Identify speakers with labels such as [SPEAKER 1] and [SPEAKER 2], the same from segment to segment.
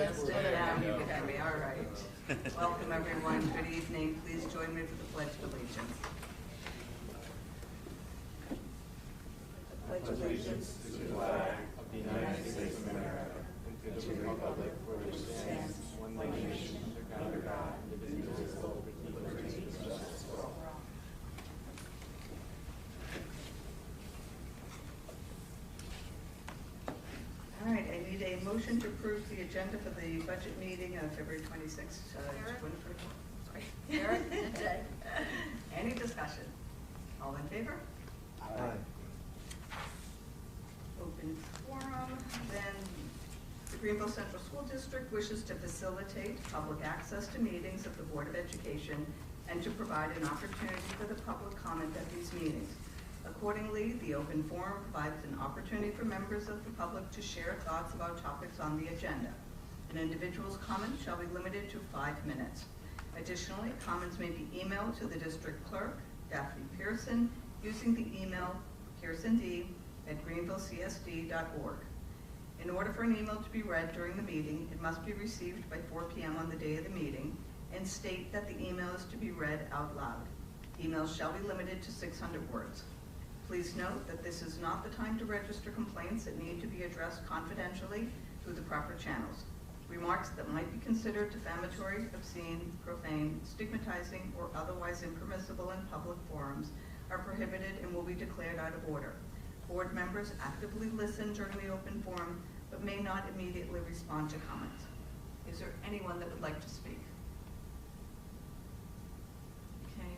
[SPEAKER 1] Just down, you can hear me, all right. Welcome everyone, good evening. Please join me for the Pledge of Allegiance.
[SPEAKER 2] Pledge allegiance to the flag of the United States of America and to the republic for which it stands, one nation, under God, indivisible, with liberty and justice for all.
[SPEAKER 1] All right, I need a motion to approve the agenda for the budget meeting on February 26th, 2024. Sorry. Any discussion? All in favor?
[SPEAKER 2] Aye.
[SPEAKER 1] Open forum. Then the Greenville Central School District wishes to facilitate public access to meetings of the Board of Education and to provide an opportunity for the public comment at these meetings. Accordingly, the open forum provides an opportunity for members of the public to share thoughts about topics on the agenda. An individual's comment shall be limited to 5 minutes. Additionally, comments may be emailed to the district clerk, Daphne Pearson, using the email pearsond@greenvillecsd.org. In order for an email to be read during the meeting, it must be received by 4 p.m. on the day of the meeting and state that the email is to be read out loud. Emails shall be limited to 600 words. Please note that this is not the time to register complaints that need to be addressed confidentially through the proper channels. Remarks that might be considered defamatory, obscene, profane, stigmatizing, or otherwise impermissible in public forums are prohibited and will be declared out of order. Board members actively listen during the open forum, but may not immediately respond to comments. Is there anyone that would like to speak? Okay,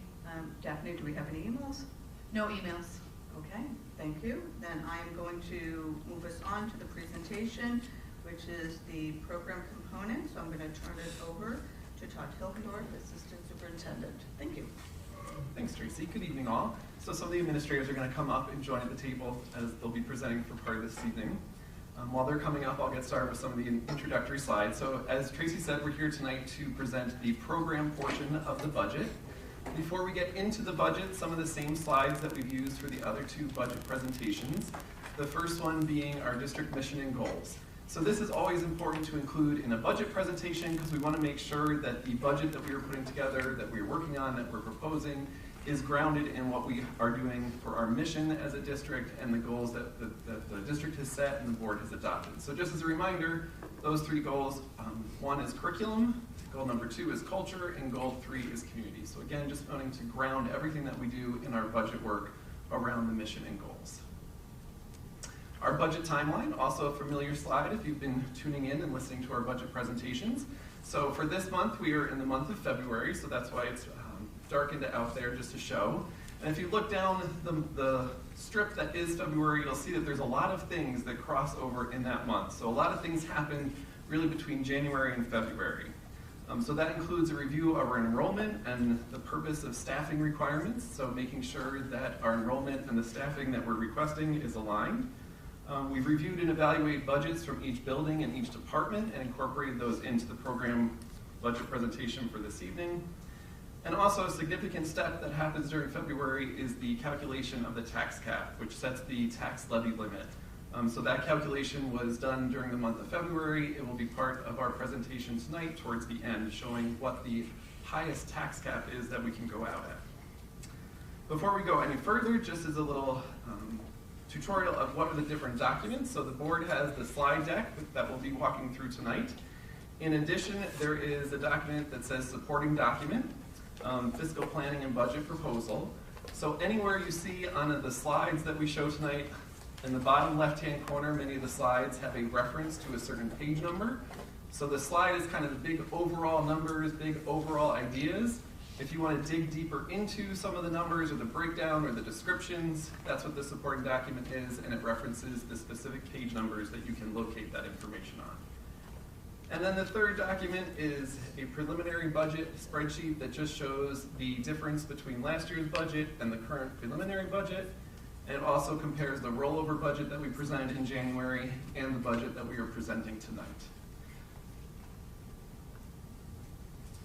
[SPEAKER 1] Daphne, do we have any emails?
[SPEAKER 3] No emails.
[SPEAKER 1] Okay, thank you. Then I am going to move us on to the presentation, which is the program component. So I'm going to turn it over to Todd Hilgendorf, Assistant Superintendent. Thank you.
[SPEAKER 4] Thanks, Tracy. Good evening, all. So some of the administrators are going to come up and join at the table as they'll be presenting for part of this evening. While they're coming up, I'll get started with some of the introductory slides. So as Tracy said, we're here tonight to present the program portion of the budget. Before we get into the budget, some of the same slides that we've used for the other 2 budget presentations. The first one being our district mission and goals. So this is always important to include in a budget presentation because we want to make sure that the budget that we are putting together, that we're working on, that we're proposing, is grounded in what we are doing for our mission as a district and the goals that the district has set and the board has adopted. So just as a reminder, those 3 goals, 1 is curriculum, goal number 2 is culture, and goal 3 is community. So again, just wanting to ground everything that we do in our budget work around the mission and goals. Our budget timeline, also a familiar slide if you've been tuning in and listening to our budget presentations. So for this month, we are in the month of February, so that's why it's darkened out there just to show. And if you look down the strip that is February, you'll see that there's a lot of things that cross over in that month. So a lot of things happen really between January and February. So that includes a review of our enrollment and the purpose of staffing requirements, so making sure that our enrollment and the staffing that we're requesting is aligned. We've reviewed and evaluated budgets from each building and each department and incorporated those into the program budget presentation for this evening. And also a significant step that happens during February is the calculation of the tax cap, which sets the tax levy limit. So that calculation was done during the month of February. It will be part of our presentation tonight towards the end, showing what the highest tax cap is that we can go out at. Before we go any further, just as a little tutorial of what are the different documents. So the board has the slide deck that we'll be walking through tonight. In addition, there is a document that says supporting document, fiscal planning and budget proposal. So anywhere you see on the slides that we show tonight, in the bottom left-hand corner, many of the slides have a reference to a certain page number. So the slide is kind of the big overall numbers, big overall ideas. If you want to dig deeper into some of the numbers or the breakdown or the descriptions, that's what the supporting document is, and it references the specific page numbers that you can locate that information on. And then the third document is a preliminary budget spreadsheet that just shows the difference between last year's budget and the current preliminary budget. And it also compares the rollover budget that we presented in January and the budget that we are presenting tonight.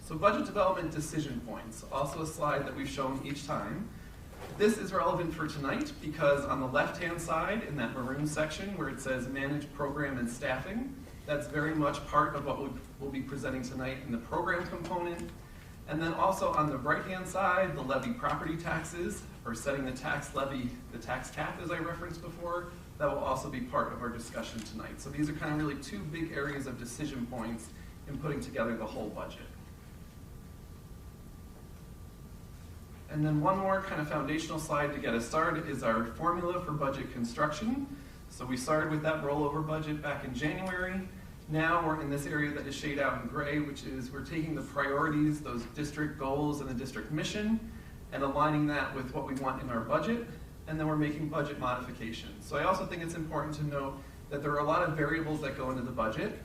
[SPEAKER 4] So budget development decision points, also a slide that we've shown each time. This is relevant for tonight because on the left-hand side in that maroon section where it says manage program and staffing, That's very much part of what we'll be presenting tonight in the program component. And then also on the right-hand side, the levy property taxes, or setting the tax levy, the tax cap as I referenced before, that will also be part of our discussion tonight. So these are kind of really two big areas of decision points in putting together the whole budget. And then one more kind of foundational slide to get us started is our formula for budget construction. So we started with that rollover budget back in January. Now we're in this area that is shaded out in gray, which is we're taking the priorities, those district goals and the district mission, and aligning that with what we want in our budget, and then we're making budget modifications. So I also think it's important to note that there are a lot of variables that go into the budget.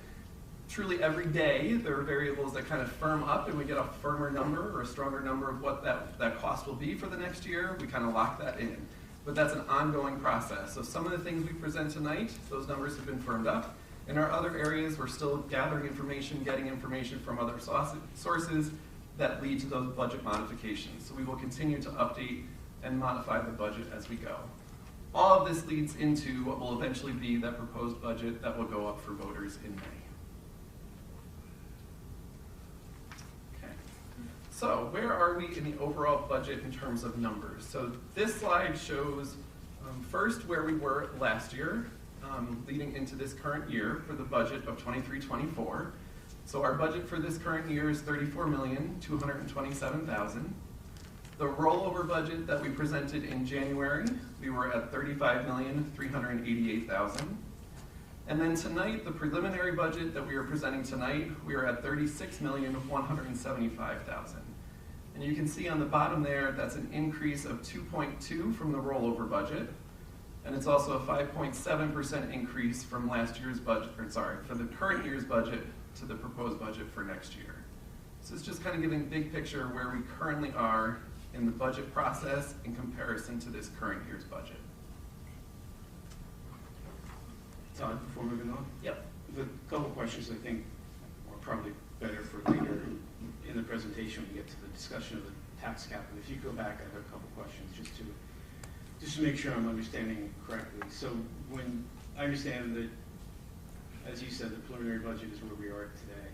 [SPEAKER 4] Truly every day, there are variables that kind of firm up and we get a firmer number or a stronger number of what that cost will be for the next year. We kind of lock that in. But that's an ongoing process. So some of the things we present tonight, those numbers have been firmed up. In our other areas, we're still gathering information, getting information from other sources that lead to those budget modifications. So we will continue to update and modify the budget as we go. All of this leads into what will eventually be that proposed budget that will go up for voters in May. So where are we in the overall budget in terms of numbers? So this slide shows first where we were last year, leading into this current year for the budget of 23-24. So our budget for this current year is $34,227,000. The rollover budget that we presented in January, we were at $35,388,000. And then tonight, the preliminary budget that we are presenting tonight, we are at $36,175,000. And you can see on the bottom there, that's an increase of 2.2 from the rollover budget. And it's also a 5.7% increase from last year's budget, or sorry, for the current year's budget to the proposed budget for next year. So it's just kind of giving big picture where we currently are in the budget process in comparison to this current year's budget.
[SPEAKER 3] Todd, before moving on?
[SPEAKER 4] Yep.
[SPEAKER 3] The couple questions I think are probably better for later in the presentation when we get to the discussion of the tax cap. And if you go back, I have a couple questions just to make sure I'm understanding correctly. So when I understand that, as you said, the preliminary budget is where we are today,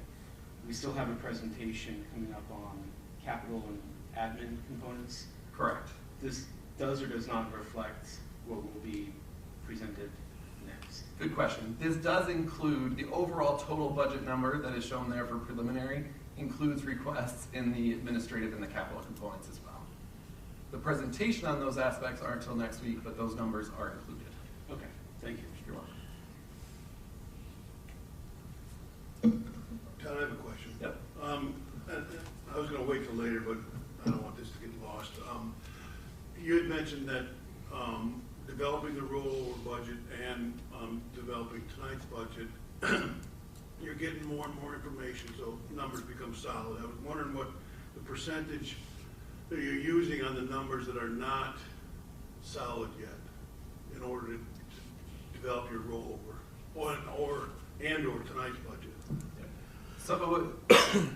[SPEAKER 3] we still have a presentation coming up on capital and admin components.
[SPEAKER 4] Correct.
[SPEAKER 3] This does or does not reflect what will be presented next.
[SPEAKER 4] Good question. This does include the overall total budget number that is shown there for preliminary, includes requests in the administrative and the capital components as well. The presentation on those aspects aren't until next week, but those numbers are included.
[SPEAKER 3] Okay, thank you.
[SPEAKER 4] You're welcome.
[SPEAKER 5] Todd, I have a question.
[SPEAKER 4] Yep.
[SPEAKER 5] I was going to wait till later, but I don't want this to get lost. You had mentioned that developing the rollover budget and developing tonight's budget, you're getting more and more information, so numbers become solid. I was wondering what the percentage that you're using on the numbers that are not solid yet in order to develop your rollover, or tonight's budget.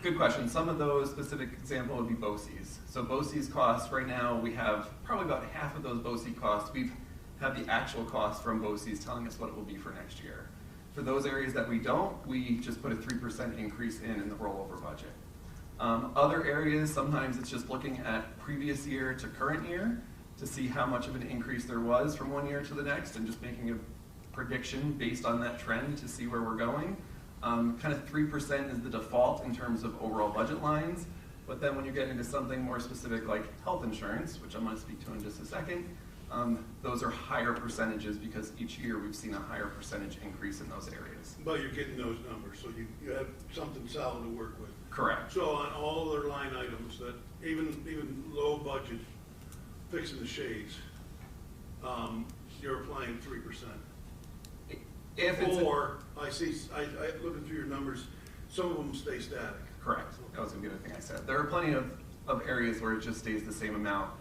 [SPEAKER 4] Good question. Some of those specific example would be BOCES. So BOCES costs right now, we have probably about half of those BOCE costs. We've had the actual cost from BOCES telling us what it will be for next year. For those areas that we don't, we just put a 3% increase in the rollover budget. Other areas, sometimes it's just looking at previous year to current year to see how much of an increase there was from one year to the next and just making a prediction based on that trend to see where we're going. Kind of 3% is the default in terms of overall budget lines, but then when you get into something more specific like health insurance, which I'm going to speak to in just a second, those are higher percentages because each year we've seen a higher percentage increase in those areas.
[SPEAKER 5] But you're getting those numbers, so you have something solid to work with.
[SPEAKER 4] Correct.
[SPEAKER 5] So on all other line items that even low budget, fixing the shades, you're applying 3%.
[SPEAKER 4] If it's
[SPEAKER 5] or I looking through your numbers, some of them stay static.
[SPEAKER 4] correct. That was a good thing I said. There are plenty of areas where it just stays the same amount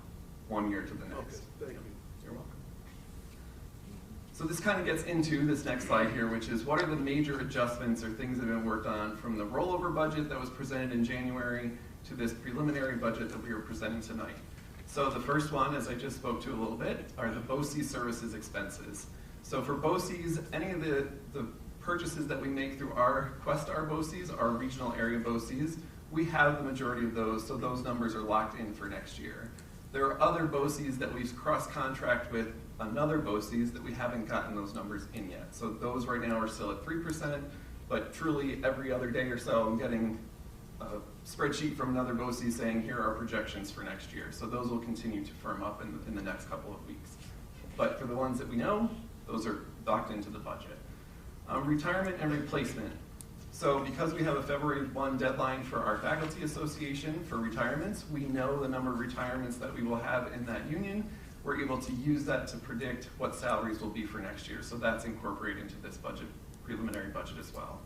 [SPEAKER 4] one year to the next.
[SPEAKER 5] Okay, thank you.
[SPEAKER 4] You're welcome. So this kind of gets into this next slide here, which is what are the major adjustments or things that have been worked on from the rollover budget that was presented in January to this preliminary budget that we are presenting tonight. So the first one, as I just spoke to a little bit, are the BOCES services expenses. So for BOCES, any of the purchases that we make through our Questar BOCES, our regional area BOCES, we have the majority of those, so those numbers are locked in for next year. There are other BOCES that we've cross-contract with another BOCES that we haven't gotten those numbers in yet. So those right now are still at 3%, but truly every other day or so I'm getting a spreadsheet from another BOCES saying here are our projections for next year. So those will continue to firm up in the next couple of weeks. But for the ones that we know, those are locked into the budget. Retirement and replacement. So because we have a February 1 deadline for our faculty association for retirements, we know the number of retirements that we will have in that union. We're able to use that to predict what salaries will be for next year. So that's incorporated into this budget, preliminary budget as well.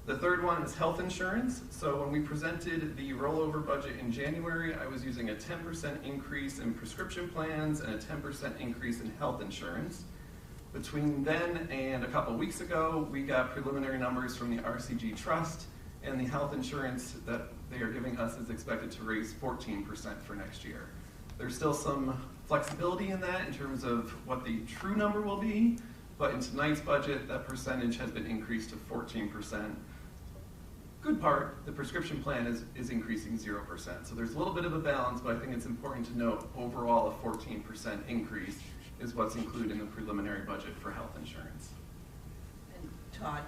[SPEAKER 4] The third one is health insurance. So when we presented the rollover budget in January, I was using a 10% increase in prescription plans and a 10% increase in health insurance. Between then and a couple weeks ago, we got preliminary numbers from the RCG Trust, and the health insurance that they are giving us is expected to raise 14% for next year. There's still some flexibility in that in terms of what the true number will be, but in tonight's budget, that percentage has been increased to 14%. Good part, the prescription plan is increasing 0%. So there's a little bit of a balance, but I think it's important to note overall a 14% increase is what's included in the preliminary budget for health insurance.
[SPEAKER 1] And Todd,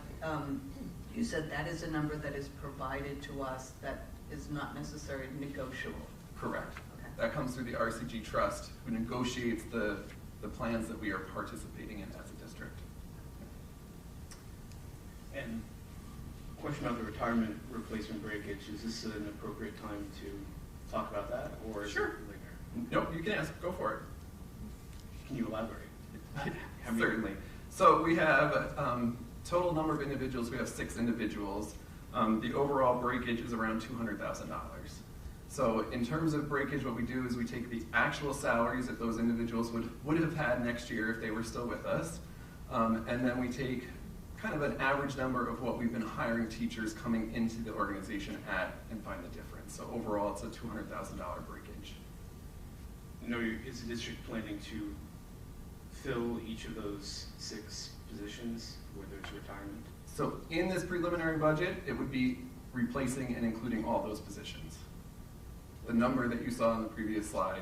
[SPEAKER 1] you said that is a number that is provided to us that is not necessarily negotiable.
[SPEAKER 4] Correct.
[SPEAKER 1] Okay.
[SPEAKER 4] That comes through the RCG Trust, who negotiates the plans that we are participating in as a district.
[SPEAKER 3] And question about the retirement replacement breakage, is this an appropriate time to talk about that, or is
[SPEAKER 4] Sure.
[SPEAKER 3] it later?
[SPEAKER 4] Nope, you can ask, go for it.
[SPEAKER 3] Can you elaborate?
[SPEAKER 4] Certainly. So we have total number of individuals, we have 6 individuals. The overall breakage is around $200,000. So in terms of breakage, what we do is we take the actual salaries that those individuals would have had next year if they were still with us, and then we take kind of an average number of what we've been hiring teachers coming into the organization at and find the difference. So overall, it's a $200,000 breakage.
[SPEAKER 3] Is the district planning to fill each of those 6 positions where there's retirement?
[SPEAKER 4] So in this preliminary budget, it would be replacing and including all those positions. The number that you saw on the previous slide,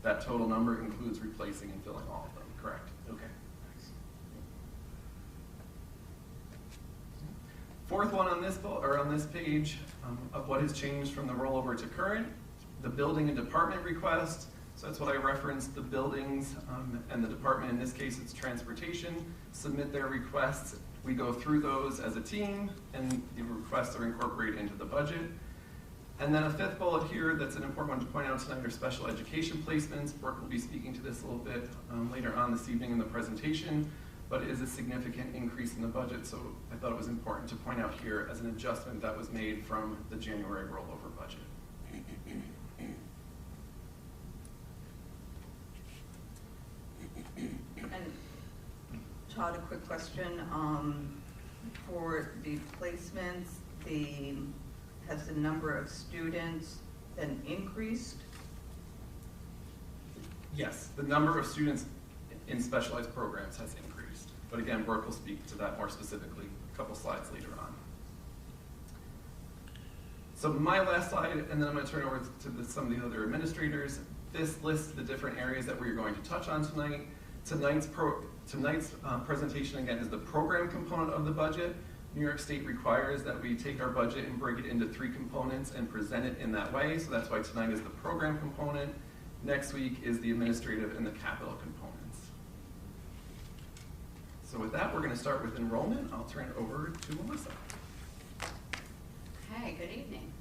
[SPEAKER 4] that total number includes replacing and filling all of them, correct?
[SPEAKER 3] Okay, thanks.
[SPEAKER 4] Fourth one on this page of what has changed from the rollover to current, the building and department request. So that's what I referenced, the buildings and the department, in this case it's transportation, submit their requests. We go through those as a team and the requests are incorporated into the budget. And then a 5th bullet here that's an important one to point out tonight are special education placements. Brooke will be speaking to this a little bit later on this evening in the presentation, but it is a significant increase in the budget, so I thought it was important to point out here as an adjustment that was made from the January rollover budget.
[SPEAKER 1] And Todd, a quick question. For the placements, has the number of students been increased?
[SPEAKER 4] Yes, the number of students in specialized programs has increased. But again, Brooke will speak to that more specifically a couple slides later on. So my last slide, and then I'm going to turn over to some of the other administrators. This lists the different areas that we're going to touch on tonight. Tonight's presentation, again, is the program component of the budget. New York State requires that we take our budget and break it into 3 components and present it in that way. So that's why tonight is the program component. Next week is the administrative and the capital components. So with that, we're going to start with enrollment. I'll turn it over to Melissa.
[SPEAKER 6] Okay, good evening.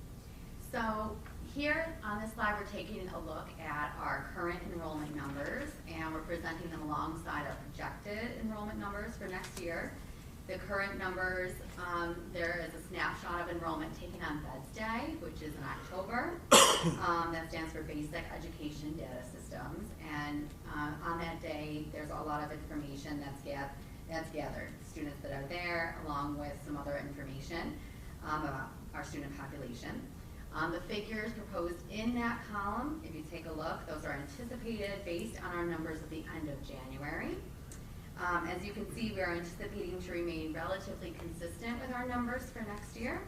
[SPEAKER 6] So here on this slide, we're taking a look at our current enrollment numbers, and we're presenting them alongside our projected enrollment numbers for next year. The current numbers, there is a snapshot of enrollment taken on Veds Day, which is in October. That stands for Basic Education Data Systems. And on that day, there's a lot of information that's gathered. Students that are there, along with some other information about our student population. The figures proposed in that column, if you take a look, those are anticipated based on our numbers at the end of January. As you can see, we are anticipating to remain relatively consistent with our numbers for next year.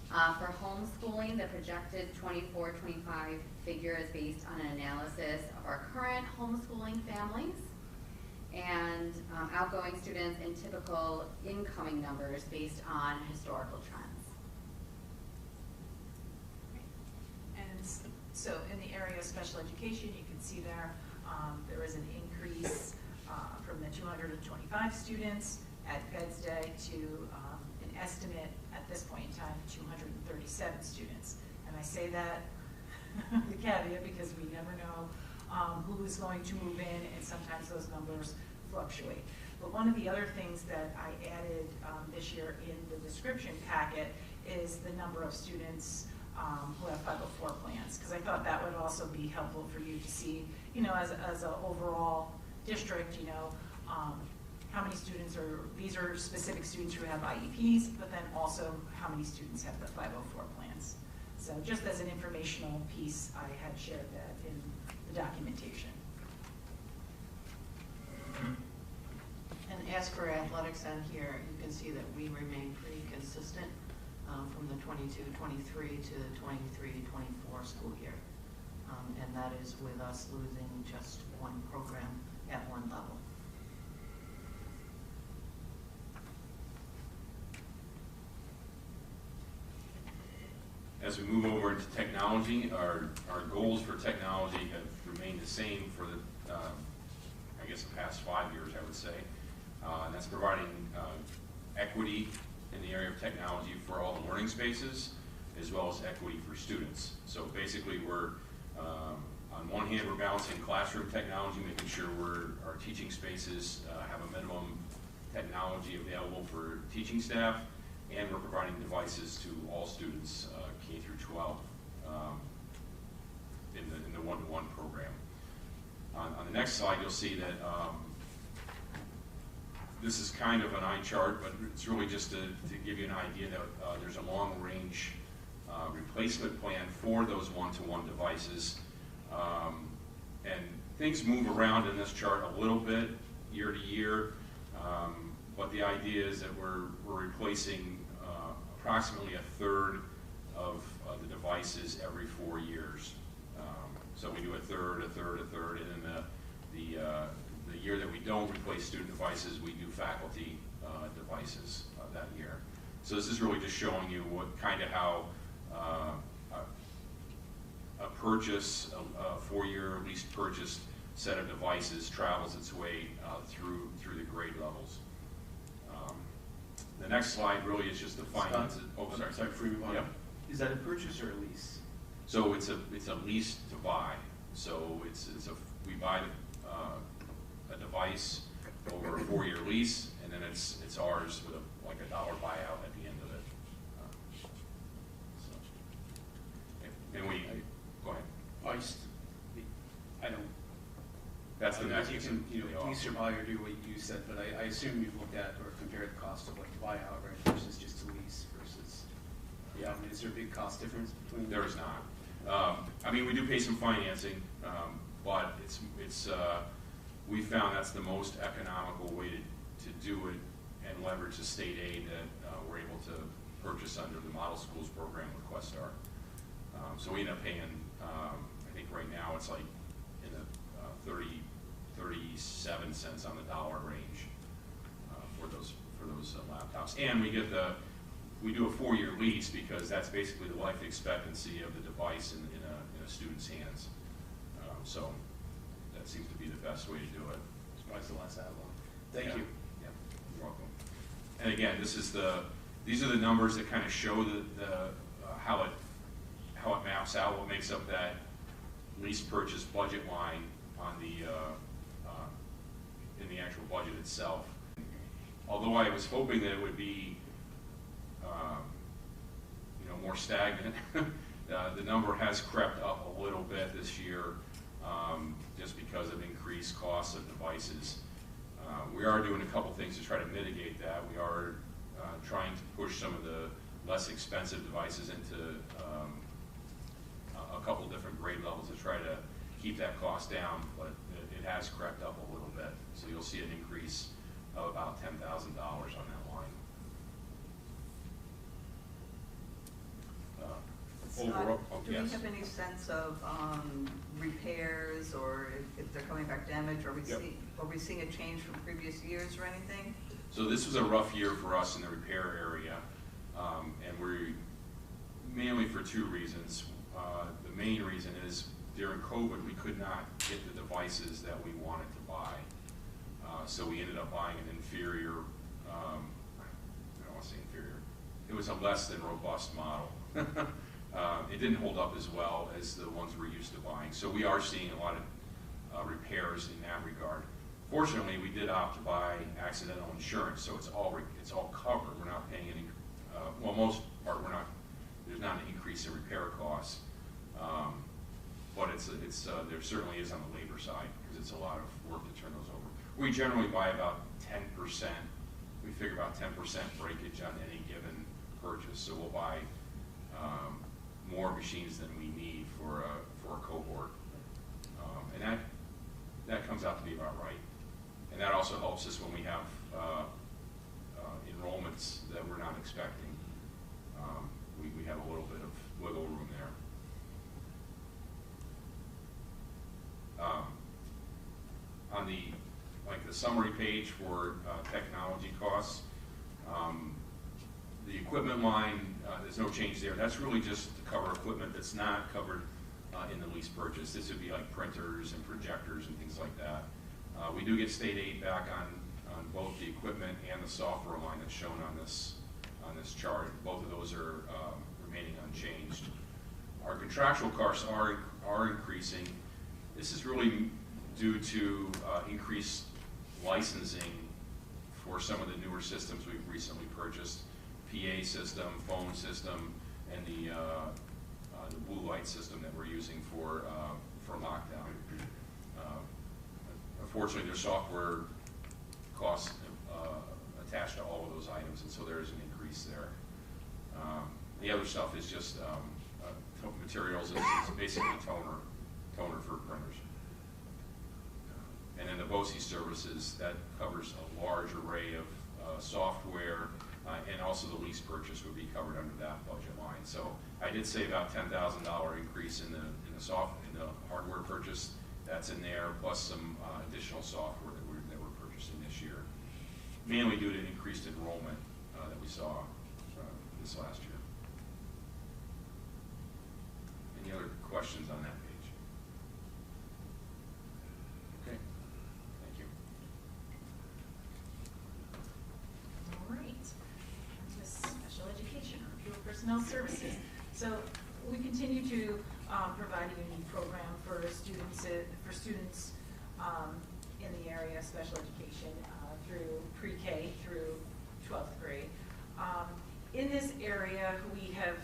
[SPEAKER 6] For homeschooling, the projected 24-25 figure is based on an analysis of our current homeschooling families and outgoing students and typical incoming numbers based on historical trends.
[SPEAKER 7] And so in the area of special education, you can see there is an increase from the 225 students at Feds Day to an estimate at this point in time of 237 students. And I say that the caveat because we never know who is going to move in, and sometimes those numbers fluctuate. But one of the other things that I added this year in the description packet is the number of students who have 504 plans, because I thought that would also be helpful for you to see, as an overall district, how many students these are specific students who have IEPs, but then also how many students have the 504 plans. So just as an informational piece, I had shared that in the documentation.
[SPEAKER 8] And as for athletics on here, you can see that we remain pretty consistent from the 22-23 to the 23-24 school year. And that is with us losing just one program at one level.
[SPEAKER 9] As we move over into technology, our goals for technology have remained the same for the, I guess, the past 5 years, I would say. And that's providing equity in the area of technology for all the learning spaces, as well as equity for students. So basically we're, on one hand, we're balancing classroom technology, making sure our teaching spaces have a minimum technology available for teaching staff, and we're providing devices to all students, K through 12, in the one-to-one program. On the next slide, you'll see that this is kind of an eye chart, but it's really just to give you an idea that there's a long-range replacement plan for those one-to-one devices. And things move around in this chart a little bit year to year, but the idea is that we're replacing approximately a third of the devices every 4 years. So we do a third, and then the year that we don't replace student devices, we do faculty devices that year. So this is really just showing you what kind of how a purchase, a 4-year least purchased set of devices travels its way through the grade levels. The next slide really is just the finances. Oh, sorry,
[SPEAKER 3] for you.
[SPEAKER 9] Yeah.
[SPEAKER 3] Is that a purchase or a lease?
[SPEAKER 9] So it's a lease to buy. So we buy a device over a 4-year lease, and then it's ours with like a $1 buyout at the end of it. And we go ahead.
[SPEAKER 3] I don't.
[SPEAKER 9] That's the next.
[SPEAKER 3] You can lease or buy or do what you said, but I assume you've looked at or compared the cost of like a buyout, right, versus just a lease versus. Yeah. I mean, is there a big cost difference between?
[SPEAKER 9] There is not. I mean, we do pay some financing, but we found that's the most economical way to do it and leverage the state aid that we're able to purchase under the Model Schools program with Questar. So we end up paying, I think right now it's like in the 37 cents on the dollar range for those laptops. And we do a 4-year lease because that's basically the life expectancy of the device in a student's hands. So that seems to be the best way to do it.
[SPEAKER 3] Surprised it lasts that long. Thank you.
[SPEAKER 9] Yeah, you're welcome. And again, these are the numbers that kind of show how it maps out, what makes up that lease purchase budget line on in the actual budget itself. Although I was hoping that it would be more stagnant, the number has crept up a little bit this year just because of increased costs of devices. We are doing a couple things to try to mitigate that. We are trying to push some of the less expensive devices into a couple different grade levels to try to keep that cost down, but it has crept up a little bit. So you'll see an increase of about $10,000 on that line. Overall,
[SPEAKER 1] Do we have any sense of repairs, or if they're coming back damaged? Are we seeing a change from previous years or anything?
[SPEAKER 9] So this was a rough year for us in the repair area, and we're mainly for two reasons. The main reason is during COVID, we could not get the devices that we wanted to buy. So we ended up buying an inferior, I don't want to say inferior, it was a less than robust model. It didn't hold up as well as the ones we're used to buying. So we are seeing a lot of repairs in that regard. Fortunately, we did opt to buy accidental insurance, so it's all covered. We're not paying any, well, most part, there's not an increase in repair costs. But there certainly is on the labor side, because it's a lot of work to turn those over. We generally buy about 10%. We figure about 10% breakage on any given purchase. So we'll buy more machines than we need for a cohort, and that comes out to be about right. And that also helps us when we have enrollments that we're not expecting. We have a little bit of wiggle room there. On the summary page for technology costs, the equipment line, there's no change there. That's really just to cover equipment that's not covered in the lease purchase. This would be like printers and projectors and things like that. We do get state aid back on both the equipment and the software line that's shown on this chart. Both of those are remaining unchanged. Our contractual costs are increasing. This is really due to increased licensing for some of the newer systems we've recently purchased. PA system, phone system, and the blue light system that we're using for lockdown. Unfortunately, there's software costs attached to all of those items, and so there is an increase there. The other stuff is just materials. It's basically toner for printers. And then the BOCE services, that covers a large array of software, and also the lease purchase would be covered under that budget line. So I did say about $10,000 increase in the hardware purchase. That's in there, plus some additional software that we're purchasing this year, mainly due to increased enrollment that we saw this last year. Any other questions on that page? Okay, thank you.
[SPEAKER 7] All right, to special education, review of personnel services. So we continue to provide a unique program for students in the area of special education through pre-K through 12th grade. In this area, we have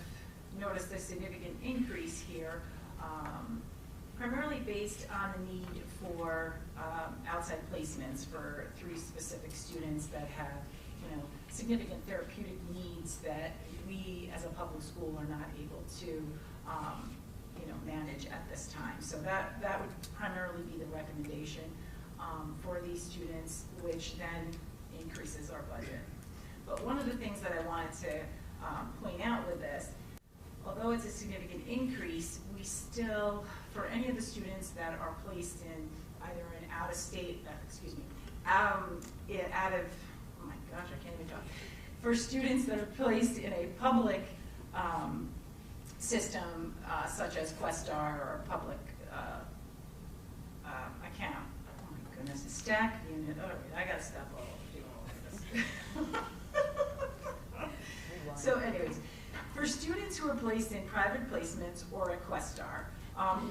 [SPEAKER 7] noticed a significant increase here, primarily based on the need for outside placements for 3 specific students that have, significant therapeutic needs that we as a public school are not able to, manage at this time. So that would primarily be the recommendation for these students, which then increases our budget. But one of the things that I wanted to point out with this, although it's a significant increase, we still, for any of the students that are placed in either an out-of-state, out of, oh my gosh, I can't even talk. For students that are placed in a public system, such as Questar or a public account, oh my goodness, a stack unit, all right, I gotta stop doing all of this. So anyways, for students who are placed in private placements or at Questar,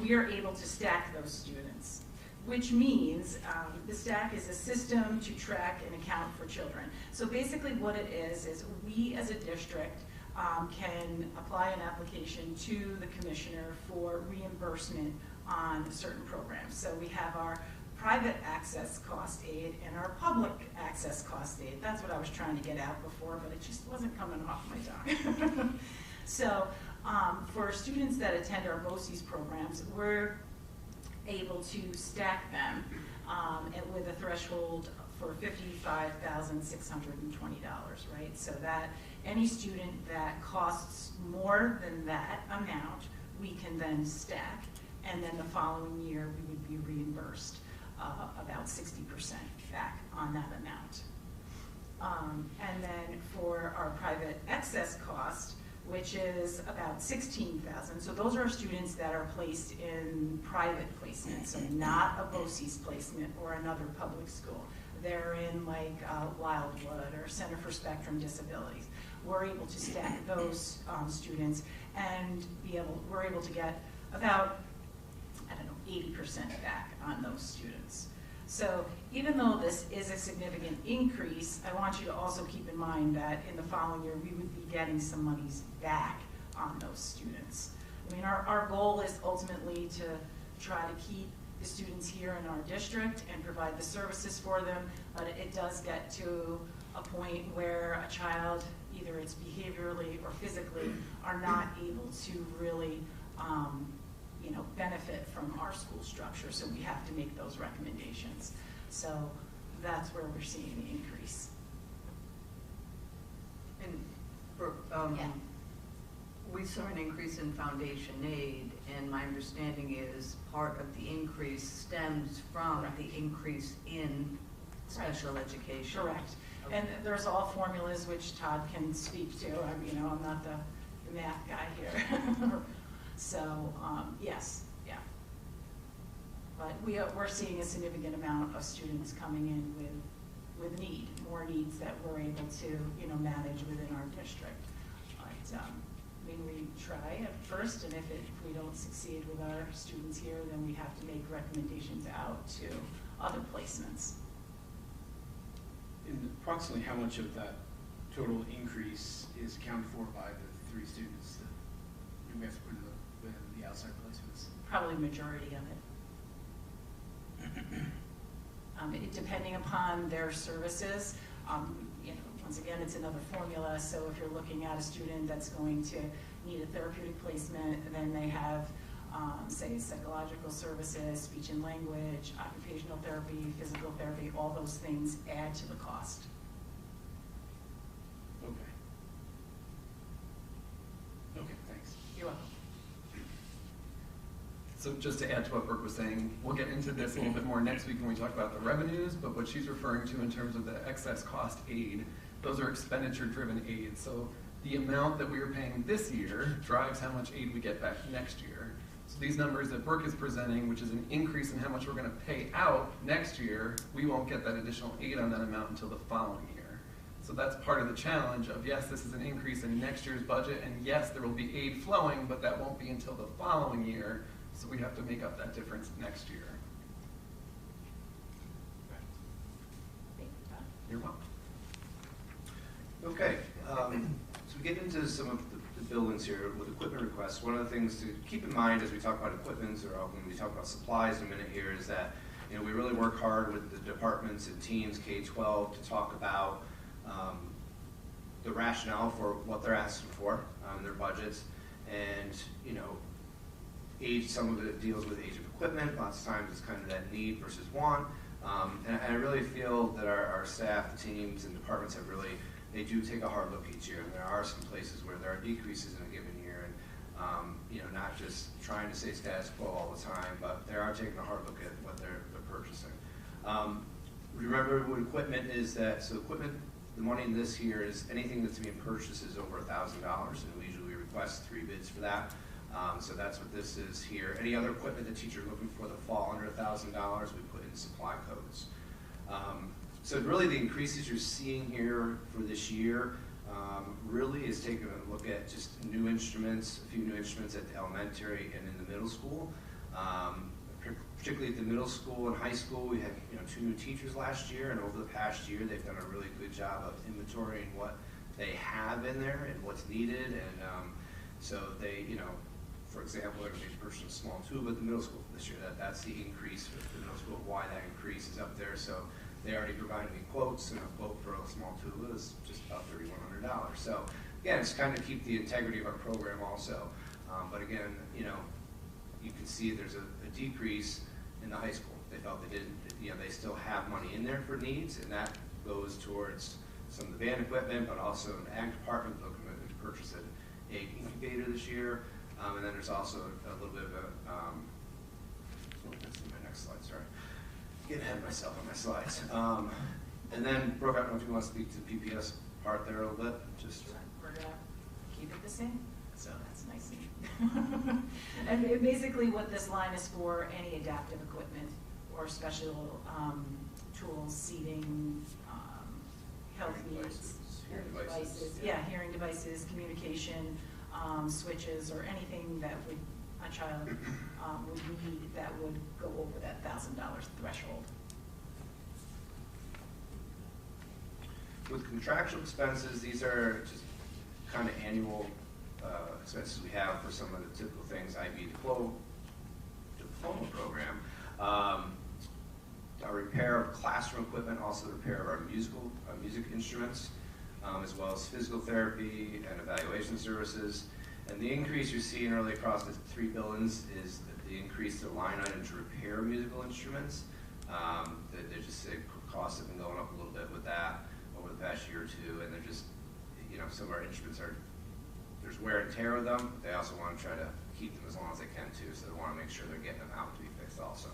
[SPEAKER 7] we are able to stack those students, which means the stack is a system to track and account for children. So basically what it is we as a district can apply an application to the commissioner for reimbursement on certain programs. So we have our private access cost aid and our public access cost aid. That's what I was trying to get out before, but it just wasn't coming off my tongue. So for students that attend our BOCES programs, we're able to stack them and with a threshold for $55,620, right? So that any student that costs more than that amount, we can then stack, and then the following year, we would be reimbursed about 60% back on that amount. And then for our private excess cost, which is about 16,000. So those are students that are placed in private placement, so not a BOCES placement or another public school. They're in like Wildwood or Center for Spectrum Disabilities. We're able to stack those students and we're able to get about, 80% back on those students. So even though this is a significant increase, I want you to also keep in mind that in the following year, we would be getting some monies back on those students. I mean, our goal is ultimately to try to keep the students here in our district and provide the services for them, but it does get to a point where a child, either it's behaviorally or physically, are not able to really benefit from our school structure, so we have to make those recommendations. So that's where we're seeing the increase.
[SPEAKER 1] And
[SPEAKER 6] Yeah.
[SPEAKER 1] we saw an increase in foundation aid, and my understanding is part of the increase stems from
[SPEAKER 7] Correct.
[SPEAKER 1] the increase in special education.
[SPEAKER 7] Correct.
[SPEAKER 1] Okay.
[SPEAKER 7] And there's all formulas which Todd can speak to. I'm not the math guy here. So, yes, yeah. But we're seeing a significant amount of students coming in with more needs that we're able to, manage within our district. But, we try at first, and if we don't succeed with our students here, then we have to make recommendations out to other placements.
[SPEAKER 3] And approximately how much of that total increase is accounted for by the 3 students that we have to put in the outside placements?
[SPEAKER 7] Probably majority of it. Depending upon their services, once again, it's another formula. So if you're looking at a student that's going to need a therapeutic placement, then they have, say, psychological services, speech and language, occupational therapy, physical therapy, all those things add to the cost.
[SPEAKER 3] Okay. Okay, thanks.
[SPEAKER 7] You're welcome.
[SPEAKER 4] So just to add to what Brooke was saying, we'll get into this a little bit more next week when we talk about the revenues, but what she's referring to in terms of the excess cost aid, those are expenditure-driven aids. So the amount that we are paying this year drives how much aid we get back next year. So these numbers that Brooke is presenting, which is an increase in how much we're going to pay out next year, we won't get that additional aid on that amount until the following year. So that's part of the challenge of, yes, this is an increase in next year's budget, and yes, there will be aid flowing, but that won't be until the following year. So we have to make up that difference next year.
[SPEAKER 7] Thank you, Todd.
[SPEAKER 4] You're welcome.
[SPEAKER 2] Okay, so we get into some of the buildings here with equipment requests. One of the things to keep in mind as we talk about equipment, or when we talk about supplies in a minute here, is that we really work hard with the departments and teams, K-12, to talk about the rationale for what they're asking for in their budgets, and age. Some of it deals with age of equipment. Lots of times it's kind of that need versus want. And I really feel that our staff, the teams, and departments they do take a hard look each year. And there are some places where there are decreases in a given year, and not just trying to stay status quo all the time, but they are taking a hard look at what they're purchasing. Remember what equipment is that, so equipment, the money in this year is anything that's being purchased is over $1,000, and we usually request 3 bids for that. So that's what this is here. Any other equipment the teacher looking for that fall under $1,000, we put in supply codes. So really the increases you're seeing here for this year really is taking a look at just new instruments, a few new instruments at the elementary and in the middle school. Particularly at the middle school and high school, we had 2 new teachers last year, and over the past year they've done a really good job of inventorying what they have in there and what's needed. And so they, for example, they're going to be purchasing a small tube at the middle school this year. That's the increase for the middle school, why that increase is up there. So they already provided me quotes, and a quote for a small tube is just about $3,100. So again, it's kind of keep the integrity of our program also. But again, you can see there's a decrease in the high school. they felt they didn't, they still have money in there for needs, and that goes towards some of the band equipment, but also an ag department looking to purchase an egg incubator this year. And then there's also a little bit of a, that's in my next slide, sorry. Getting ahead of myself on my slides. And then, Brooke, I don't know if you want to speak to the PPS part there a little bit, just.
[SPEAKER 7] We're gonna keep it the same, so that's nice. And basically what this line is for, any adaptive equipment or special tools, seating, health needs.
[SPEAKER 2] Hearing devices.
[SPEAKER 7] Yeah, hearing devices, communication, switches, or anything that a child would need that would go over that $1,000 threshold.
[SPEAKER 2] With contractual expenses, these are just kind of annual expenses we have for some of the typical things, IB diploma program. Our repair of classroom equipment, also the repair of our music instruments, as well as physical therapy and evaluation services. And the increase you're seeing really across the three buildings is the increase in the line item to repair musical instruments. They're just, the costs have been going up a little bit with that over the past year or two, and they're just, some of our instruments there's wear and tear with them. They also want to try to keep them as long as they can too, so they want to make sure they're getting them out to be fixed also.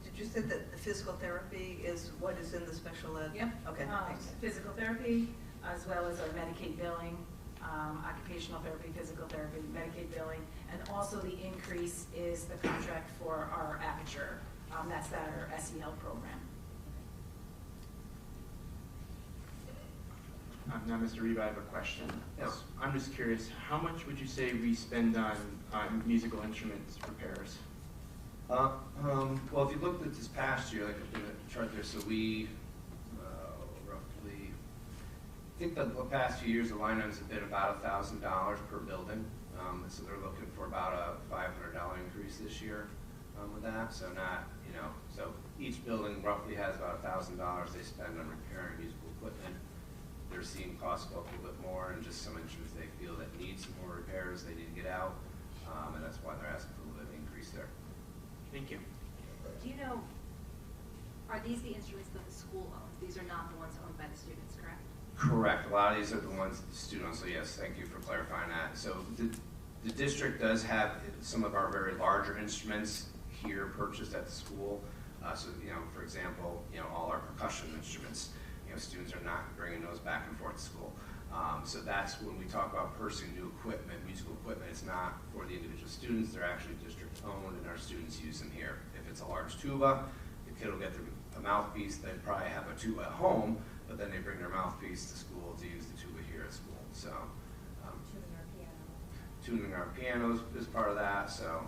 [SPEAKER 1] Did you say that the physical therapy is what is in the special ed?
[SPEAKER 7] Yep.
[SPEAKER 1] Okay, thanks.
[SPEAKER 7] Physical therapy, as well as our Medicaid billing, occupational therapy, physical therapy, Medicaid billing, and also the increase is the contract for our Aperture. That's our SEL program.
[SPEAKER 10] Now, Mr. Reeve, I have a question.
[SPEAKER 2] Yes.
[SPEAKER 10] I'm just curious, how much would you say we spend on musical instruments repairs?
[SPEAKER 2] Well, if you looked at this past year, like in the chart there, so we roughly, I think the past few years, the line items have been about $1,000 per building. So they're looking for about a $500 increase this year with that. So not, so each building roughly has about $1,000 they spend on repairing musical equipment. They're seeing costs go up a little bit more, and just some instruments they feel that need some more repairs they need to get out, and that's why they're asking for a little bit of increase there.
[SPEAKER 10] Thank you.
[SPEAKER 11] Do you know, are these the instruments that the school owns? These are not the ones owned by the students, correct?
[SPEAKER 2] Correct. A lot of these are the ones that the students, so yes, thank you for clarifying that. So the district does have some of our very larger instruments here purchased at the school. So, for example, all our percussion instruments, students are not bringing those back and forth to school. So that's when we talk about purchasing new equipment, musical equipment, it's not for the individual students, they're actually district owned and our students use them here. If it's a large tuba, the kid will get a mouthpiece, they'd probably have a tuba at home, but then they bring their mouthpiece to school to use the tuba here at school. So tuning our pianos is part of that, so.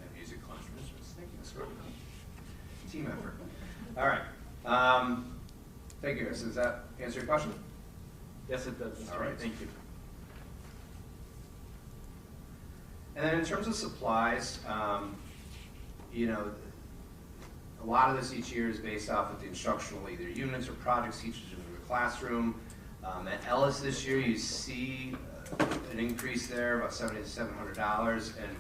[SPEAKER 2] And music classroom instruments, thank you, Ms. Gordon. Team effort. All right. Thank you. Does that answer your question?
[SPEAKER 10] Yes, it does. Mr.
[SPEAKER 2] All right.
[SPEAKER 10] Reeve. Thank you.
[SPEAKER 2] And then in terms of supplies, a lot of this each year is based off of the instructional either units or projects teachers do in the classroom. At Ellis this year, you see an increase there, about $70 to $700, and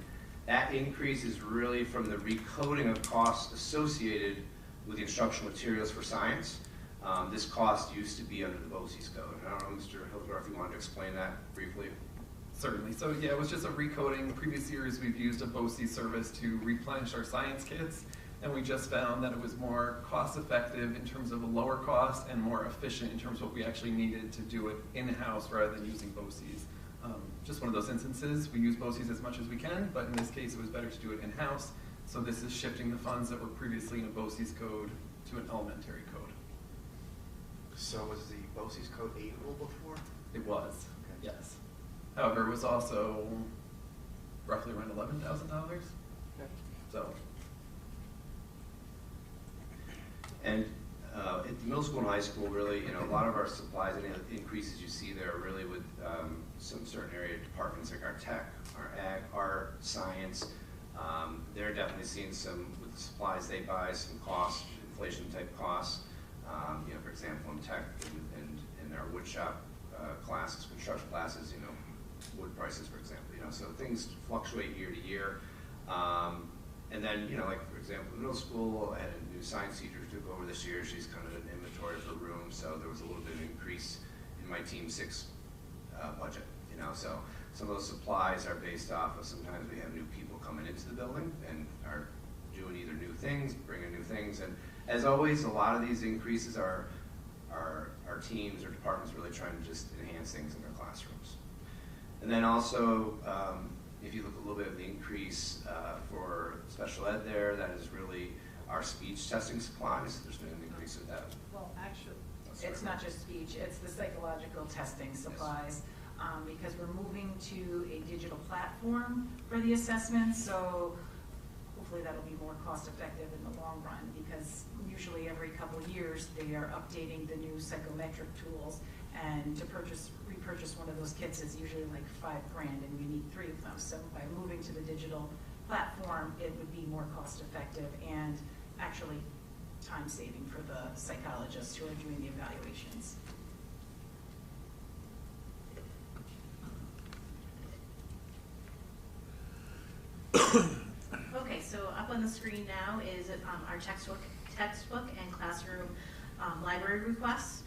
[SPEAKER 2] that increase is really from the recoding of costs associated with the instructional materials for science. This cost used to be under the BOCES code. I don't know, Mr. Hildor, if you wanted to explain that briefly.
[SPEAKER 4] Certainly. So yeah, it was just a recoding. Previous years we've used a BOCES service to replenish our science kits, and we just found that it was more cost effective in terms of a lower cost and more efficient in terms of what we actually needed to do it in-house rather than using BOCES. Just one of those instances. We use BOCES as much as we can, but in this case it was better to do it in-house. So this is shifting the funds that were previously in a BOCES code to an elementary code.
[SPEAKER 10] So was the BOCES code 8 rule before?
[SPEAKER 4] It was,
[SPEAKER 10] Okay.
[SPEAKER 4] yes. However, it was also roughly around $11,000.
[SPEAKER 10] Okay.
[SPEAKER 4] So.
[SPEAKER 2] And at the middle school and high school, really, a lot of our supplies, any of the increases you see there are really with some certain area departments like our tech, our ag, art, science. They're definitely seeing some, with the supplies they buy, some cost, inflation type costs. For example, in tech and in our woodshop classes, construction classes, wood prices, for example, so things fluctuate year to year. And then, like, for example, the middle school and a new science teacher took over this year. She's kind of an inventory for rooms, so there was a little bit of increase in my Team 6 budget, so some of those supplies are based off of, sometimes we have new people coming into the building and are doing either new things, bringing new things, and as always, a lot of these increases are our teams or departments really trying to just enhance things in their classrooms. And then also, if you look a little bit of the increase for special ed there, that is really our speech testing supplies. There's been an increase in that.
[SPEAKER 7] Well, actually,
[SPEAKER 2] sorry.
[SPEAKER 7] it's not just speech, it's the psychological testing supplies. Because we're moving to a digital platform for the assessments, so hopefully that'll be more cost effective in the long run, because usually every couple of years they are updating the new psychometric tools, and to repurchase one of those kits is usually like $5,000, and you need 3 of them. So by moving to the digital platform, it would be more cost effective and actually time saving for the psychologists who are doing the evaluations.
[SPEAKER 12] Okay, so up on the screen now is our textbook and classroom library requests.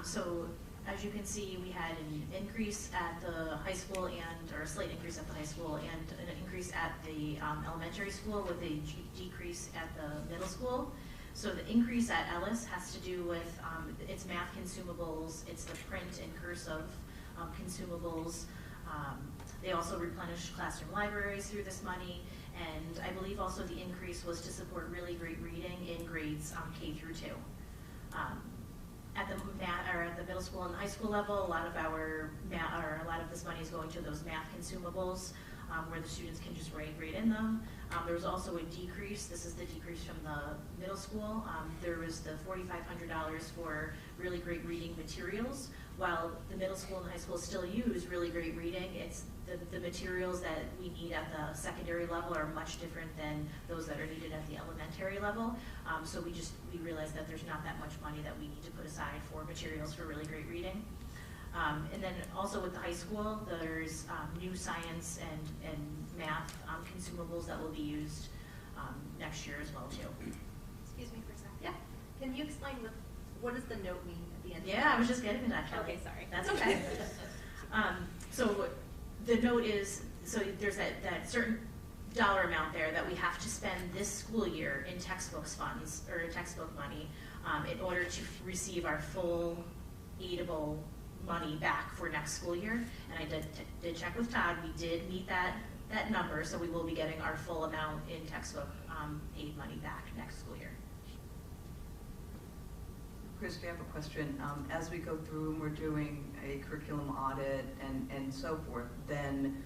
[SPEAKER 12] So as you can see, we had an increase at the high school or a slight increase at the high school and an increase at the elementary school with a decrease at the middle school. So the increase at Ellis has to do with its math consumables, it's the print and cursive consumables. They also replenish classroom libraries through this money, and I believe also the increase was to support really great reading in grades K through 2. At the middle school and high school level, a lot of this money is going to those math consumables where the students can just write right in them. There was also a decrease. This is the decrease from the middle school. There was the $4,500 for really great reading materials. While the middle school and high school still use really great reading, it's the materials that we need at the secondary level are much different than those that are needed at the elementary level. So we realized that there's not that much money that we need to put aside for materials for really great reading. And then also with the high school, there's new science and math consumables that will be used next year as well too.
[SPEAKER 11] Excuse me for a second.
[SPEAKER 12] Yeah.
[SPEAKER 11] Can you explain what does the note mean at the end?
[SPEAKER 12] Yeah, I was just getting to that, Kelly.
[SPEAKER 11] Okay, sorry.
[SPEAKER 12] That's okay. So the note is, so there's that certain dollar amount there that we have to spend this school year in textbooks funds, or textbook money, in order to receive our full aidable money back for next school year. And I did check with Todd, we did meet that number, so we will be getting our full amount in textbook aid money back next school year.
[SPEAKER 1] Christy, I have a question. As we go through and we're doing a curriculum audit and so forth, then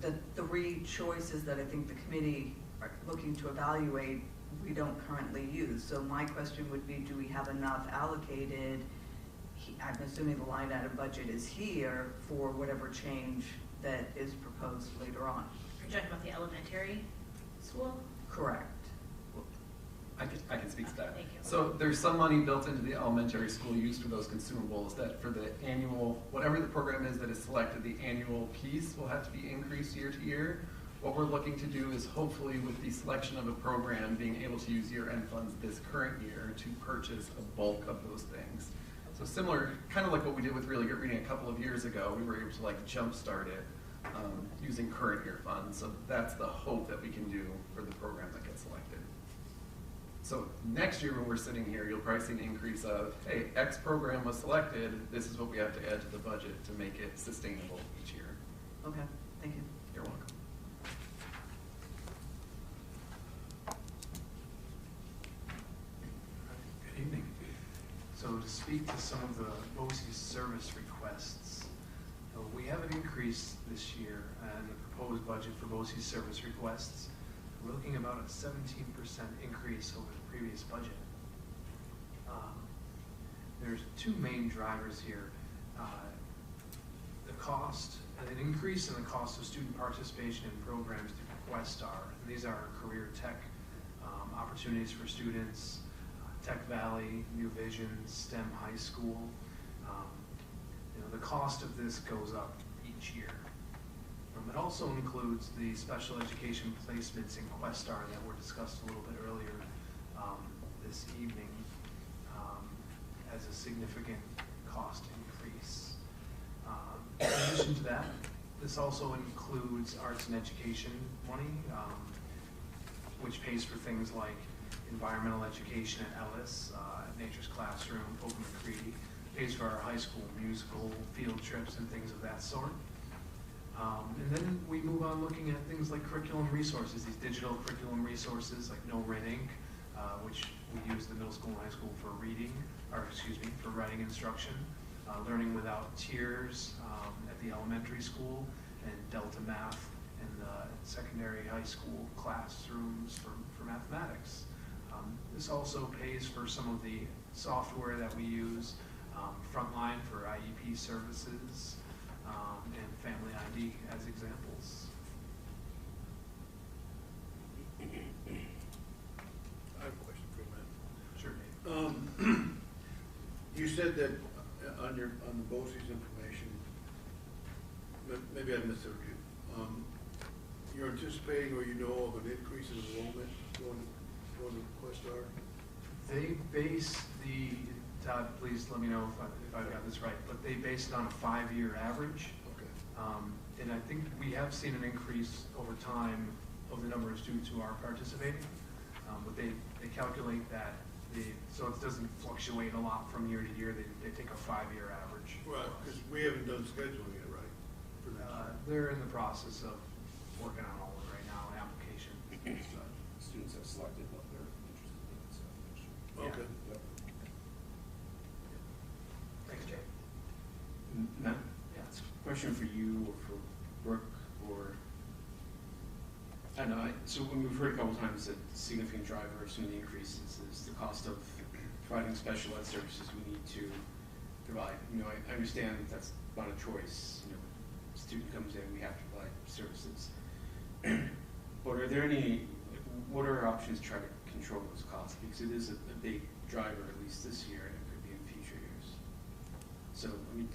[SPEAKER 1] the 3 choices that I think the committee are looking to evaluate, we don't currently use. So my question would be, do we have enough allocated? I'm assuming the line item budget is here for whatever change that is proposed later on.
[SPEAKER 12] You're talking about the elementary school?
[SPEAKER 1] Correct.
[SPEAKER 4] I can speak to that.
[SPEAKER 12] Thank you.
[SPEAKER 4] So there's some money built into the elementary school used for those consumables that for the annual, whatever the program is that is selected, the annual piece will have to be increased year to year. What we're looking to do is hopefully with the selection of a program, being able to use year-end funds this current year to purchase a bulk of those things. So similar, kind of like what we did with Really Good Reading a couple of years ago, we were able to like jumpstart it using current year funds. So that's the hope that we can do for the program that gets selected. So next year when we're sitting here, you'll probably see an increase of, hey, X program was selected, this is what we have to add to the budget to make it sustainable each year.
[SPEAKER 1] Okay, thank you.
[SPEAKER 4] You're welcome.
[SPEAKER 3] Good evening. So to speak to some of the BOCES service requests, we have an increase this year in the proposed budget for BOCES service requests. We're looking about a 17% increase over the previous budget. There's 2 main drivers here. The cost, an increase in the cost of student participation in programs through Questar. These are career tech opportunities for students, Tech Valley, New Vision, STEM High School. The cost of this goes up
[SPEAKER 13] each year. It also includes the special education placements in Questar that were discussed a little bit earlier this evening as a significant cost increase. In addition to that, this also includes arts and education money, which pays for things like environmental education at Ellis, Nature's Classroom, Open McCready, pays for our high school musical, field trips, and things of that sort. And then we move on looking at things like curriculum resources, these digital curriculum resources like No Red Ink, which we use the middle school and high school for for writing instruction, Learning Without Tears at the elementary school, and Delta Math in the secondary high school classrooms for mathematics. This also pays for some of the software that we use, Frontline for IEP services, and Family ID as examples.
[SPEAKER 5] I have a question for you,
[SPEAKER 13] Sure, Dave.
[SPEAKER 5] You said that on the BOCES information, maybe I misheard you. You're anticipating or you know of an increase in enrollment going to Questar?
[SPEAKER 13] They base the, Todd, please let me know if I've got this right, but they base it on a 5-year average.
[SPEAKER 5] Okay.
[SPEAKER 13] And I think we have seen an increase over time of the number of students who are participating, but they calculate that, so it doesn't fluctuate a lot from year to year. They take a 5-year average.
[SPEAKER 5] Right, because we haven't done scheduling yet, right? For that.
[SPEAKER 13] They're in the process of working on all of it right now, an application. So,
[SPEAKER 2] Students have selected what they're interested in, so.
[SPEAKER 5] Okay.
[SPEAKER 2] Yep.
[SPEAKER 13] thanks, Jay.
[SPEAKER 3] Matt,
[SPEAKER 13] Yeah.
[SPEAKER 3] it's a question for you or for Brooke or, I don't know, so when we've heard a couple times that significant driver of some of the increases is the cost of providing special ed services we need to provide. You know, I understand that that's not a choice. You know, student comes in, we have to provide services. But are there any, what are our options to try to control those costs? Because it is a big driver, at least this year, and it could be in future years. So, I mean,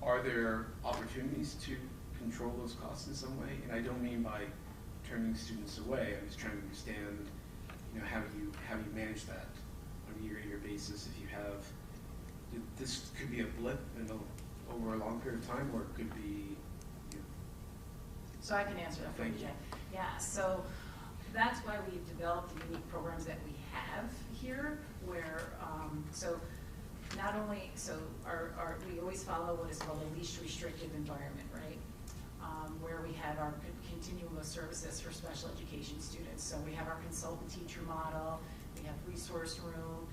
[SPEAKER 3] are there opportunities to control those costs in some way? And I don't mean by turning students away. I'm just trying to understand, you know, how do you manage that on a year-to-year basis? If you have, this could be a blip over a long period of time, or it could be.
[SPEAKER 7] So I can answer that for you,
[SPEAKER 3] Thank you.
[SPEAKER 7] Jay. Yeah, so that's why we've developed the unique programs that we have here, where, so not only, we always follow what is called a least restrictive environment, right? Where we have our continuum of services for special education students. So we have our consultant teacher model, we have resource room,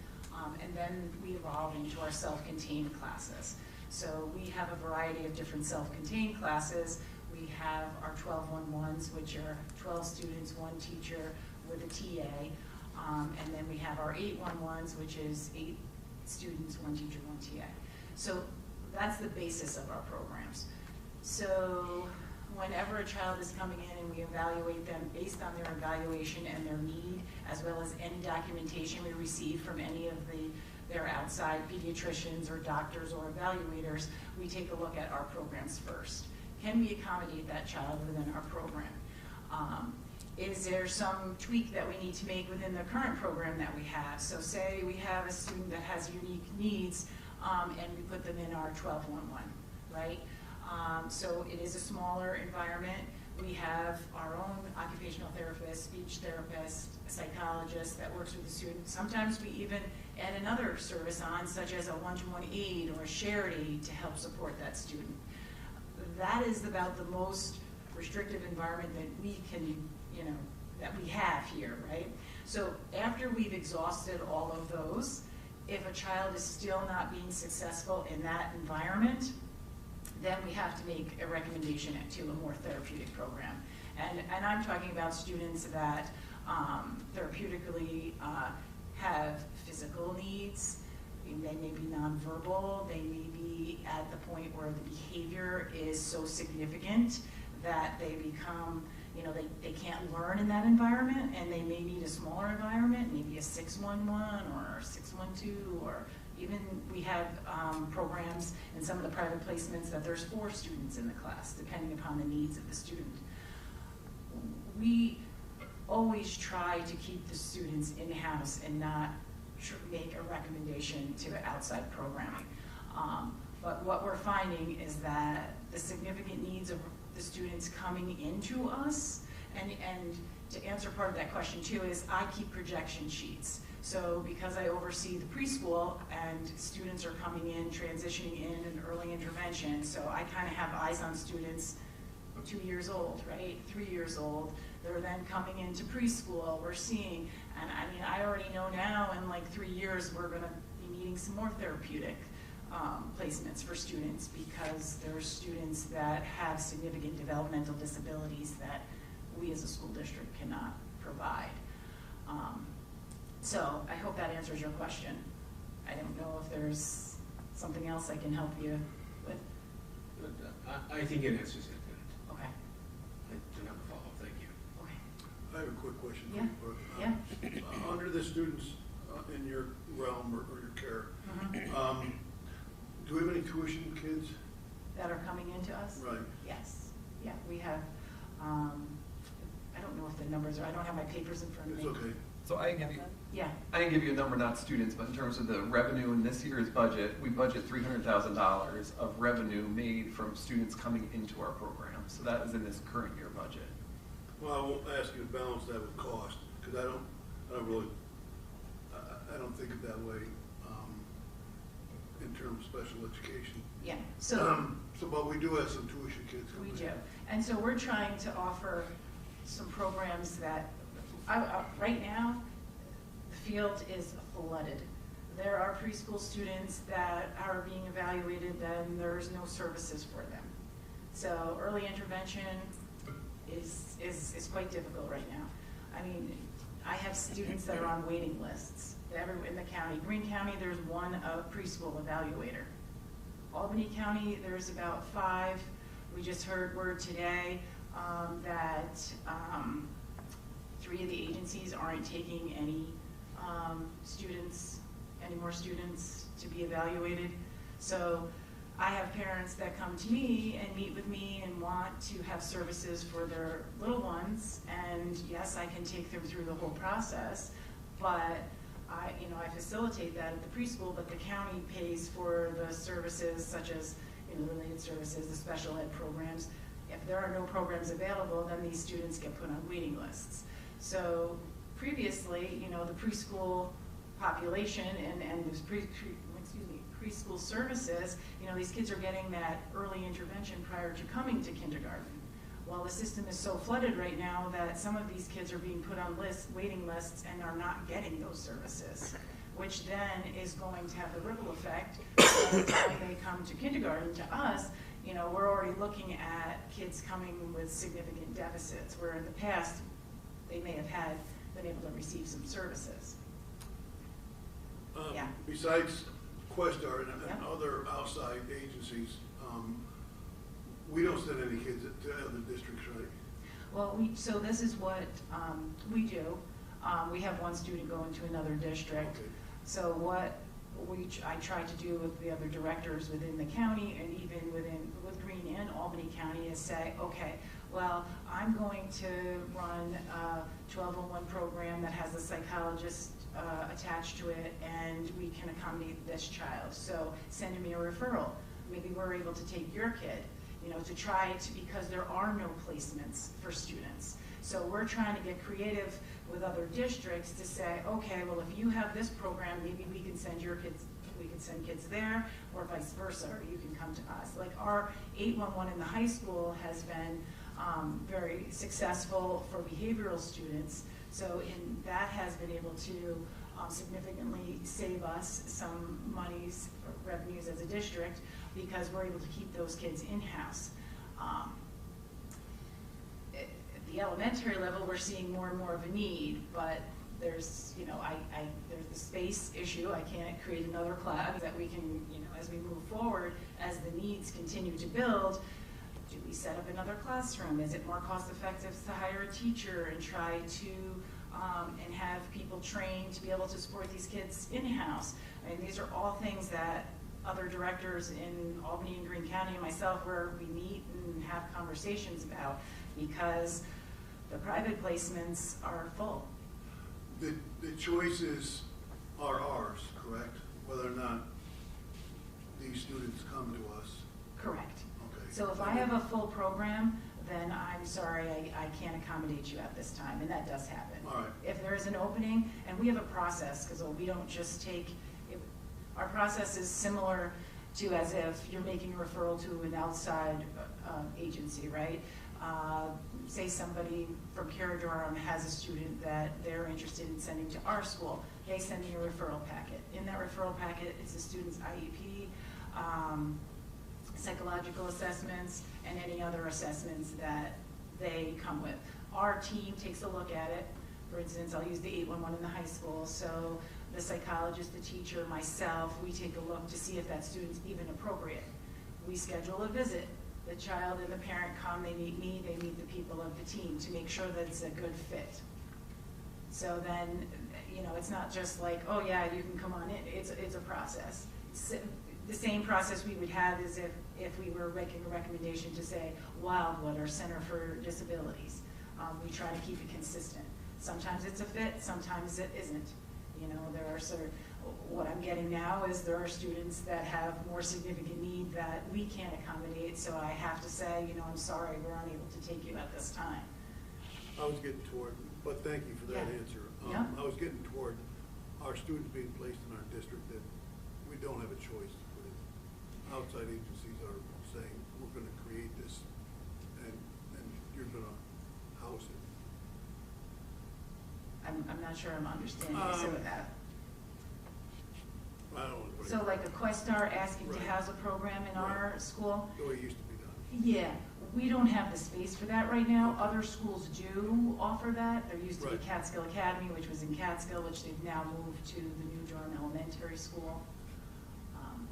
[SPEAKER 7] and then we evolve into our self-contained classes. So we have a variety of different self-contained classes. We have our 12-1-1s, which are 12 students, 1 teacher with a TA. And then we have our 8-1-1s, which is 8 students, 1 teacher, 1 TA. So that's the basis of our programs. So whenever a child is coming in and we evaluate them based on their evaluation and their need, as well as any documentation we receive from any of their outside pediatricians or doctors or evaluators, we take a look at our programs first. Can we accommodate that child within our program? Is there some tweak that we need to make within the current program that we have? So say we have a student that has unique needs and we put them in our 12-1-1, right? So it is a smaller environment. We have our own occupational therapist, speech therapist, psychologist that works with the student. Sometimes we even add another service on, such as a one-to-one aid or a shared aid to help support that student. That is about the most restrictive environment that we can, that we have here, right? So after we've exhausted all of those, if a child is still not being successful in that environment, then we have to make a recommendation to a more therapeutic program. And I'm talking about students that therapeutically have physical needs. They may be nonverbal. They may be at the point where the behavior is so significant that they become, they can't learn in that environment, and they may need a smaller environment, maybe a 6-1-1 or 6-1-2 or even we have programs in some of the private placements that there's 4 students in the class, depending upon the needs of the student. We always try to keep the students in-house and not make a recommendation to outside programming. But what we're finding is that the significant needs of the students coming into us, and to answer part of that question too, is I keep projection sheets. So because I oversee the preschool and students are coming in, transitioning in and early intervention, so I kind of have eyes on students 2 years old, right, 3 years old. They're then coming into preschool, we're seeing, and I mean, I already know now in like 3 years we're gonna be needing some more therapeutic placements for students, because there are students that have significant developmental disabilities that we as a school district cannot provide. So I hope that answers your question. I don't know if there's something else I can help you with.
[SPEAKER 3] I think it answers it.
[SPEAKER 7] Okay.
[SPEAKER 3] I do not follow. Thank you.
[SPEAKER 7] Okay.
[SPEAKER 5] I have a quick question for
[SPEAKER 7] Yeah.
[SPEAKER 5] you, Brooke.
[SPEAKER 7] Yeah.
[SPEAKER 5] Under the students in your realm or your care, do we have any tuition kids?
[SPEAKER 7] That are coming into us?
[SPEAKER 5] Right.
[SPEAKER 7] Yes. Yeah, we have, I don't know if the numbers are, I don't have my papers in front of me.
[SPEAKER 5] It's okay.
[SPEAKER 4] So I can give you,
[SPEAKER 7] Yeah.
[SPEAKER 4] I can give you a number, not students, but in terms of the revenue in this year's budget, we budget $300,000 of revenue made from students coming into our program. So that is in this current year budget.
[SPEAKER 5] Well, I won't ask you to balance that with cost, because I don't think of that way in terms of special education.
[SPEAKER 7] Yeah, so.
[SPEAKER 5] But we do have some tuition kids coming
[SPEAKER 7] We
[SPEAKER 5] in.
[SPEAKER 7] do. And so we're trying to offer some programs that, right now, the field is flooded. There are preschool students that are being evaluated, and there's no services for them. So early intervention is quite difficult right now. I mean, I have students that are on waiting lists in the county. Greene County, there's 1 preschool evaluator. Albany County, there's about 5. We just heard word today that 3 of the agencies aren't taking any more students to be evaluated. So I have parents that come to me and meet with me and want to have services for their little ones, and yes, I can take them through the whole process, but I facilitate that at the preschool, but the county pays for the services such as related services, the special ed programs. If there are no programs available, then these students get put on waiting lists. So previously, the preschool population and this preschool services, these kids are getting that early intervention prior to coming to kindergarten. Well, the system is so flooded right now that some of these kids are being put on waiting lists and are not getting those services, which then is going to have the ripple effect. By the time they come to kindergarten to us, we're already looking at kids coming with significant deficits, where in the past they may have been able to receive some services. Yeah.
[SPEAKER 5] Besides Questar and
[SPEAKER 7] Yeah.
[SPEAKER 5] other outside agencies, we don't send any kids to other districts, right?
[SPEAKER 7] Well, so this is what we do. We have 1 student going to another district.
[SPEAKER 5] Okay.
[SPEAKER 7] So what I try to do with the other directors within the county, and even with Greene and Albany County, is say, okay, well, I'm going to run a 1201 program that has a psychologist attached to it, and we can accommodate this child. So send me a referral. Maybe we're able to take your kid, to try to, because there are no placements for students. So we're trying to get creative with other districts to say, okay, well, if you have this program, maybe we can send your kids, we can send kids there, or vice versa, or you can come to us. Like our 811 in the high school has been very successful for behavioral students. So that has been able to significantly save us some monies, revenues as a district, because we're able to keep those kids in-house. At the elementary level, we're seeing more and more of a need, but there's, there's the space issue. I can't create another class that we can, as we move forward, as the needs continue to build, do we set up another classroom? Is it more cost effective to hire a teacher and try to and have people trained to be able to support these kids in-house? I mean, these are all things that other directors in Albany and Greene County and myself, where we meet and have conversations about, because the private placements are full.
[SPEAKER 5] The choices are ours, correct? Whether or not these students come to us.
[SPEAKER 7] Correct.
[SPEAKER 5] Okay.
[SPEAKER 7] So if I have a full program, then I'm sorry, I can't accommodate you at this time, and that does happen.
[SPEAKER 5] All right.
[SPEAKER 7] If there is an opening, and we have a process, because we don't just take, our process is similar to as if you're making a referral to an outside agency, right? Say somebody from Durham has a student that they're interested in sending to our school. They send me a referral packet. In that referral packet, it's the student's IEP, psychological assessments, and any other assessments that they come with. Our team takes a look at it. For instance, I'll use the 811 in the high school. So the psychologist, the teacher, myself, we take a look to see if that student's even appropriate. We schedule a visit. The child and the parent come, they meet me, they meet the people of the team to make sure that it's a good fit. So then, you know, it's not just like, oh yeah, you can come on in. It's a process. The same process we would have is if we were making a recommendation to say Wildwood or Center for Disabilities. We try to keep it consistent. Sometimes it's a fit, sometimes it isn't. You know, there are what I'm getting now is there are students that have more significant need that we can't accommodate, so I have to say, you know, I'm sorry, we're unable to take you at this time.
[SPEAKER 5] I was getting toward, but thank you for that
[SPEAKER 7] Yeah.
[SPEAKER 5] answer.
[SPEAKER 7] Yeah.
[SPEAKER 5] I was getting toward our students being placed in our district that we don't have a choice. Outside agencies are saying, we're going to create this, and you're going to house it.
[SPEAKER 7] I'm not sure I'm understanding some of that.
[SPEAKER 5] I don't know.
[SPEAKER 7] So like a Questar asking to
[SPEAKER 5] Right.
[SPEAKER 7] house a program in our school?
[SPEAKER 5] The way it used to be done.
[SPEAKER 7] Yeah, we don't have the space for that right now. Other schools do offer that. There used to be
[SPEAKER 5] Right.
[SPEAKER 7] Catskill Academy, which was in Catskill, which they've now moved to the New Durham Elementary School.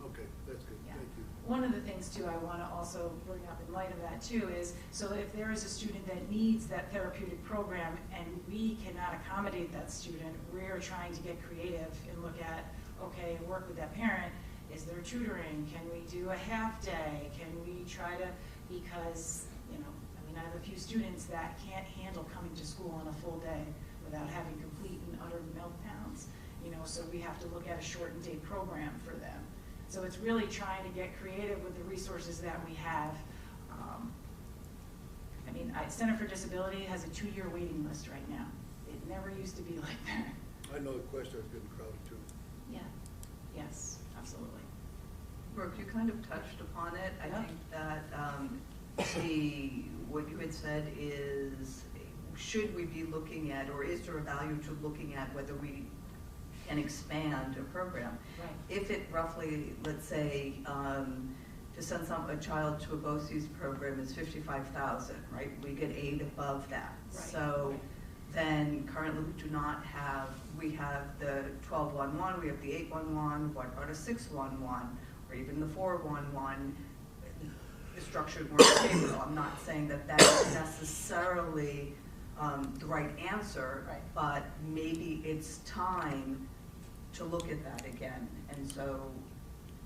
[SPEAKER 5] Okay, that's good.
[SPEAKER 7] Yeah.
[SPEAKER 5] Thank you.
[SPEAKER 7] One of the things too I want to also bring up in light of that too is, so if there is a student that needs that therapeutic program and we cannot accommodate that student, we're trying to get creative and look at, okay, work with that parent. Is there tutoring? Can we do a half day? Can we try to, because, you know, I mean, I have a few students that can't handle coming to school on a full day without having complete and utter meltdowns, you know, so we have to look at a shortened day program for them. So it's really trying to get creative with the resources that we have. I mean, Center for Disability has a 2-year waiting list right now. It never used to be like that.
[SPEAKER 5] I know the Questar's getting crowded too.
[SPEAKER 7] Yeah. Yes, absolutely.
[SPEAKER 1] Brooke, you kind of touched upon it. I
[SPEAKER 7] Yeah.
[SPEAKER 1] think that what you had said is, should we be looking at, or is there a value to looking at whether we can expand a program?
[SPEAKER 7] Right.
[SPEAKER 1] If it roughly, let's say, to send a child to a BOCES program is $55,000, right? We get aid above that.
[SPEAKER 7] Right.
[SPEAKER 1] So then currently we do not have, we have the 1211, we have the 811, what about a 611, or even the 411? Is structured more stable. I'm not saying that that is necessarily the right answer,
[SPEAKER 7] Right.
[SPEAKER 1] but maybe it's time to look at that again. And so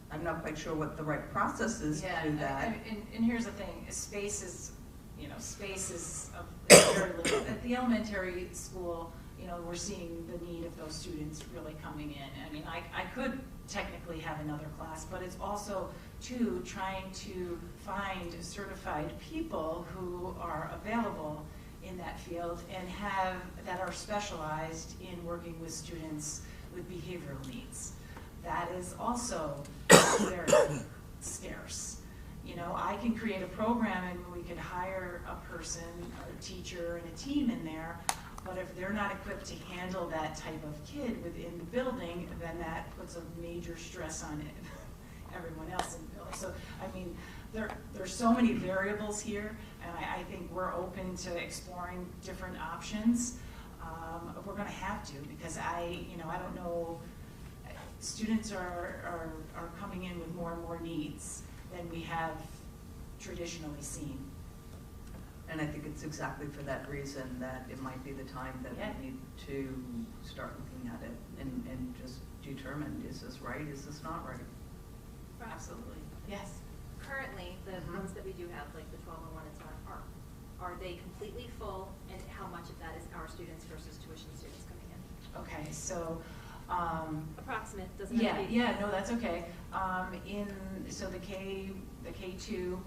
[SPEAKER 1] I'm not quite sure what the right process is to do that.
[SPEAKER 7] And here's the thing, space is, you know, space is very limited. At the elementary school, you know, we're seeing the need of those students really coming in. I mean, I could technically have another class, but it's also, too, trying to find certified people who are available in that field and that are specialized in working with students with behavioral needs. That is also very scarce. You know, I can create a program and we could hire a person, a teacher, and a team in there, but if they're not equipped to handle that type of kid within the building, then that puts a major stress on everyone else in the building. So, I mean, there's so many variables here, and I think we're open to exploring different options. We're going to have to, because I don't know, students are coming in with more and more needs than we have traditionally seen.
[SPEAKER 1] And I think it's exactly for that reason that it might be the time that
[SPEAKER 7] Yeah.
[SPEAKER 1] we need to start looking at it and just
[SPEAKER 8] determined, is this right, is this not right?
[SPEAKER 7] Absolutely.
[SPEAKER 8] Yes.
[SPEAKER 11] Currently, the
[SPEAKER 8] Mhm.
[SPEAKER 11] ones that we do have, like the 1201 and so on, are they completely full, and how much of that is our students versus tuition students coming in?
[SPEAKER 7] Okay, so,
[SPEAKER 11] Approximate, doesn't have to be.
[SPEAKER 7] yeah, no, that's okay. So the K2,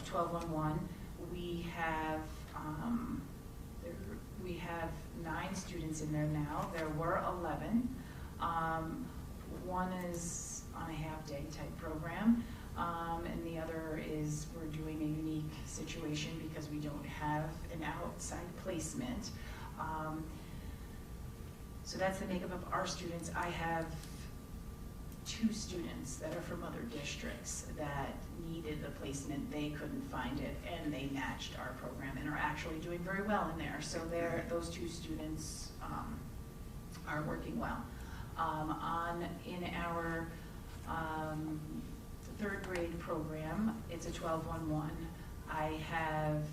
[SPEAKER 7] 1211, we have, we have 9 students in there now. There were 11. One is on a half-day type program, and the other is we're doing a unique situation because we don't have an outside placement. So that's the makeup of our students. I have 2 students that are from other districts that needed a placement. They couldn't find it, and they matched our program and are actually doing very well in there. So those 2 students are working well. In our 3rd grade program, it's a 1211. I have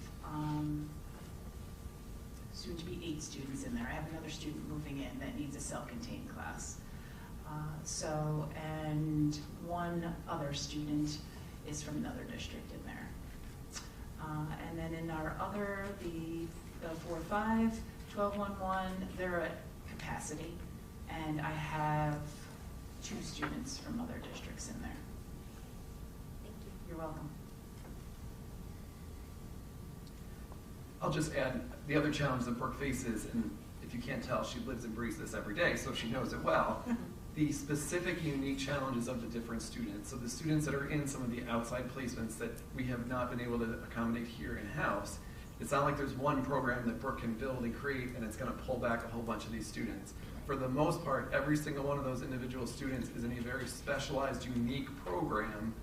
[SPEAKER 7] soon to be 8 students in there. I have another student moving in that needs a self-contained class. And one other student is from another district in there. And then in our other, the 4-5, 1211, they're at capacity. And I have 2 students from other districts in there.
[SPEAKER 11] Thank you.
[SPEAKER 7] You're welcome.
[SPEAKER 4] I'll just add, the other challenge that Brooke faces, and if you can't tell, she lives and breathes this every day, so she knows it well, the specific unique challenges of the different students. So the students that are in some of the outside placements that we have not been able to accommodate here in-house, it's not like there's one program that Brooke can build and create and it's going to pull back a whole bunch of these students. For the most part, every single one of those individual students is in a very specialized, unique program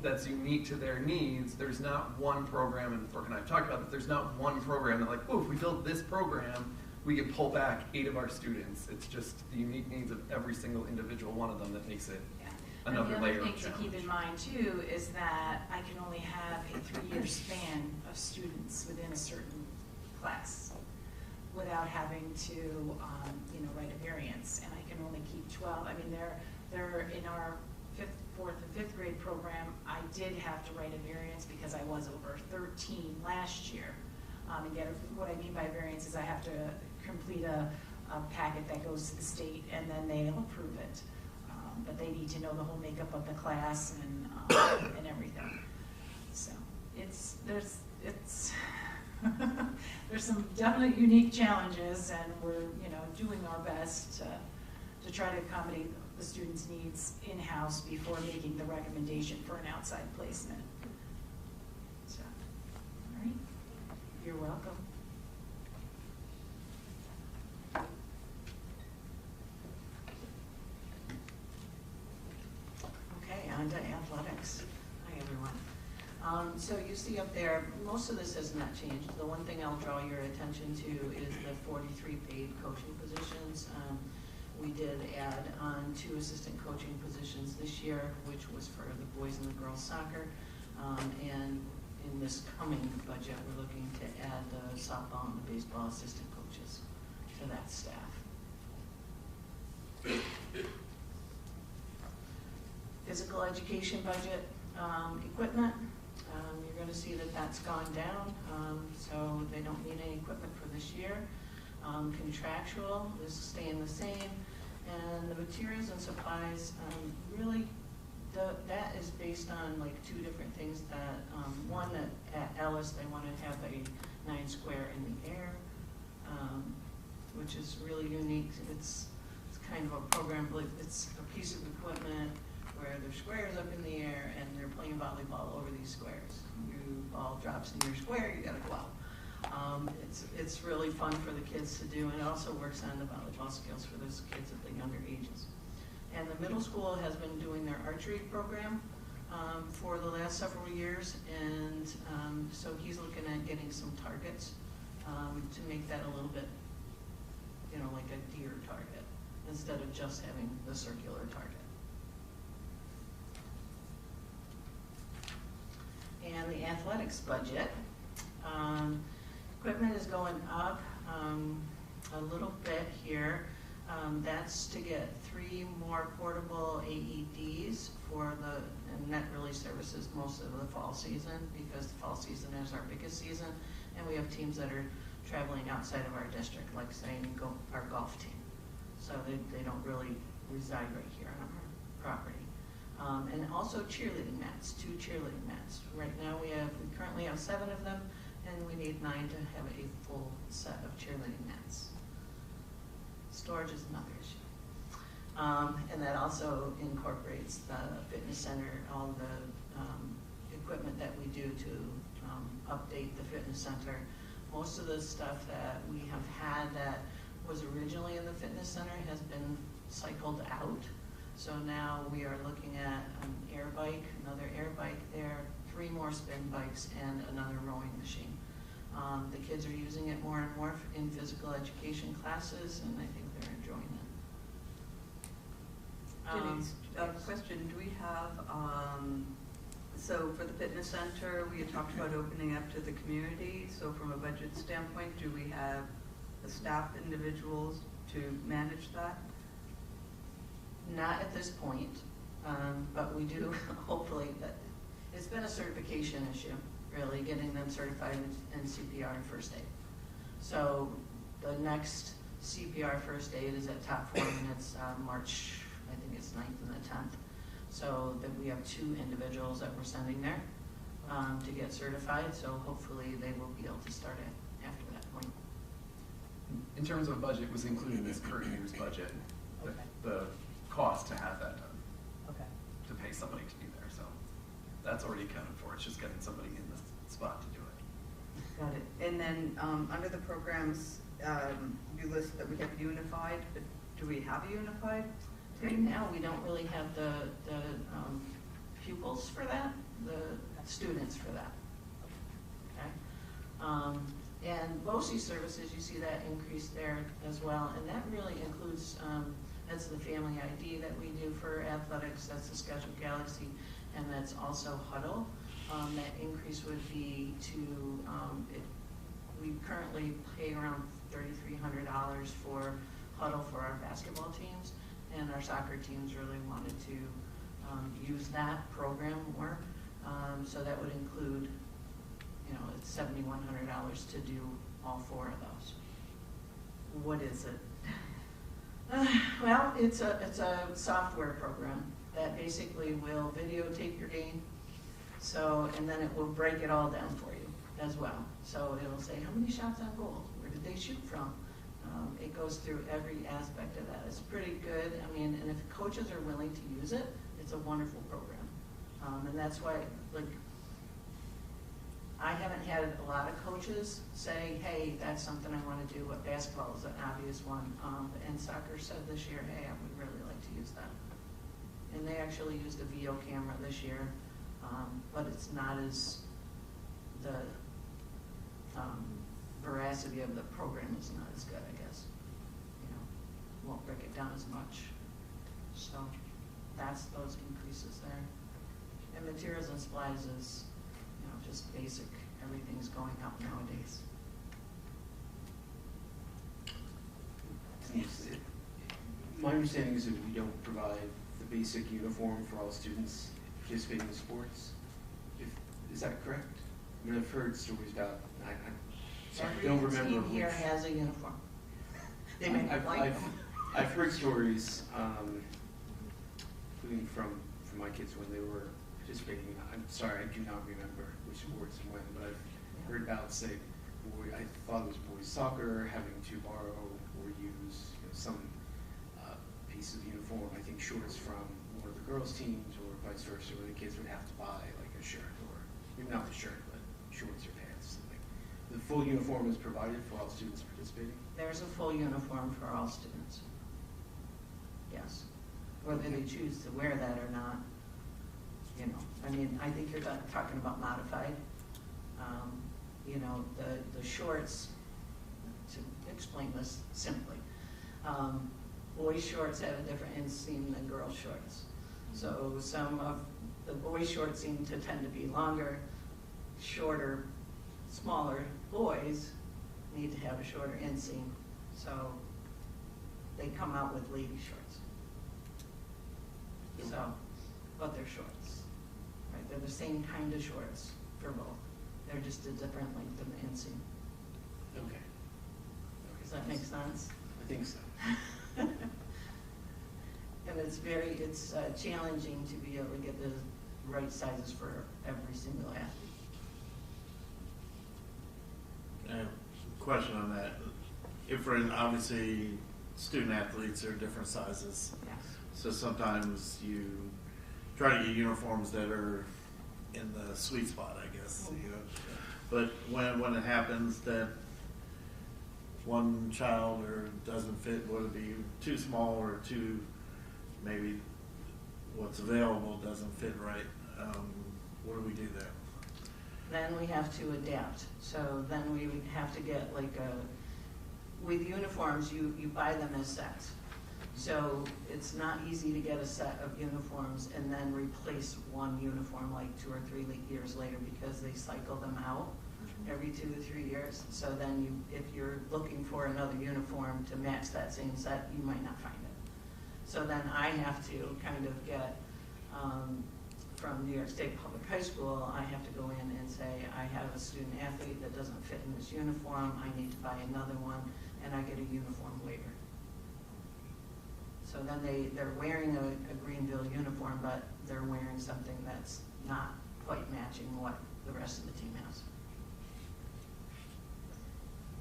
[SPEAKER 4] that's unique to their needs. There's not one program, and Brooke and I have talked about that, there's not one program that like, oh, if we build this program, we can pull back 8 of our students. It's just the unique needs of every single individual one of them that makes it another layer of challenge.
[SPEAKER 7] And the other thing to keep in mind too is that I can only have a 3-year span of students within a certain class without having to, write a variance, and I can only keep 12. I mean, they're in our 4th and 5th grade program. I did have to write a variance because I was over 13 last year. And yet, what I mean by variance is I have to complete a packet that goes to the state, and then they'll approve it. But they need to know the whole makeup of the class and everything. So there's some definite unique challenges, and we're doing our best to try to accommodate the students' needs in-house before making the recommendation for an outside placement. So, all right, you're welcome. Okay, on to athletics. Hi, everyone. So you see up there, most of this has not changed. The one thing I'll draw your attention to is the 43 paid coaching positions. We did add on 2 assistant coaching positions this year, which was for the boys and the girls soccer. And in this coming budget, we're looking to add the softball and the baseball assistant coaches to that staff. Physical education budget, equipment. You're going to see that that's gone down, so they don't need any equipment for this year. Contractual is staying the same, and the materials and supplies, really, that is based on like 2 different things. That one, that at Ellis they want to have a 9 square in the air, which is really unique. It's kind of a program, but it's a piece of equipment where there's squares up in the air and they're playing volleyball over these squares. Your ball drops in your square, you gotta go out. It's really fun for the kids to do, and it also works on the volleyball skills for those kids at the younger ages. And the middle school has been doing their archery program for the last several years, and so he's looking at getting some targets to make that a little bit, like a deer target, instead of just having the circular target. And the athletics budget, equipment is going up a little bit here.
[SPEAKER 8] That's to get 3 more portable AEDs for the, and that really services most of the fall season, because the fall season is our biggest season, and we have teams that are traveling outside of our district, like saying our golf team. So they don't really reside right here on our property. And also cheerleading mats, 2 cheerleading mats. Right now we currently have 7 of them, and we need 9 to have a full set of cheerleading mats. Storage is another issue. And that also incorporates the fitness center, all the equipment that we do to update the fitness center. Most of the stuff that we have had that was originally in the fitness center has been cycled out. So now we are looking at an air bike, another air bike there, 3 more spin bikes, and another rowing machine. The kids are using it more and more in physical education classes, and I think they're enjoying it.
[SPEAKER 1] Denise, a question, do we have, so for the fitness center, we had talked about opening up to the community, so from a budget standpoint, do we have the staff individuals to manage that?
[SPEAKER 8] Not at this point, but we do hopefully. That it's been a certification issue, really, getting them certified in CPR and first aid. So the next CPR first aid is at Top Form, and it's March, I think it's 9th and the 10th. So that we have 2 individuals that we're sending there to get certified, so hopefully they will be able to start it after that point.
[SPEAKER 4] In terms of budget, was included in this current year's budget, the cost to have that done, to pay somebody to be there, so that's already accounted for. It's just getting somebody in the spot to do it.
[SPEAKER 1] Got it. And then under the programs, you list that we have unified, but do we have a unified?
[SPEAKER 8] Right now, we don't really have the pupils for that, the students for that. Okay. And BOCE services, you see that increase there as well, and that really includes, that's the family ID that we do for athletics, that's the Schedule Galaxy, and that's also Huddle. That increase would be to, we currently pay around $3,300 for Huddle for our basketball teams, and our soccer teams really wanted to use that program more. So that would include, it's $7,100 to do all 4 of those.
[SPEAKER 1] What is it?
[SPEAKER 8] Well, it's a software program that basically will videotape your game. So, and then it will break it all down for you as well. So it'll say how many shots on goal, where did they shoot from? It goes through every aspect of that. It's pretty good. I mean, and if coaches are willing to use it, it's a wonderful program. And that's why, like, I haven't had a lot of coaches say, hey, that's something I want to do, but basketball is an obvious one. And soccer said this year, hey, I would really like to use that. And they actually used a VO camera this year, but it's not as, the veracity of the program is not as good, I guess. Won't break it down as much. So that's those increases there. And materials and supplies is, just basic. Everything's going up nowadays.
[SPEAKER 10] My understanding is that we don't provide the basic uniform for all students participating in sports. Is that correct? I mean, I've heard stories about, I don't remember
[SPEAKER 8] Every team
[SPEAKER 10] which.
[SPEAKER 8] here has a uniform. They may not like them.
[SPEAKER 10] I've heard stories, including from my kids when they were participating. I'm sorry, I do not remember which sports and when, but I've heard about, say, I thought it was boys soccer having to borrow or use some piece of uniform, I think shorts from one of the girls' teams or vice versa, where the kids would have to buy like a shirt or, maybe not the shirt, but shorts or pants. Something. The full uniform is provided for all students participating?
[SPEAKER 8] There's a full uniform for all students. Yes. Whether they choose to wear that or not, I mean, I think you're talking about modified. The shorts, to explain this simply, boys' shorts have a different inseam than girls' shorts. So some of the boys' shorts seem to tend to be longer, shorter, smaller boys need to have a shorter inseam. So they come out with lady shorts. So, but they're shorts, right? They're the same kind of shorts for both. They're just a different length of the inseam.
[SPEAKER 10] Okay.
[SPEAKER 8] Does that make sense?
[SPEAKER 10] I think so.
[SPEAKER 8] And it's challenging to be able to get the right sizes for every single athlete.
[SPEAKER 14] I have a question on that. If we're in, obviously, student athletes are different sizes.
[SPEAKER 8] Yes.
[SPEAKER 14] So sometimes you try to get uniforms that are in the sweet spot, I guess. You know? But when it happens that one child or doesn't fit, would it be too small or too, maybe what's available doesn't fit right? What do we do there?
[SPEAKER 8] Then we have to adapt. So then we would have to get with uniforms, you buy them as sets. So it's not easy to get a set of uniforms and then replace one uniform like 2 or 3 years later, because they cycle them out every 2 to 3 years. So then if you're looking for another uniform to match that same set, you might not find it. So then I have to kind of get, from New York State Public High School, I have to go in and say, I have a student athlete that doesn't fit in this uniform, I need to buy another one, and I get a uniform waiver. So then they're wearing a Greenville uniform, but they're wearing something that's not quite matching what the rest of the team has.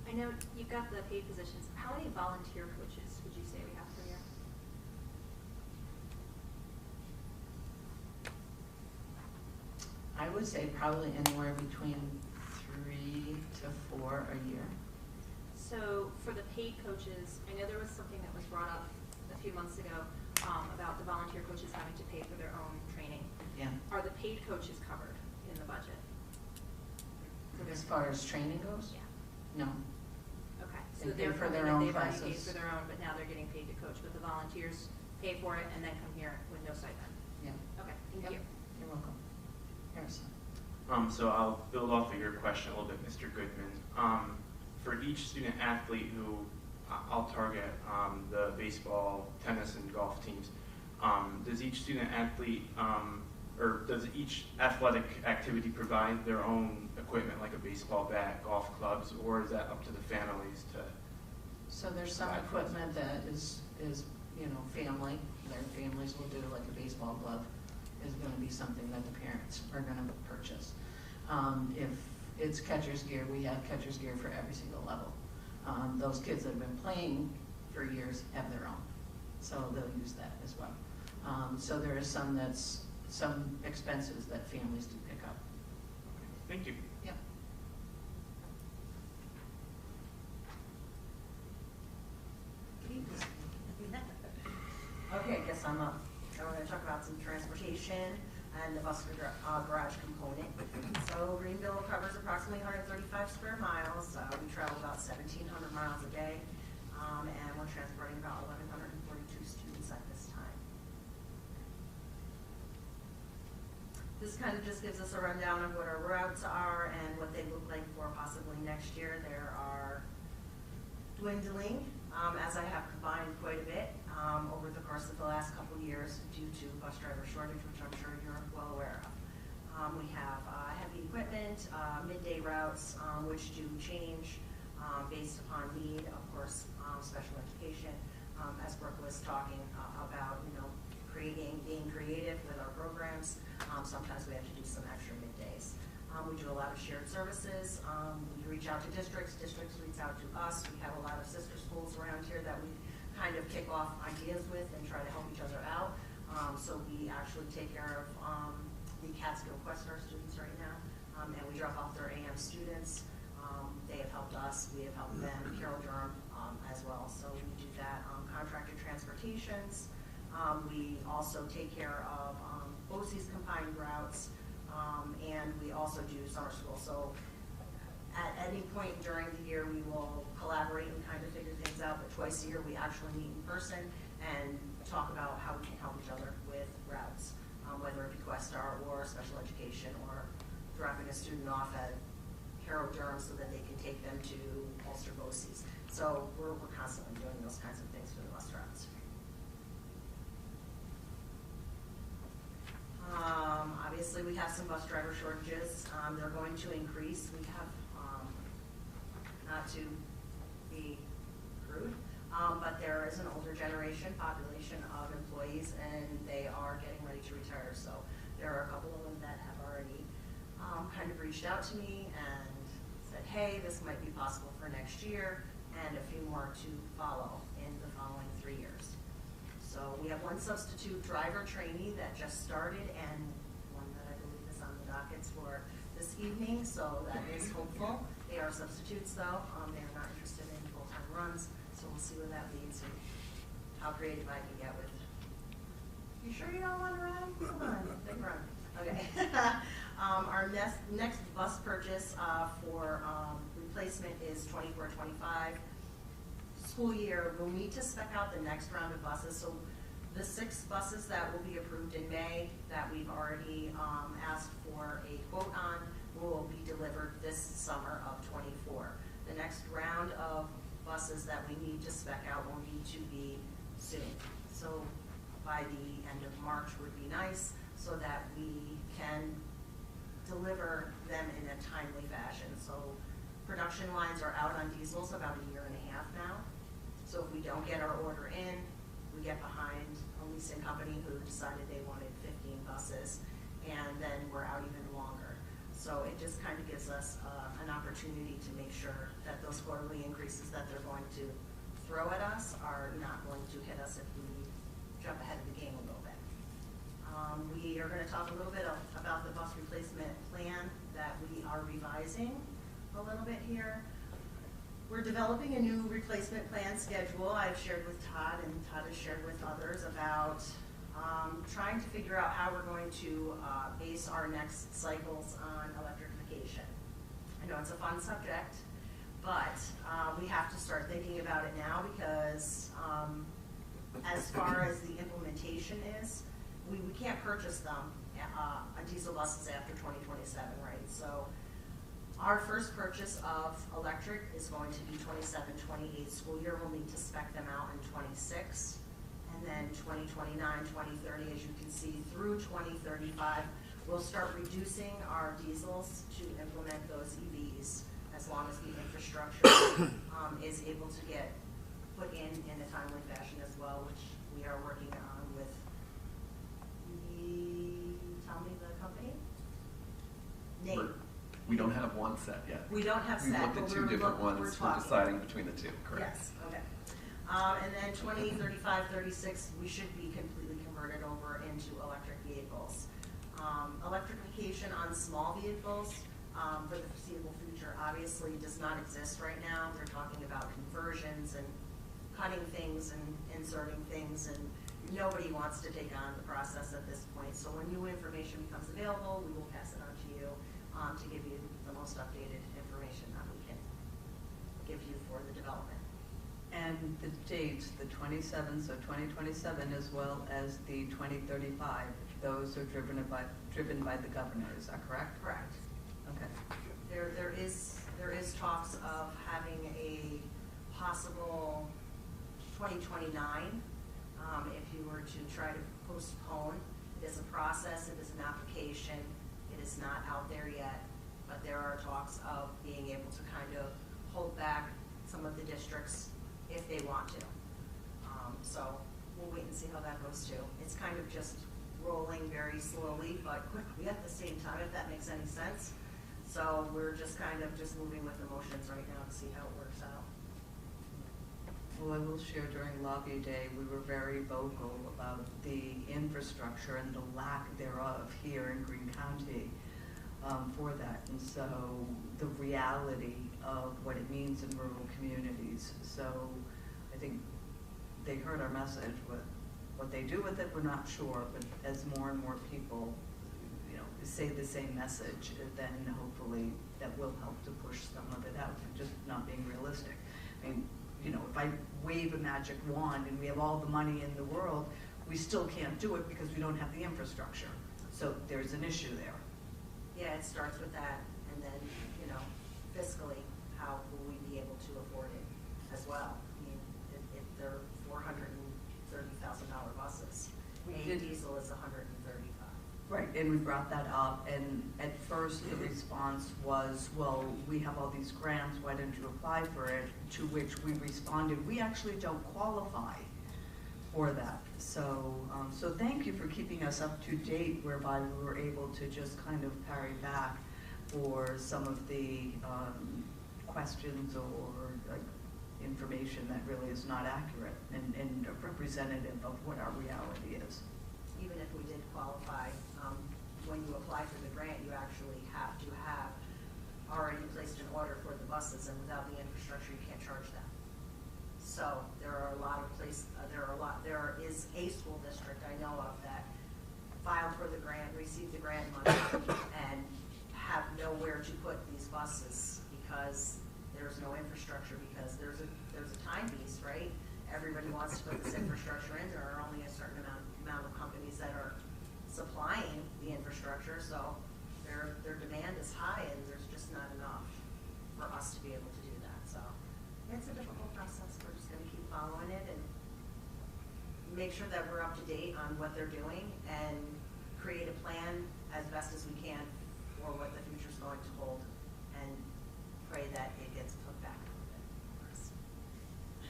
[SPEAKER 11] I know you've got the paid positions. How many volunteer coaches would you say we have per year?
[SPEAKER 8] I would say probably anywhere between 3 to 4 a year.
[SPEAKER 11] So for the paid coaches, I know there was something that was brought up a few months ago about the volunteer coaches having to pay for their own training.
[SPEAKER 8] Yeah.
[SPEAKER 11] Are the paid coaches covered in the budget?
[SPEAKER 8] As far as training goes?
[SPEAKER 11] Yeah.
[SPEAKER 8] No.
[SPEAKER 11] Okay.
[SPEAKER 8] They
[SPEAKER 11] So
[SPEAKER 8] pay
[SPEAKER 11] they're
[SPEAKER 8] for
[SPEAKER 11] coming
[SPEAKER 8] their
[SPEAKER 11] in,
[SPEAKER 8] own
[SPEAKER 11] they've already paid
[SPEAKER 8] classes.
[SPEAKER 11] for their own, but now they're getting paid to coach. But the volunteers pay for it and then come here with no stipend.
[SPEAKER 8] Yeah.
[SPEAKER 11] Okay, thank you.
[SPEAKER 8] You're welcome. Harrison.
[SPEAKER 15] So I'll build off of your question a little bit, Mr. Goodman. For each student athlete who I'll target the baseball, tennis, and golf teams, does each student athlete or does each athletic activity provide their own equipment, like a baseball bat, golf clubs, or is that up to the families to?
[SPEAKER 8] So there's some equipment that is family. Their families will do, like a baseball glove is going to be something that the parents are going to purchase. If it's catcher's gear, we have catcher's gear for every single level. Those kids that have been playing for years have their own, so they'll use that as well. So there is some expenses that families do pick up.
[SPEAKER 15] Thank you.
[SPEAKER 8] Yep.
[SPEAKER 16] Okay, I guess I'm up. I'm going to talk about some transportation and the bus garage component. So Greenville covers approximately 135 square miles. We travel about 1,700 miles a day, and we're transporting about 1,142 students at this time. This kind of just gives us a rundown of what our routes are and what they look like for possibly next year. There are dwindling, as I have combined quite a bit over the course of the last couple of years due to bus driver shortage, which I'm sure you're well aware of. We have heavy equipment, midday routes, which do change based upon need, of course, special education, as Brooke was talking about, being creative with our programs. Sometimes we have to do some extra middays. We do a lot of shared services. We reach out to districts reach out to us. We have a lot of sister schools around here that we kind of kick off ideas with and try to help each other out. So we actually take care of the Catskill Questar students right now, and we drop off their AM students. They have helped us, we have helped them, Carroll Durham as well. So we do that. Contracted transportations. We also take care of BOCES combined routes, and we also do summer school. So at any point during the year, we will collaborate and kind of figure things out, but twice a year we actually meet in person and talk about how we can help each other with routes, whether it be Questar or special education or dropping a student off at Carroll Durham so that they can take them to Ulster BOCES. So we're constantly doing those kinds of things for the bus routes. Obviously, we have some bus driver shortages. They're going to increase. We have, not to be crude, but there is an older generation population of employees, and they are getting ready to retire. So there are a couple of them that have already kind of reached out to me and said, hey, this might be possible for next year, and a few more to follow in the following 3 years. So we have one substitute driver trainee that just started, and one that I believe is on the dockets for this evening, so that is hopeful. They are substitutes though, they are not interested in full-time runs, so we'll see where that leads and how creative I can get with, you sure you don't want to run? Come on, big run. Okay. Our next bus purchase for replacement is 24-25. School year, we'll need to spec out the next round of buses. So the 6 buses that will be approved in May that we've already asked for a quote on will be delivered this summer of 24. The next round of buses that we need to spec out will need to be soon. So by the end of March would be nice, so that we can deliver them in a timely fashion. So production lines are out on diesels about 1.5 years now. So if we don't get our order in, we get behind a leasing company who decided they wanted 15 buses, and then we're out even longer. So it just kind of gives us an opportunity to make sure that those quarterly increases that they're going to throw at us are not going to hit us if we jump ahead of the game a little bit. We are going to talk a little bit about the bus replacement plan that we are revising a little bit here. We're developing a new replacement plan schedule. I've shared with Todd, and Todd has shared with others about trying to figure out how we're going to base our next cycles on electrification. I know it's a fun subject, but we have to start thinking about it now, because as far as the implementation is, we can't purchase them, diesel buses after 2027, right? So our first purchase of electric is going to be 27-28 school year. We'll need to spec them out in 26. And then 2029, 2030, as you can see, through 2035, we'll start reducing our diesels to implement those EVs, as long as the infrastructure is able to get put in a timely fashion as well, which we are working on with tell me the company? Name.
[SPEAKER 4] We don't have one set yet.
[SPEAKER 16] We don't have set.
[SPEAKER 4] We've looked at 2 different ones. We're deciding between the 2, correct?
[SPEAKER 16] Yes, okay. And then 2035, 36, we should be completely converted over into electric vehicles. Electrification on small vehicles for the foreseeable future obviously does not exist right now. They're talking about conversions and cutting things and inserting things, and nobody wants to take on the process at this point. So when new information becomes available, we will pass it on to you to give you the most updated information that we can give you for the development.
[SPEAKER 1] And the dates, the 27, so 2027, as well as the 2035, those are driven by the governor, is that correct?
[SPEAKER 16] Correct.
[SPEAKER 1] Okay.
[SPEAKER 16] There is talks of having a possible 2029, if you were to try to postpone. It is a process, it is an application, it is not out there yet, but there are talks of being able to kind of hold back some of the districts if they want to. So we'll wait and see how that goes too. It's kind of just rolling very slowly but quickly at the same time, if that makes any sense. So we're just kind of just moving with the motions right now to see how it works out.
[SPEAKER 1] Well, I will share, during lobby day, we were very vocal about the infrastructure and the lack thereof here in Greene County for that. And so the reality of what it means in rural communities. So I think they heard our message. What they do with it, we're not sure. But as more and more people, say the same message, then hopefully that will help to push some of it out. And just not being realistic. I mean, if I wave a magic wand and we have all the money in the world, we still can't do it because we don't have the infrastructure. So there's an issue there.
[SPEAKER 16] Yeah, it starts with that, and then, fiscally, how will we be able to afford it as well. I mean, if they're $430,000 buses,
[SPEAKER 1] We
[SPEAKER 16] a
[SPEAKER 1] did-
[SPEAKER 16] diesel is 135.
[SPEAKER 1] Right, and we brought that up, and at first the response was, well, we have all these grants, why didn't you apply for it? To which we responded, we actually don't qualify for that. So, so thank you for keeping us up to date, whereby we were able to just kind of parry back for some of the questions or information that really is not accurate and representative of what our reality is.
[SPEAKER 16] Even if we did qualify, when you apply for the grant, you actually have to have already placed an order for the buses, and without the infrastructure, you can't charge them. So there are a lot of there is a school district I know of that filed for the grant, received the grant money, and have nowhere to put these buses because there's no infrastructure, because there's a time piece, right? Everybody wants to put this infrastructure in. There are only a certain amount of companies that are supplying the infrastructure, so their demand is high, and there's just not enough for us to be able to do that. So it's a difficult process. We're just going to keep following it and make sure that we're up to date on what they're doing and create a plan as best as we can for what the future's going to hold, and pray that it gets put back a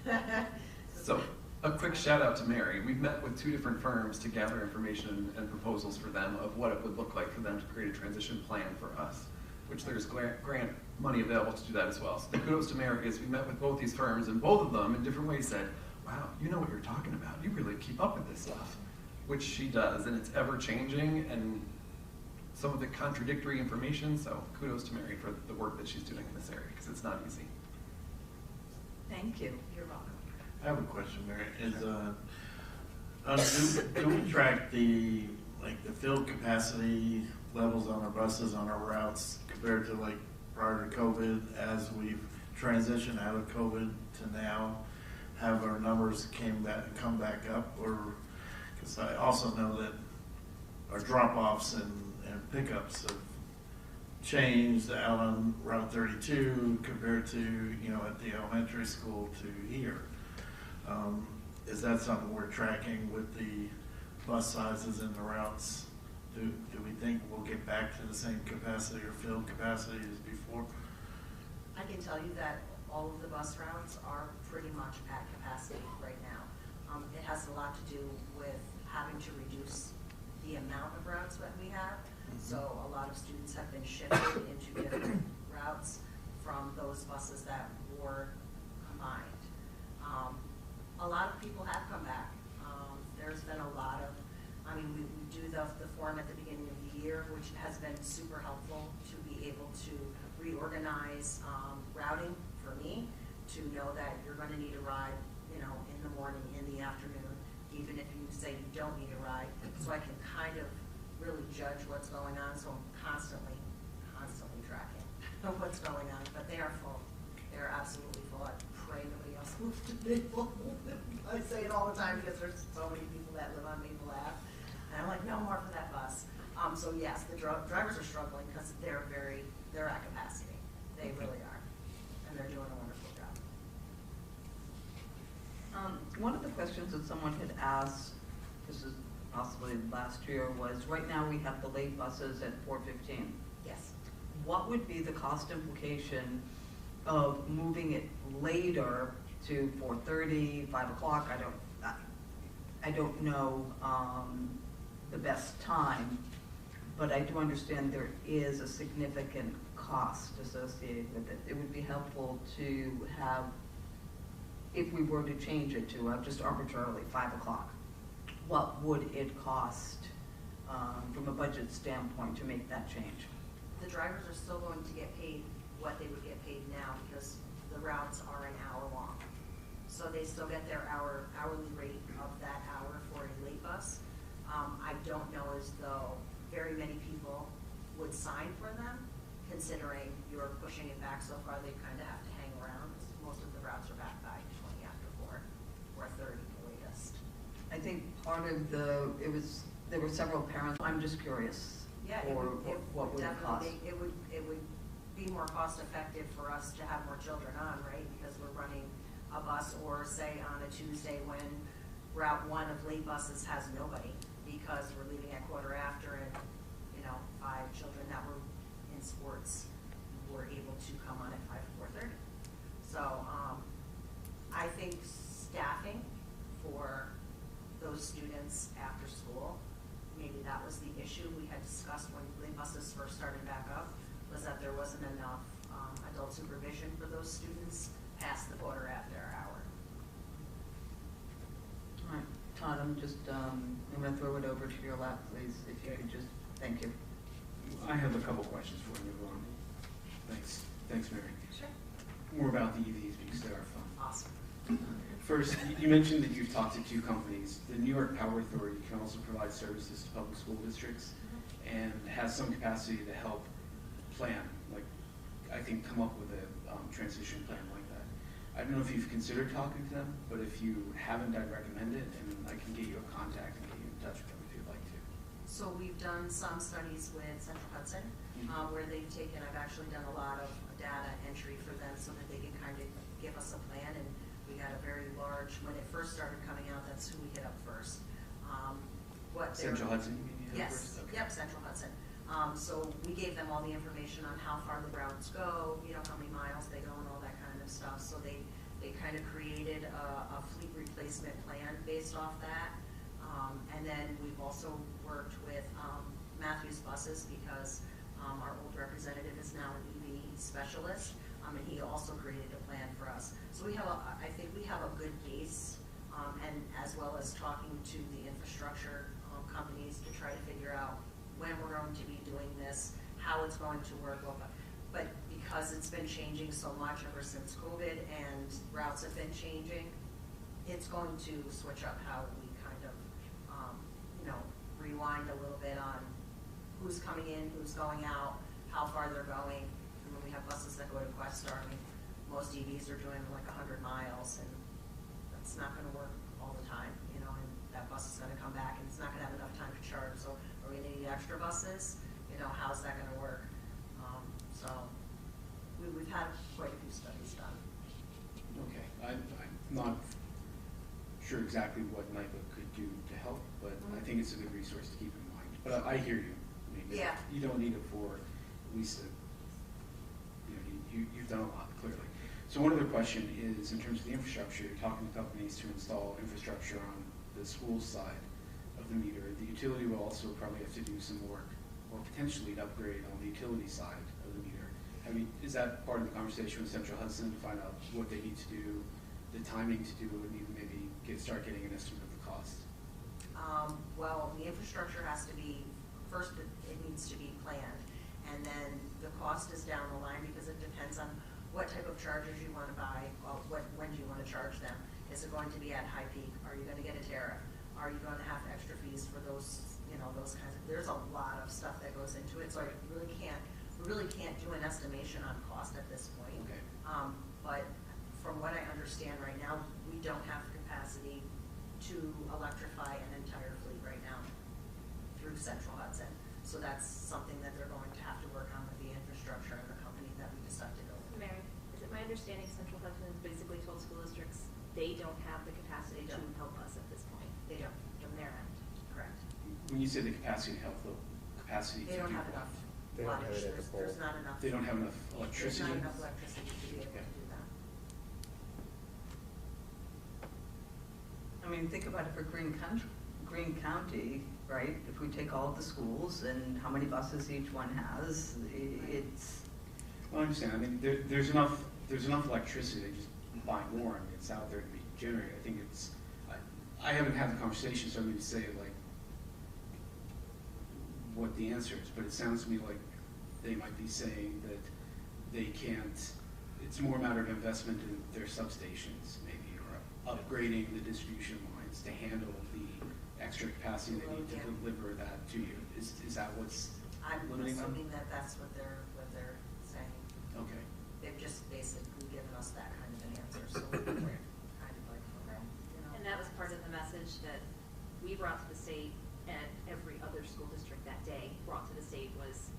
[SPEAKER 16] little bit.
[SPEAKER 4] So, a quick shout out to Mary. We've met with 2 different firms to gather information and proposals for them of what it would look like for them to create a transition plan for us, which there's grant money available to do that as well. So the kudos to Mary is we met with both these firms, and both of them in different ways said, wow, you know what you're talking about. You really keep up with this stuff, which she does, and it's ever changing and some of the contradictory information. So kudos to Mary for the work that she's doing in this area, because it's not easy.
[SPEAKER 1] Thank you.
[SPEAKER 16] You're welcome.
[SPEAKER 14] I have a question, Mary. Do we track the field capacity levels on our buses, on our routes, compared to prior to COVID, as we've transitioned out of COVID to now? Have our numbers come back up? Or, because I also know that our drop-offs and pickups have changed out on Route 32 compared to, at the elementary school to here. Is that something we're tracking with the bus sizes and the routes? Do we think we'll get back to the same capacity or field capacity as before?
[SPEAKER 16] I can tell you that all of the bus routes are pretty much at capacity right now. It has a lot to do with having to reduce the amount of routes that we have. So a lot of students have been shifted into different routes from those buses that were combined. A lot of people have come back. There's been a lot of, we do the forum at the beginning of the year, which has been super helpful to be able to reorganize routing for me, to know that you're going to need a ride, in the morning, in the afternoon, even if you say you don't need a ride, so I can kind of really judge what's going on. So I'm constantly tracking what's going on, but they are full. They're absolutely full. I pray nobody else moves to Maple. I say it all the time because there's so many people that live on Maple Ave, and I'm like, no more for that bus. So yes, the drivers are struggling because they're at capacity. They really are, and they're doing a wonderful job.
[SPEAKER 1] One of the questions that someone had asked, this is possibly last year, was right now we have the late buses at 4:15.
[SPEAKER 16] Yes.
[SPEAKER 1] What would be the cost implication of moving it later to 4:30, 5 o'clock? I don't know the best time, but I do understand there is a significant cost associated with it. It would be helpful to have, if we were to change it to just arbitrarily 5 o'clock, what would it cost from a budget standpoint to make that change?
[SPEAKER 16] The drivers are still going to get paid what they would get paid now because the routes are an hour long. So they still get their hourly rate of that hour for a late bus. I don't know as though very many people would sign for them, considering you're pushing it back so far. They kind of have to hang around. Most of the routes are back by 20 after 4 or 30 the latest.
[SPEAKER 1] I think part of there were several parents. I'm just curious.
[SPEAKER 16] Yeah,
[SPEAKER 1] what would it cost?
[SPEAKER 16] It would be more cost effective for us to have more children on, right? Because we're running a bus, or say on a Tuesday when Route 1 of late buses has nobody because we're leaving at quarter after and, 5 children that were in sports were able to come on at 4:30. So I think staffing for those students after school, maybe that was the issue we had discussed when late buses first started back up, was that there wasn't enough adult supervision for those students past the quarter after hour.
[SPEAKER 1] All right, Todd, I'm going to throw it over to your lap, please, if you could just, thank you.
[SPEAKER 10] I have a couple questions for you, Thanks, Mary.
[SPEAKER 16] Sure.
[SPEAKER 10] More about the EVs because they are fun.
[SPEAKER 16] Awesome.
[SPEAKER 10] First, you mentioned that you've talked to 2 companies. The New York Power Authority can also provide services to public school districts and has some capacity to help plan, like I think come up with a transition plan like that. I don't know if you've considered talking to them, but if you haven't, I'd recommend it, and I can get you a contact and get you in touch with them if you'd like to.
[SPEAKER 16] So we've done some studies with Central Hudson, where they've taken, I've actually done a lot of data entry for them so that they can kind of give us a plan, and we got a very large, when it first started coming out, that's who we hit up first.
[SPEAKER 10] Central Hudson, you mean?
[SPEAKER 16] Yes,
[SPEAKER 10] Okay.
[SPEAKER 16] yep, Central Hudson. So we gave them all the information on how far the routes go, how many miles they go and all that kind of stuff. So they kind of created a fleet replacement plan based off that. And then we've also worked with Matthews Buses because our old representative is now an EV specialist, and he also created a plan for us. So we have I think we have a good base, and as well as talking to the infrastructure companies to try to figure out when we're going to be doing this, how it's going to work. But because it's been changing so much ever since COVID and routes have been changing, it's going to switch up how we kind of, rewind a little bit on who's coming in, who's going out, how far they're going. And when we have buses that go to Questar, most EVs are doing like 100 miles, and that's not going to work all the time, and that bus is going to come back and it's not going to have enough time to charge. So are we going to need extra buses? How's that going to work? So we've had quite a few studies done.
[SPEAKER 10] Okay, I'm not sure exactly what NIPA could do to help, but I think it's a good resource to keep in mind. But I hear you.
[SPEAKER 16] Yeah.
[SPEAKER 10] You don't need it for Lisa. You've done a lot, clearly. So one other question is, in terms of the infrastructure, you're talking to companies to install infrastructure on the school side of the meter. The utility will also probably have to do some work, or potentially to upgrade on the utility side of the meter. Is that part of the conversation with Central Hudson to find out what they need to do, the timing to do it, and even maybe start getting an estimate of the cost?
[SPEAKER 16] Well, the infrastructure has to be, first it needs to be planned, and then the cost is down the line because it depends on what type of chargers you want to buy, when do you want to charge them. Is it going to be at high peak? Are you going to get a tariff? Are you going to have extra fees for those, those kinds of, there's a lot of stuff that goes into it, so I really can't do an estimation on cost at this point.
[SPEAKER 10] Okay.
[SPEAKER 16] But from what I understand right now, we don't have the capacity to electrify an entire fleet right now through Central Hudson. So that's something that they're going to have to work on with the infrastructure and the company that we decide to go with.
[SPEAKER 11] Mary, is it my understanding Central Hudson has basically told school districts they don't have the capacity to help us at this point?
[SPEAKER 16] They don't.
[SPEAKER 11] From their end?
[SPEAKER 16] Correct.
[SPEAKER 10] When you say the capacity to help, the capacity
[SPEAKER 16] They
[SPEAKER 10] to
[SPEAKER 16] don't
[SPEAKER 10] do
[SPEAKER 16] have
[SPEAKER 10] what?
[SPEAKER 16] enough
[SPEAKER 17] They don't have
[SPEAKER 16] wattage.
[SPEAKER 17] it at the pole.
[SPEAKER 16] There's not enough.
[SPEAKER 10] They don't have enough electricity?
[SPEAKER 16] There's not enough electricity to be able
[SPEAKER 10] Okay.
[SPEAKER 16] to do that.
[SPEAKER 1] Think about it for Green County, right? If we take all of the schools and how many buses each one has, it's.
[SPEAKER 10] Well, I understand. There's enough electricity. They just buy more. It's out there to be generated. I think it's. I haven't had the conversation, so I'm going to say what the answer is. But it sounds to me like they might be saying that they can't. It's more a matter of investment in their substations, maybe, or upgrading the distribution lines to handle the extra capacity they need to deliver that to you. Is that what's limiting them?
[SPEAKER 16] I'm assuming that that's what they're saying.
[SPEAKER 10] Okay.
[SPEAKER 16] They've just basically given us that kind of an answer, so we're kind of like,
[SPEAKER 11] And that was part of the message that we brought to the state, and every other school district that day brought to the state was,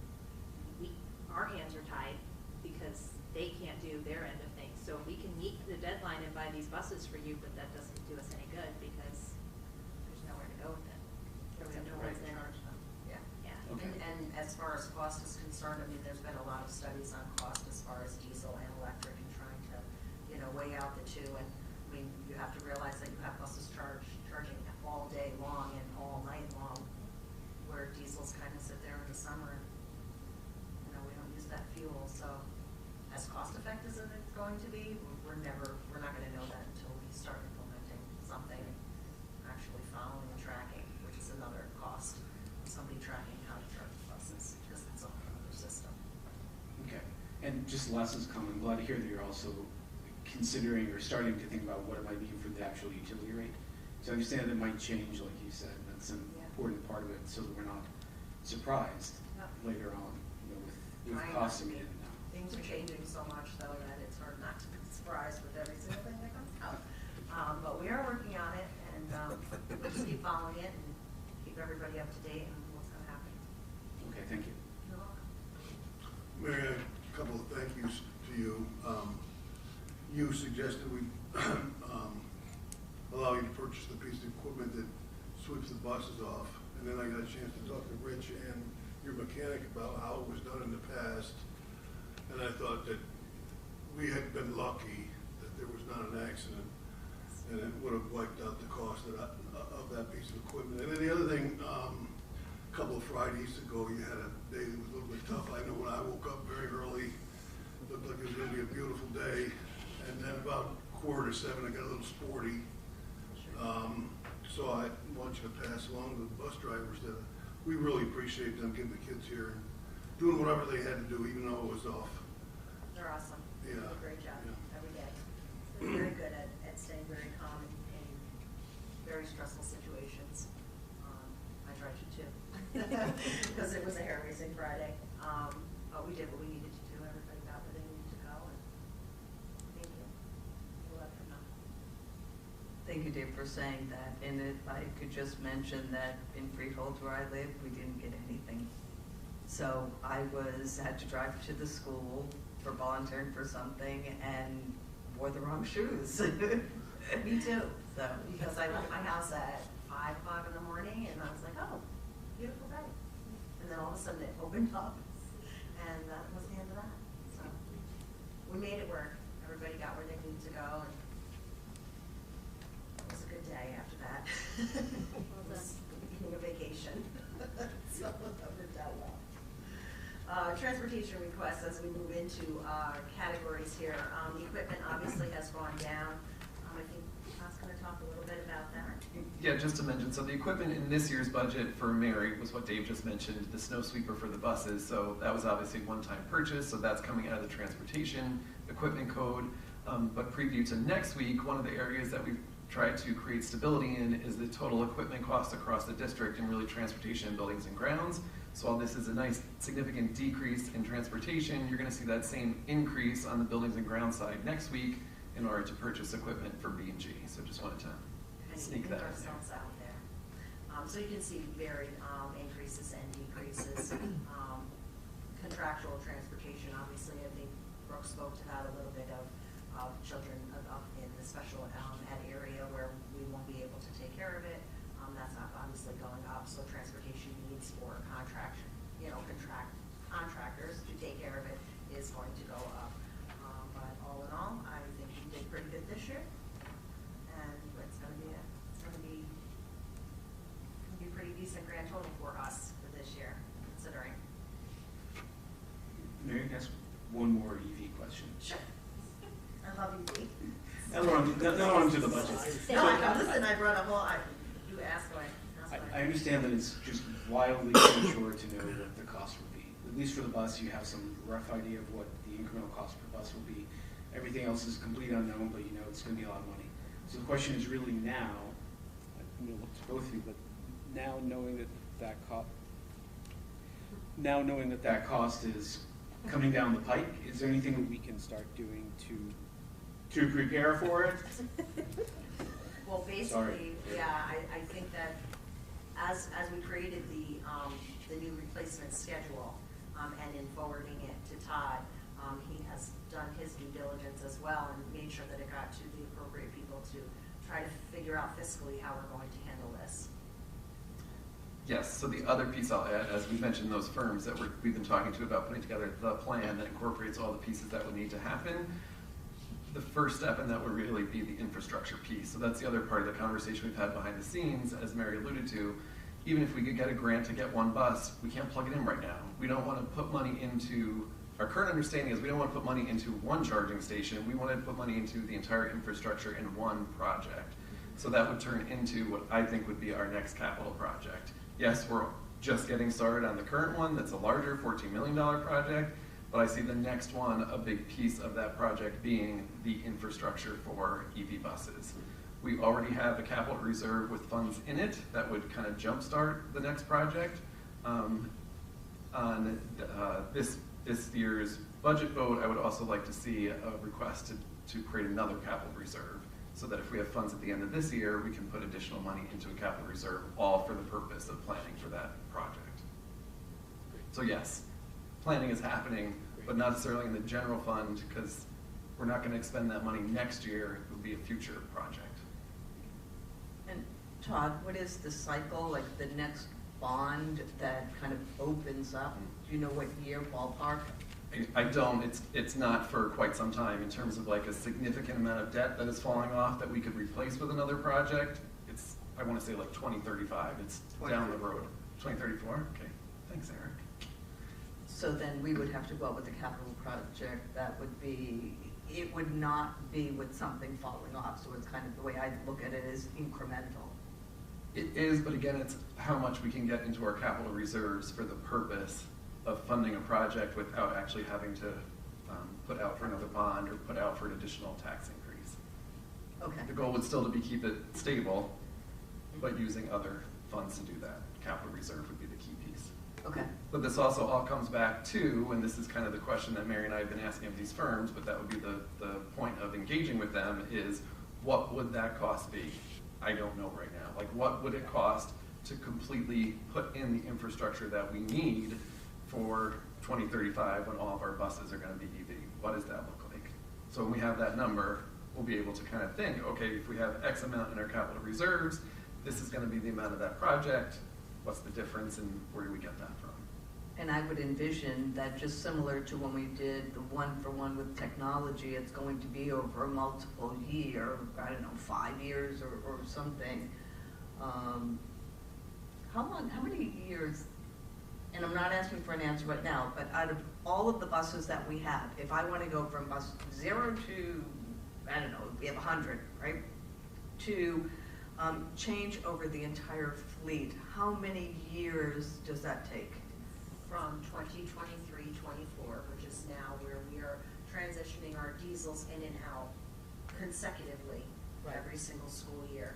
[SPEAKER 11] our hands are tied because they can't do their end of things. So if we can meet the deadline, and by these buses for you, but that doesn't do us any good because there's nowhere to go with it.
[SPEAKER 16] We
[SPEAKER 11] Except
[SPEAKER 16] have no
[SPEAKER 11] for
[SPEAKER 16] way
[SPEAKER 11] what's
[SPEAKER 16] to
[SPEAKER 11] in.
[SPEAKER 16] charge them. Yeah.
[SPEAKER 11] Yeah.
[SPEAKER 10] Okay.
[SPEAKER 16] And as far as cost is concerned, I mean, there's been a lot of studies on cost as far as diesel and electric and trying to, weigh out the two. And I mean, you have to realize that you have buses charging all day long and all night long, where diesels kind of sit there in the summer. We don't use that fuel, so as cost effective as it's going to be, we're not going to know that until we start implementing something, actually following and tracking, which is another cost. Somebody tracking how to charge buses, because it's a whole other system.
[SPEAKER 10] Okay, and just last is comment, I'm glad to hear that you're also considering or starting to think about what it might mean for the actual utility rate. So I understand it might change, like you said, and that's an important part of it, so that we're not surprised later on, with costs coming in.
[SPEAKER 16] Things are changing so much, though, that it's hard not to be surprised with every single thing that comes out. But we are working on it, and we'll just keep following it and keep everybody up to date on what's going to happen.
[SPEAKER 10] Okay, thank you.
[SPEAKER 16] You're welcome.
[SPEAKER 5] Mary, a couple of thank yous to you. You suggested we allow you to purchase the piece of equipment that sweeps the buses off. And then I got a chance to talk to Rich and your mechanic about how it was done in the past. And I thought that we had been lucky that there was not an accident, and it would have wiped out the cost of that piece of equipment. And then the other thing, a couple of Fridays ago, you had a day that was a little bit tough. I know when I woke up very early, it looked like it was going to be a beautiful day. And then about 6:45, I got a little sporty. So I want you to pass along to the bus drivers that we really appreciate them getting the kids here and doing whatever they had to do, even though it was off.
[SPEAKER 16] They're awesome. They do
[SPEAKER 5] Yeah.
[SPEAKER 16] a great job
[SPEAKER 5] Yeah.
[SPEAKER 16] every day. They're very good at staying very calm in very stressful situations. I try to too, because it was a hair-raising Friday. But we did what we needed to do. Everybody got where they needed to go, and thank you. We'll let them know.
[SPEAKER 1] Thank you, Dave, for saying that. And if I could just mention that in Freehold, where I live, we didn't get anything. So I had to drive to the school for volunteering for something and wore the wrong shoes.
[SPEAKER 16] Me too.
[SPEAKER 1] So.
[SPEAKER 16] Because I left my house at 5 o'clock in the morning, and I was like, oh, beautiful day. And then all of a sudden it opened up, and that was the end of that. So we made it work. Everybody got where they needed to go, and it was a good day after that. It was the beginning of vacation. So that worked out well. Transportation requests as we move into categories here. The equipment obviously has gone down. I think Todd's going to talk a little bit about that.
[SPEAKER 4] Yeah, just to mention, so the equipment in this year's budget for Mary was what Dave just mentioned, the snow sweeper for the buses. So that was obviously a one-time purchase, so that's coming out of the transportation equipment code. But preview to next week, one of the areas that we've tried to create stability in is the total equipment cost across the district and really transportation, buildings and grounds. So while this is a nice significant decrease in transportation, you're going to see that same increase on the buildings and grounds side next week in order to purchase equipment for B&G. So just wanted to sneak that in there.
[SPEAKER 16] Ourselves out there. So you can see varied increases and decreases. Contractual transportation, obviously, I think Brooke spoke to that a little bit of children up in the special ed area where we won't be able to take care of it. That's not obviously going up, so transportation needs for contractors to take care of it is going to go up. But all in all, I think we did pretty good this year, and it's going to be pretty decent grand total for us for this year, considering.
[SPEAKER 10] Mary, can I ask one more EV question?
[SPEAKER 16] Sure. I love you, Dee.
[SPEAKER 10] Now we're on to the budget.
[SPEAKER 16] Listen, I brought a whole, you asked away.
[SPEAKER 10] I understand that it's just wildly premature to know what the cost will be. At least for the bus, you have some rough idea of what the incremental cost per bus will be. Everything else is complete unknown, but you know it's going to be a lot of money. So the question is really now, I'm going to look to both of you, but now knowing that that cost is coming down the pike, is there anything that we can start doing to prepare for it?
[SPEAKER 16] Well, basically, yeah, I think that as we created the new replacement schedule, and in forwarding it to Todd, he has done his due diligence as well and made sure that it got to the appropriate people to try to figure out fiscally how we're going to handle this.
[SPEAKER 4] Yes, so the other piece I'll add, as we mentioned, those firms that we've been talking to about putting together the plan that incorporates all the pieces that would need to happen, the first step in that would really be the infrastructure piece. So that's the other part of the conversation we've had behind the scenes, as Mary alluded to. Even if we could get a grant to get one bus, we can't plug it in right now. We don't want to put money into, our current understanding is we don't want to put money into one charging station. We want to put money into the entire infrastructure in one project. So that would turn into what I think would be our next capital project. Yes, we're just getting started on the current one. That's a larger $14 million project. But I see the next one, a big piece of that project being the infrastructure for EV buses. We already have a capital reserve with funds in it that would kind of jumpstart the next project. On this year's budget vote, I would also like to see a request to create another capital reserve so that if we have funds at the end of this year, we can put additional money into a capital reserve, all for the purpose of planning for that project. So yes, planning is happening, but not necessarily in the general fund, because we're not going to expend that money next year. It will be a future project.
[SPEAKER 1] And Todd, what is the cycle, like the next bond that kind of opens up? Do you know what year, ballpark?
[SPEAKER 4] I don't. It's not for quite some time in terms of like a significant amount of debt that is falling off that we could replace with another project. It's, I want to say like 2035. It's down the road. 2034? Okay. Thanks, Eric.
[SPEAKER 1] So then we would have to go out with a capital project that would be, it would not be with something falling off. So it's kind of the way I look at it is incremental.
[SPEAKER 4] It is, but again, it's how much we can get into our capital reserves for the purpose of funding a project without actually having to put out for another bond or put out for an additional tax increase.
[SPEAKER 1] Okay.
[SPEAKER 4] The goal would still to be keep it stable, but using other funds to do that. Capital reserve would be the key piece.
[SPEAKER 1] Okay.
[SPEAKER 4] But this also all comes back to, and this is kind of the question that Mary and I have been asking of these firms, but that would be the point of engaging with them is, what would that cost be? I don't know right now. Like, what would it cost to completely put in the infrastructure that we need for 2035 when all of our buses are going to be EV? What does that look like? So when we have that number, we'll be able to kind of think, okay, if we have X amount in our capital reserves, this is going to be the amount of that project. What's the difference and where do we get that from?
[SPEAKER 1] And I would envision that just similar to when we did the 1-for-1 with technology, it's going to be over a multiple year, I don't know, 5 years or something. How many years, and I'm not asking for an answer right now, but out of all of the buses that we have, if I want to go from bus 0 to, I don't know, we have 100, right? To change over the entire fleet, how many years does that take?
[SPEAKER 16] From 2023-24, which is now where we are transitioning our diesels in and out consecutively every single school year.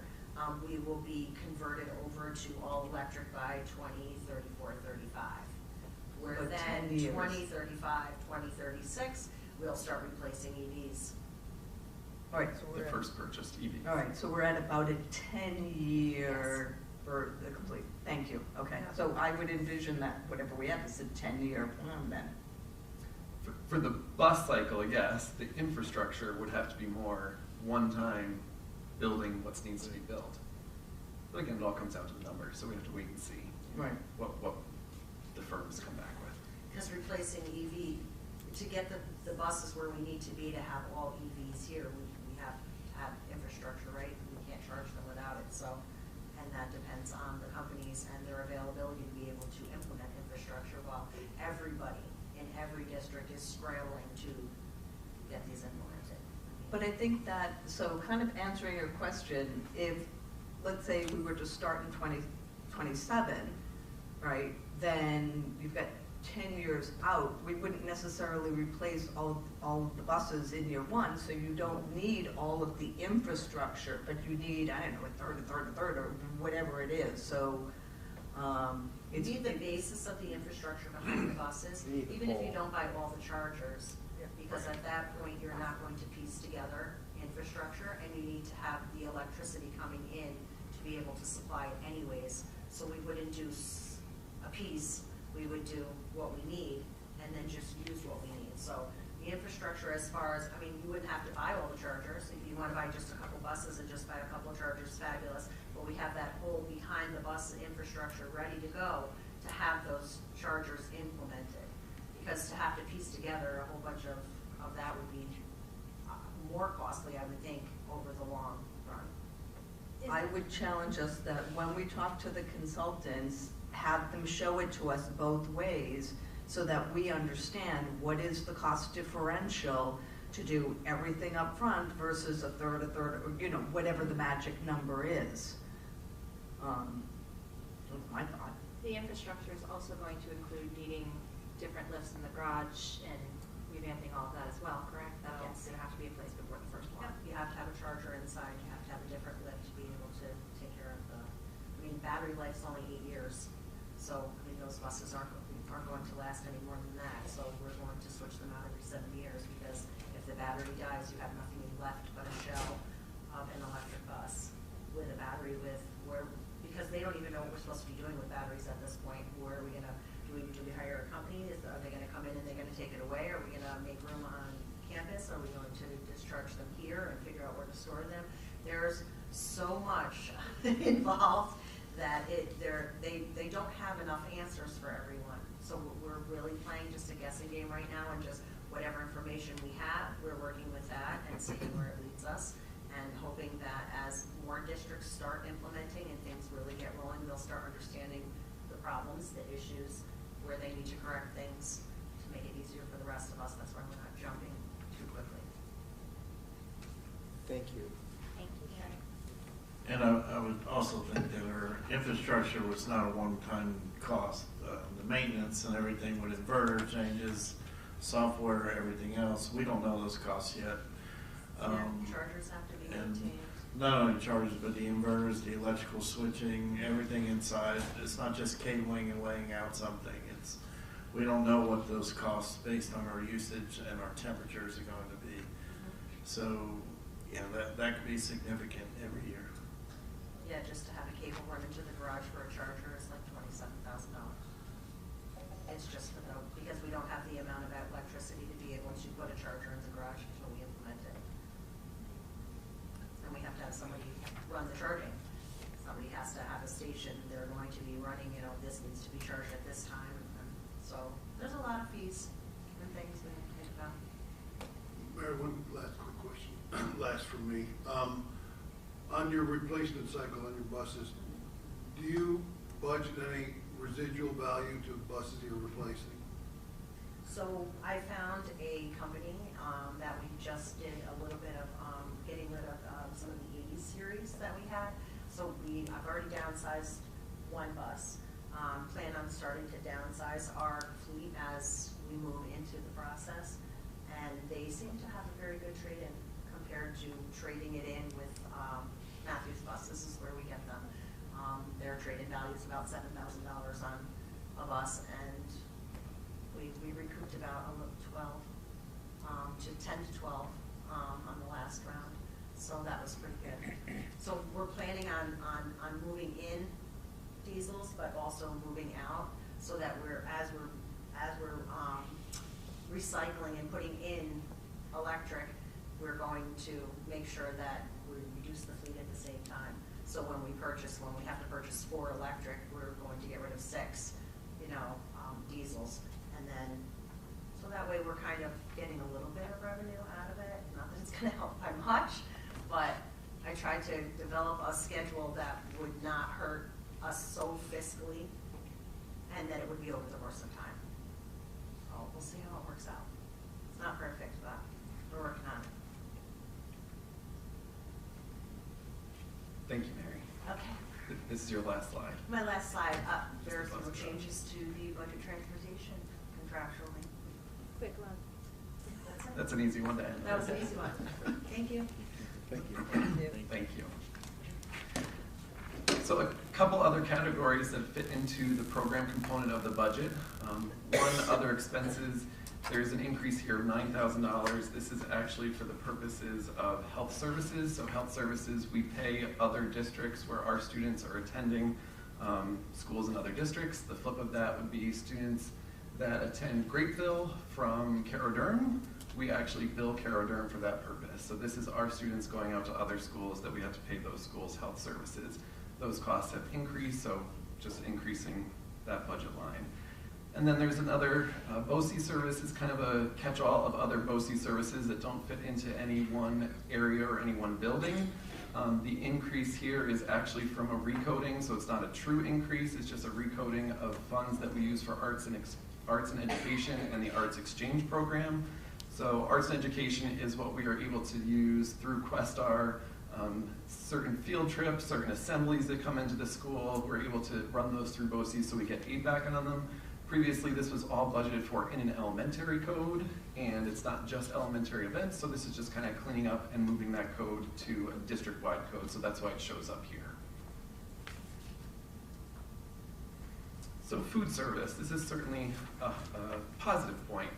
[SPEAKER 16] We will be converted over to all electric by 2034-35. Where
[SPEAKER 1] But
[SPEAKER 16] then
[SPEAKER 1] 10 years.
[SPEAKER 16] 2035, 2036, we'll start replacing EVs.
[SPEAKER 1] All right, so
[SPEAKER 4] The
[SPEAKER 1] we're at,
[SPEAKER 4] first purchased EV.
[SPEAKER 1] all right, so we're at about a 10-year for the complete. Thank you. Okay,
[SPEAKER 16] Yeah.
[SPEAKER 1] so I would envision that whatever we have is a 10-year plan then.
[SPEAKER 4] For the bus cycle, yes, the infrastructure would have to be more one-time building what needs to be built. But again, it all comes down to the numbers, so we have to wait and see
[SPEAKER 1] Right.
[SPEAKER 4] what the firms come back with.
[SPEAKER 16] Because replacing EV, to get the buses where we need to be to have all EVs here, we have to have infrastructure, right? We can't charge them without it, so, and that depends on the companies and their availability to be able to implement infrastructure while everybody in every district is scrambling to get these implemented.
[SPEAKER 1] But I think that, so kind of answering your question, if, let's say we were to start in 2027, right, then you've got 10 years out, we wouldn't necessarily replace all of the buses in year one, so you don't need all of the infrastructure, but you need, I don't know, a third, or whatever it is, so,
[SPEAKER 16] You need the basis of the infrastructure behind the buses, even if you don't buy all the chargers. Because at that point, you're not going to piece together infrastructure, and you need to have the electricity coming in to be able to supply it anyways. So we wouldn't do a piece, we would do what we need, and then just use what we need. So the buy all the chargers. If you want to buy just a couple buses and just buy a couple of chargers, fabulous. But we have that whole behind the bus infrastructure ready to go to have those chargers implemented. Because to have to piece together a whole bunch of that would be more costly, I would think, over the long run.
[SPEAKER 1] I would challenge us that when we talk to the consultants, have them show it to us both ways so that we understand what is the cost differential to do everything up front versus a third, or, you know, whatever the magic number is. That's my thought.
[SPEAKER 11] The infrastructure is also going to include needing different lifts in the garage and revamping all of that as well, correct? That'll
[SPEAKER 16] Yes.
[SPEAKER 11] gonna have to be in place before the first one.
[SPEAKER 16] Yep, you have to have a charger inside, you have to have a different lift to be able to take care of the, I mean, battery life's only 8 years. So, I mean, those buses aren't going to last any more than that. So we're going to switch them out every 7 years because if the battery dies, you have nothing left but a shell of an electric bus with a battery because they don't even know what we're supposed to be doing with batteries at this point. Where are we gonna, do we hire a company? Are they gonna come in and they're gonna take it away? Are we gonna make room on campus? Are we going to discharge them here and figure out where to store them? There's so much involved that they don't have enough answers for everyone. So we're really playing just a guessing game right now, and just whatever information we have, we're working with that and seeing where it leads us, and hoping that as more districts start implementing and things really get rolling, they'll start understanding the problems, the issues, where they need to correct things to make it easier for the rest of us. That's why we're not jumping too quickly.
[SPEAKER 17] Thank you.
[SPEAKER 11] Thank you, Mary.
[SPEAKER 14] And I would also think that our infrastructure was not a one-time cost. The maintenance and everything with inverter changes, software, everything else, we don't know those costs yet.
[SPEAKER 16] Chargers have to be
[SPEAKER 14] and
[SPEAKER 16] maintained.
[SPEAKER 14] not only chargers, but the inverters, the electrical switching, everything inside. It's not just cabling and laying out something. We don't know what those costs based on our usage and our temperatures are going to be. So, yeah, that could be significant every year.
[SPEAKER 16] Yeah, just to have a cable run into the garage for a charger is like $27,000. It's just for because we don't have the amount of electricity to be able to put a charger in the garage until we implement it. And we have to have somebody run the charging. Somebody has to have a station. They're going to be running, you know, this needs to be charged at this time. And so there's a lot of fees and things we have to think about.
[SPEAKER 5] Mary, one last quick question, last from me. On your replacement cycle on your buses, do you budget any residual value to buses you're replacing?
[SPEAKER 16] So I found a company that we just did a little bit of getting rid of some of the 80s series that we had. So I've already downsized one bus. Plan on starting to downsize our fleet as we move into the process. And they seem to have a very good trade-in compared to trading it in with Matthews Bus. This is where we get them. Their trade-in value is about $7,000 on a bus, and we recouped about 10 to 12 on the last round. So that was pretty good. So we're planning on moving in diesels, but also moving out, so that as we're recycling and putting in electric, we're going to make sure that we reduce the fleet at the same time. So when we have to purchase 4 electric, we're going to get rid of 6, diesels, and then so that way we're kind of getting a little bit of revenue out of it. Not that it's going to help by much, but I tried to develop a schedule that would not hurt us so fiscally, and that it would be over the course of time. So we'll see how it works out. It's not perfect, but we're working on it.
[SPEAKER 4] Thank you, Mary.
[SPEAKER 16] Okay.
[SPEAKER 4] This is your last slide.
[SPEAKER 16] My last slide, there are some changes to the budget transportation contractually.
[SPEAKER 11] Quick one.
[SPEAKER 16] That's it.
[SPEAKER 4] That's an easy one to end.
[SPEAKER 16] That was an easy one. Thank you.
[SPEAKER 14] Thank you.
[SPEAKER 4] Thank you. So a couple other categories that fit into the program component of the budget. One, other expenses. There's an increase here of $9,000. This is actually for the purposes of health services. So health services, we pay other districts where our students are attending schools in other districts. The flip of that would be students that attend Grapeville from Carroll Durham we actually bill Carroll Durham for that purpose. So this is our students going out to other schools that we have to pay those schools health services. Those costs have increased, so just increasing that budget line. And then there's another, BOCE service is kind of a catch-all of other BOCE services that don't fit into any one area or any one building. The increase here is actually from a recoding, so it's not a true increase, it's just a recoding of funds that we use for arts and education and the arts exchange program. So arts and education is what we are able to use through Questar, certain field trips, certain assemblies that come into the school, we're able to run those through BOCE so we get aid back on them. Previously, this was all budgeted for in an elementary code, and it's not just elementary events, so this is just kind of cleaning up and moving that code to a district-wide code, so that's why it shows up here. So food service, this is certainly a positive point.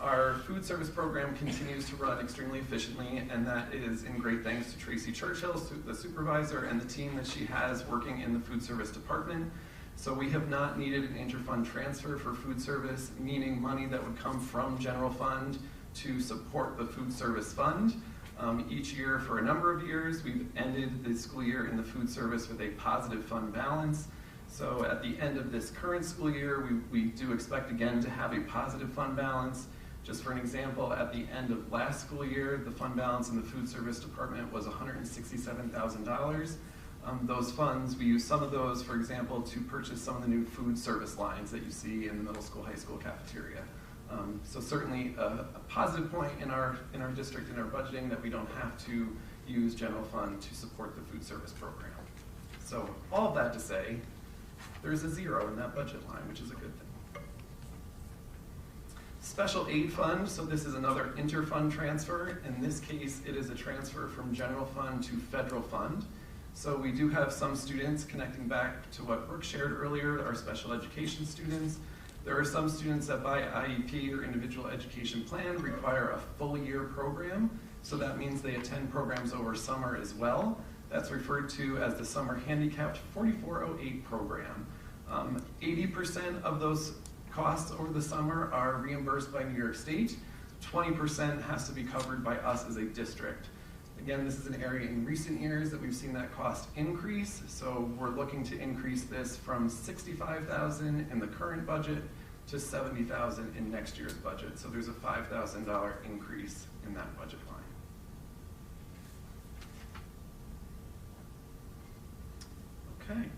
[SPEAKER 4] Our food service program continues to run extremely efficiently, and that is in great thanks to Tracy Churchill, the supervisor, and the team that she has working in the food service department. So we have not needed an interfund transfer for food service, meaning money that would come from general fund to support the food service fund. Each year for a number of years, we've ended the school year in the food service with a positive fund balance. So at the end of this current school year, we do expect again to have a positive fund balance. Just for an example, at the end of last school year, the fund balance in the food service department was $167,000. Those funds, we use some of those, for example, to purchase some of the new food service lines that you see in the middle school, high school cafeteria. So certainly a positive point in our district, in our budgeting, that we don't have to use general fund to support the food service program. So all of that to say, there's a zero in that budget line, which is a good thing. Special aid fund, so this is another interfund transfer. In this case, it is a transfer from general fund to federal fund. So we do have some students, connecting back to what Brooke shared earlier, our special education students. There are some students that by IEP or individual education plan require a full year program. So that means they attend programs over summer as well. That's referred to as the Summer Handicapped 4408 program. 80% of those costs over the summer are reimbursed by New York State. 20% has to be covered by us as a district. Again, this is an area in recent years that we've seen that cost increase, so we're looking to increase this from $65,000 in the current budget to $70,000 in next year's budget. So there's a $5,000 increase in that budget line. Okay.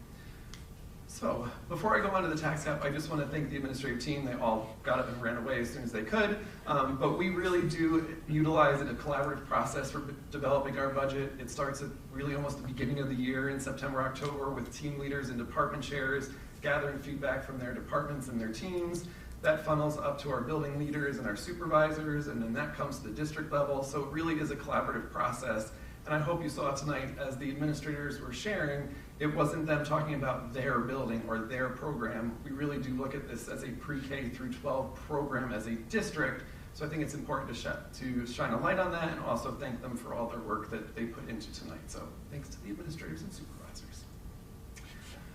[SPEAKER 4] So before I go on to the tax cap, I just want to thank the administrative team. They all got up and ran away as soon as they could. But we really do utilize a collaborative process for developing our budget. It starts at really almost the beginning of the year in September, October, with team leaders and department chairs gathering feedback from their departments and their teams. That funnels up to our building leaders and our supervisors, and then that comes to the district level. So it really is a collaborative process. And I hope you saw tonight, as the administrators were sharing, it wasn't them talking about their building or their program. We really do look at this as a pre-K through 12 program as a district. So I think it's important to shine a light on that, and also thank them for all their work that they put into tonight. So thanks to the administrators and supervisors.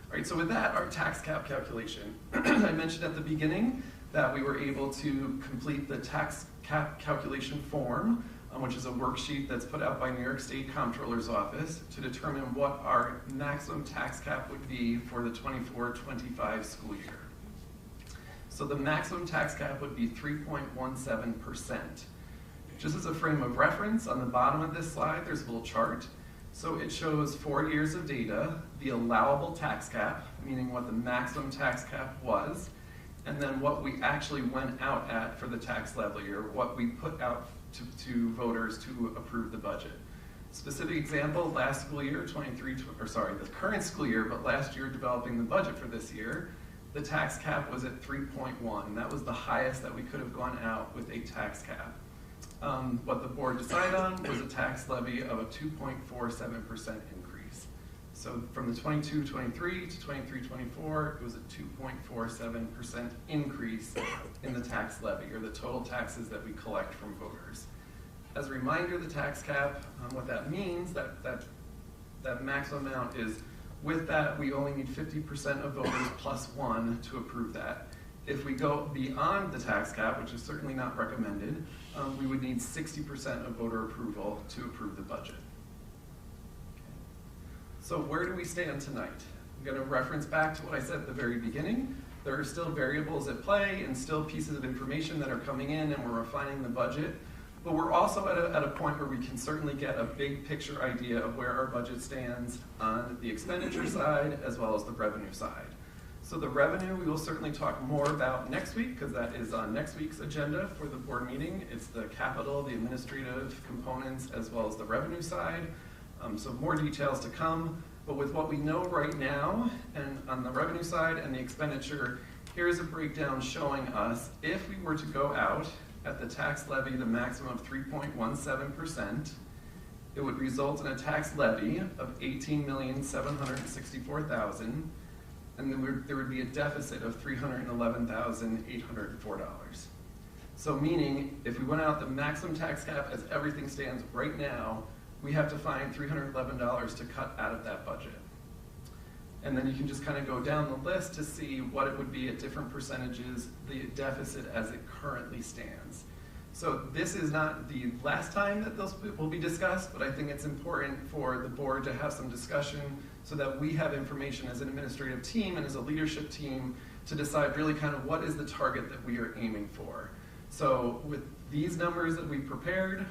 [SPEAKER 4] All right, so with that, our tax cap calculation. I mentioned at the beginning that we were able to complete the tax cap calculation form, which is a worksheet that's put out by New York State Comptroller's Office to determine what our maximum tax cap would be for the 24-25 school year. So the maximum tax cap would be 3.17%. Just as a frame of reference, on the bottom of this slide, there's a little chart. So it shows 4 years of data, the allowable tax cap, meaning what the maximum tax cap was, and then what we actually went out at for the tax level year, what we put out to voters to approve the budget. Specific example, last school year, the current school year, but last year developing the budget for this year, the tax cap was at 3.1. That was the highest that we could have gone out with a tax cap. What the board decided on was a tax levy of a 2.47% increase. So from the 22-23 to 23-24, it was a 2.47% increase in the tax levy, or the total taxes that we collect from voters. As a reminder, the tax cap, what that means, that maximum amount is, with that, we only need 50% of voters plus one to approve that. If we go beyond the tax cap, which is certainly not recommended, we would need 60% of voter approval to approve the budget. So where do we stand tonight? I'm going to reference back to what I said at the very beginning. There are still variables at play and still pieces of information that are coming in, and we're refining the budget. But we're also at a point where we can certainly get a big picture idea of where our budget stands on the expenditure side as well as the revenue side. So the revenue we will certainly talk more about next week, because that is on next week's agenda for the board meeting. It's the capital, the administrative components, as well as the revenue side. So more details to come. But with what we know right now, and on the revenue side and the expenditure, here's a breakdown showing us if we were to go out at the tax levy, the maximum of 3.17%, it would result in a tax levy of $18,764,000, and then there would be a deficit of $311,804. So meaning, if we went out the maximum tax cap as everything stands right now, we have to find $311 to cut out of that budget. And then you can just kind of go down the list to see what it would be at different percentages, the deficit as it currently stands. So this is not the last time that those will be discussed, but I think it's important for the board to have some discussion so that we have information as an administrative team and as a leadership team to decide really kind of what is the target that we are aiming for. So with these numbers that we prepared,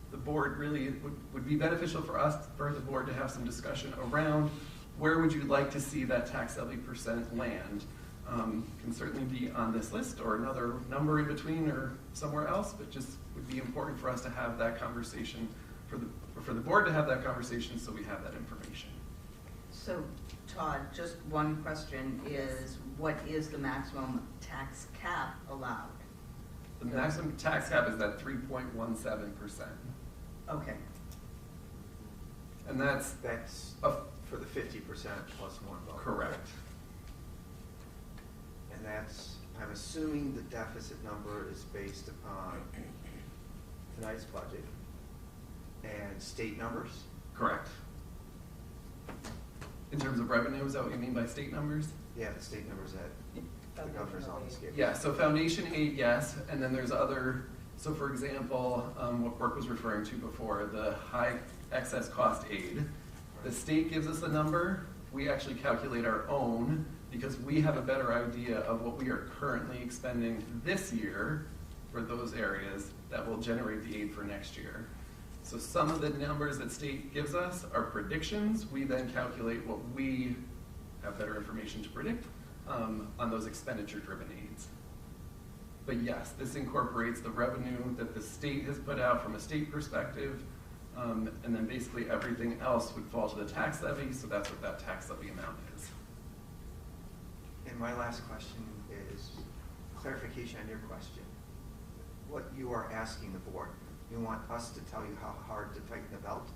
[SPEAKER 4] the board really would be beneficial for us, for the board to have some discussion around where would you like to see that tax levy percent land. Can certainly be on this list or another number in between or somewhere else, but just would be important for us to have that conversation, for the board to have that conversation so we have that information.
[SPEAKER 1] So Todd, just one question is, what is the maximum tax cap allowed?
[SPEAKER 4] The maximum tax cap is that 3.17%.
[SPEAKER 1] Okay.
[SPEAKER 4] And that's
[SPEAKER 17] for the 50% plus one vote.
[SPEAKER 4] correct.
[SPEAKER 17] And that's, I'm assuming the deficit number is based upon tonight's budget and state numbers?
[SPEAKER 4] Correct. In terms of revenue, is that what you mean by state numbers?
[SPEAKER 17] Yeah, the state numbers that the governor's office gave.
[SPEAKER 4] Yeah, so foundation aid, yes, and then there's other, so for example, what Brooke was referring to before, the high excess cost aid. The state gives us a number, we actually calculate our own because we have a better idea of what we are currently expending this year for those areas that will generate the aid for next year. So some of the numbers that state gives us are predictions. We then calculate what we have better information to predict on those expenditure-driven aids. But yes, this incorporates the revenue that the state has put out from a state perspective, and then basically everything else would fall to the tax levy, so that's what that tax levy amount is.
[SPEAKER 17] And my last question is clarification on your question. What you are asking the board, you want us to tell you how hard to tighten the belt?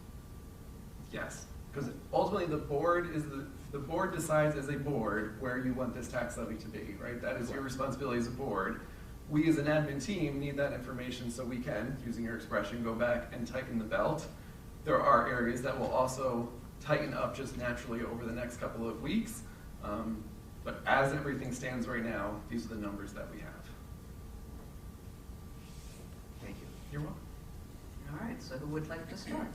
[SPEAKER 4] Yes, because ultimately the board is the board decides as a board where you want this tax levy to be, right? That is your responsibility as a board. We as an admin team need that information so we can, using your expression, go back and tighten the belt. There are areas that will also tighten up just naturally over the next couple of weeks. But as everything stands right now, these are the numbers that we have.
[SPEAKER 17] Thank you.
[SPEAKER 4] You're welcome.
[SPEAKER 1] All right, so who would like to start?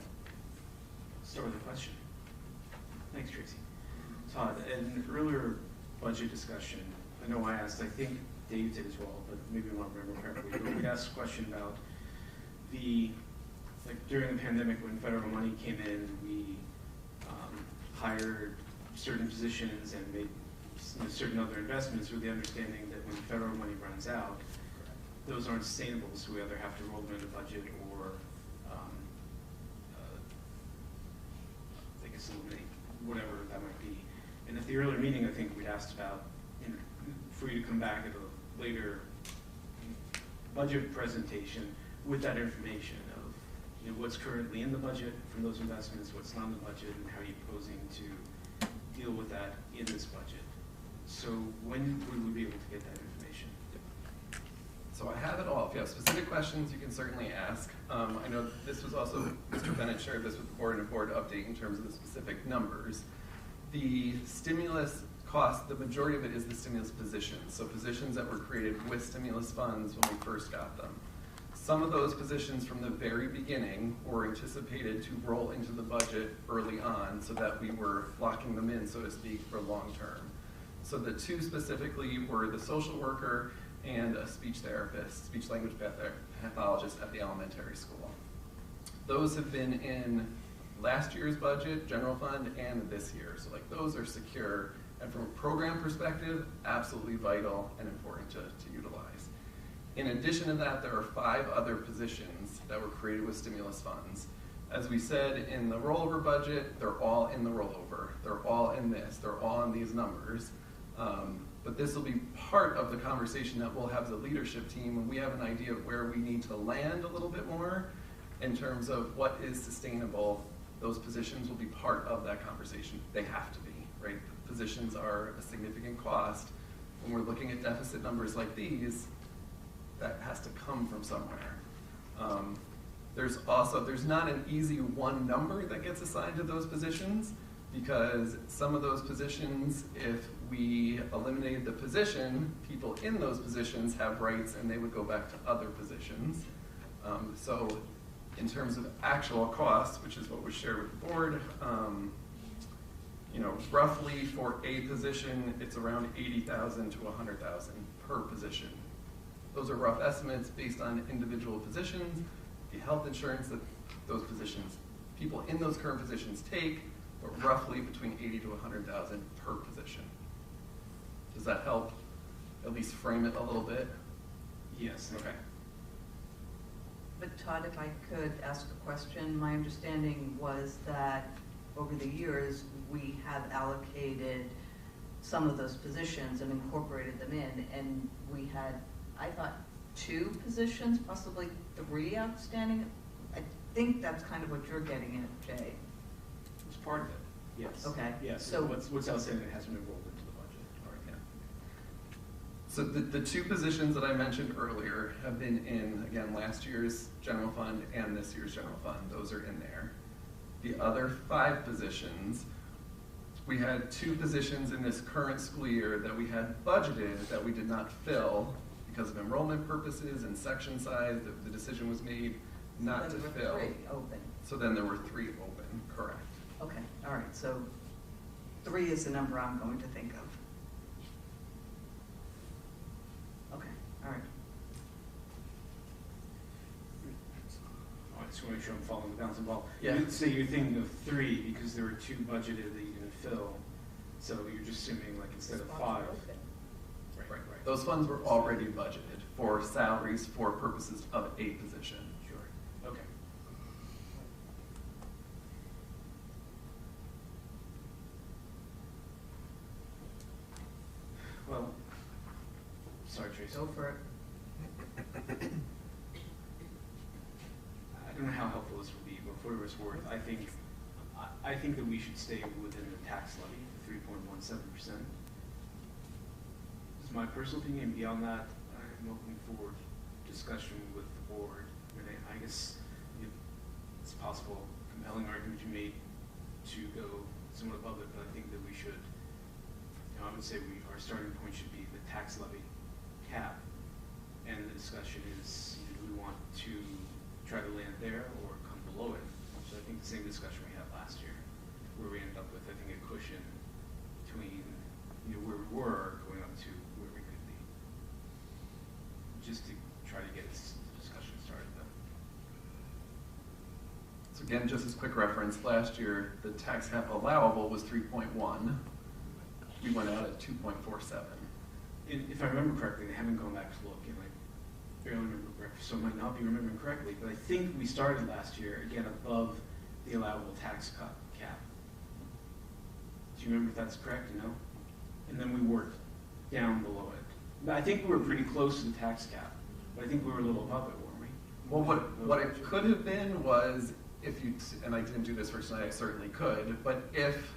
[SPEAKER 3] Start with a question. Thanks, Tracy. Todd, in an earlier budget discussion, I know I asked, I think Dave did as well, but maybe I won't remember correctly, but we asked a question about during the pandemic when federal money came in, we hired certain positions and made certain other investments with the understanding that when federal money runs out, those aren't sustainable, so we either have to roll them in the budget or I guess eliminate whatever that might be. And at the earlier meeting, I think we'd asked about, for you to come back at a later budget presentation with that information of what's currently in the budget from those investments, what's not in the budget, and how you're proposing to deal with that in this budget. So when would we be able to get that information?
[SPEAKER 4] So I have it all. If you have specific questions, you can certainly ask. I know this was also, Mr. Bennett shared this with the board and a board update in terms of the specific numbers. The stimulus cost, the majority of it is the stimulus positions. So positions that were created with stimulus funds when we first got them. Some of those positions from the very beginning were anticipated to roll into the budget early on so that we were locking them in, so to speak, for long term. So the two specifically were the social worker and a speech therapist, speech language pathologist at the elementary school. Those have been in last year's budget, general fund, and this year. So like those are secure, and from a program perspective, absolutely vital and important to utilize. In addition to that, there are 5 other positions that were created with stimulus funds. As we said in the rollover budget, they're all in the rollover. They're all in this. They're all in these numbers. But this will be part of the conversation that we'll have as a leadership team when we have an idea of where we need to land a little bit more in terms of what is sustainable. Those positions will be part of that conversation. They have to be, right? Positions are a significant cost. When we're looking at deficit numbers like these, that has to come from somewhere. There's not an easy one number that gets assigned to those positions, because some of those positions, if we eliminated the position, people in those positions have rights and they would go back to other positions. So in terms of actual costs, which is what was shared with the board, roughly for a position, it's around $80,000 to $100,000 per position. Those are rough estimates based on individual positions, the health insurance that those positions, people in those current positions take, but roughly between $80,000 to $100,000 per position. Does that help at least frame it a little bit?
[SPEAKER 3] Yes.
[SPEAKER 4] Okay.
[SPEAKER 1] But Todd, if I could ask a question, my understanding was that over the years, we have allocated some of those positions and incorporated them in, and we had, I thought, 2 positions, possibly 3 outstanding. I think that's kind of what you're getting at, Jay.
[SPEAKER 3] It's part of it, yes.
[SPEAKER 1] Okay.
[SPEAKER 3] Yes,
[SPEAKER 1] So
[SPEAKER 3] what's outstanding that hasn't been rolled into the budget.
[SPEAKER 4] All right, yeah. So the 2 positions that I mentioned earlier have been in, again, last year's general fund and this year's general fund. Those are in there. The other 5 positions, we had 2 positions in this current school year that we had budgeted that we did not fill because of enrollment purposes and section size. The decision was made not to fill.
[SPEAKER 1] 3 open.
[SPEAKER 4] So then there were 3 open, correct.
[SPEAKER 1] Okay, all right, so 3 is the number I'm going to think of. Okay, all right.
[SPEAKER 3] I just want to make sure I'm following the bouncing ball.
[SPEAKER 4] Yeah.
[SPEAKER 3] So you're thinking of 3 because there were 2 budgeted that you didn't fill. So you're just assuming like instead of 5.
[SPEAKER 4] Right. Those funds were already budgeted for salaries for purposes of a position.
[SPEAKER 3] Sure. Okay. Well, sorry, Tracy.
[SPEAKER 1] Go for it.
[SPEAKER 3] I don't know how helpful this will be, but for what it's worth, I think that we should stay within the tax levy, the 3.17%. It's my personal opinion. Beyond that, I'm looking for discussion with the board. I guess it's possible, compelling argument you made to go somewhat above it, but I think that we should. I would say our starting point should be the tax levy cap, and the discussion is, do we want to try to land there or come below it? So I think the same discussion we had last year, where we ended up with, I think, a cushion between where we were going up to where we could be, just to try to get this discussion started though.
[SPEAKER 4] So again, just as quick reference, last year the tax cap allowable was 3.1. We went out at 2.47.
[SPEAKER 3] If I remember correctly, I haven't gone back to look, and I barely remember correctly, so I might not be remembering correctly, but I think we started last year, again, above the allowable tax cap. Do you remember if that's correct, And then we worked down below it. I think we were pretty close to the tax cap, but I think we were a little above it, weren't we?
[SPEAKER 4] Well, what it could have been was if you, and I didn't do this for tonight, I certainly could, but if,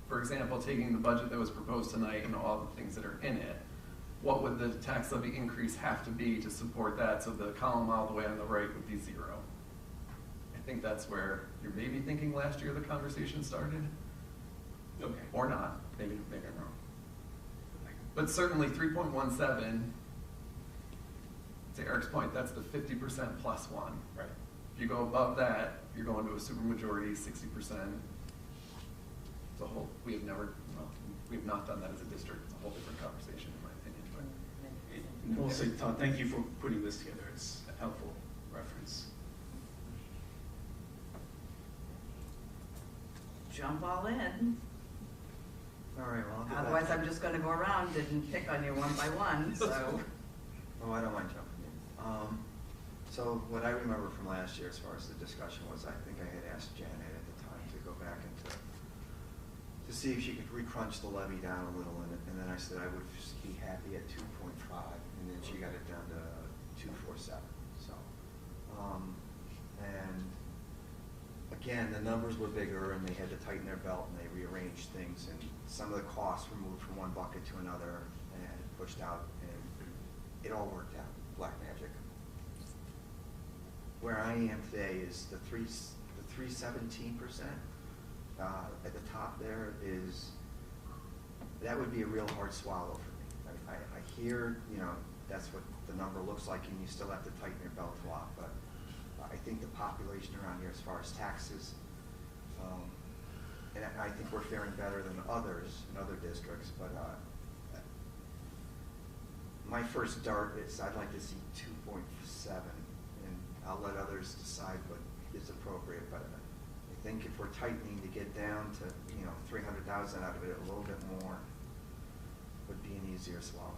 [SPEAKER 4] for example, taking the budget that was proposed tonight and all the things that are in it, what would the tax levy increase have to be to support that? So the column all the way on the right would be 0. I think that's where you're maybe thinking last year the conversation started.
[SPEAKER 3] Okay.
[SPEAKER 4] Or not, maybe I'm wrong. But certainly 3.17, to Eric's point, that's the 50% plus one.
[SPEAKER 2] Right.
[SPEAKER 4] If you go above that, you're going to a supermajority, 60%. It's a whole, we have not done that as a district. It's a whole different conversation, in my opinion. But
[SPEAKER 3] And also, Todd, thank you for putting this together. It's a helpful reference.
[SPEAKER 1] Jump all in.
[SPEAKER 17] All right, well, I'll go back.
[SPEAKER 1] Otherwise, I'm just gonna go around and pick on you one by one, so.
[SPEAKER 17] Oh, I don't mind jumping in. So what I remember from last year as far as the discussion was, I think I had asked Janet at the time to go back and to see if she could recrunch the levy down a little, and then I said I would just be happy at 2.5, and then she got it down to 247. So, and again, the numbers were bigger, and they had to tighten their belt, and they rearranged things, and some of the costs were moved from one bucket to another and pushed out, and it all worked out. Black magic. Where I am today is the 317% at the top there is, that would be a real hard swallow for me. I hear, that's what the number looks like, and you still have to tighten your belt a lot, but I think the population around here as far as taxes, and I think we're faring better than others in other districts, but my first dart is I'd like to see 2.7, and I'll let others decide what is appropriate, but I think if we're tightening to get down to, 300,000 out of it, a little bit more would be an easier swallow.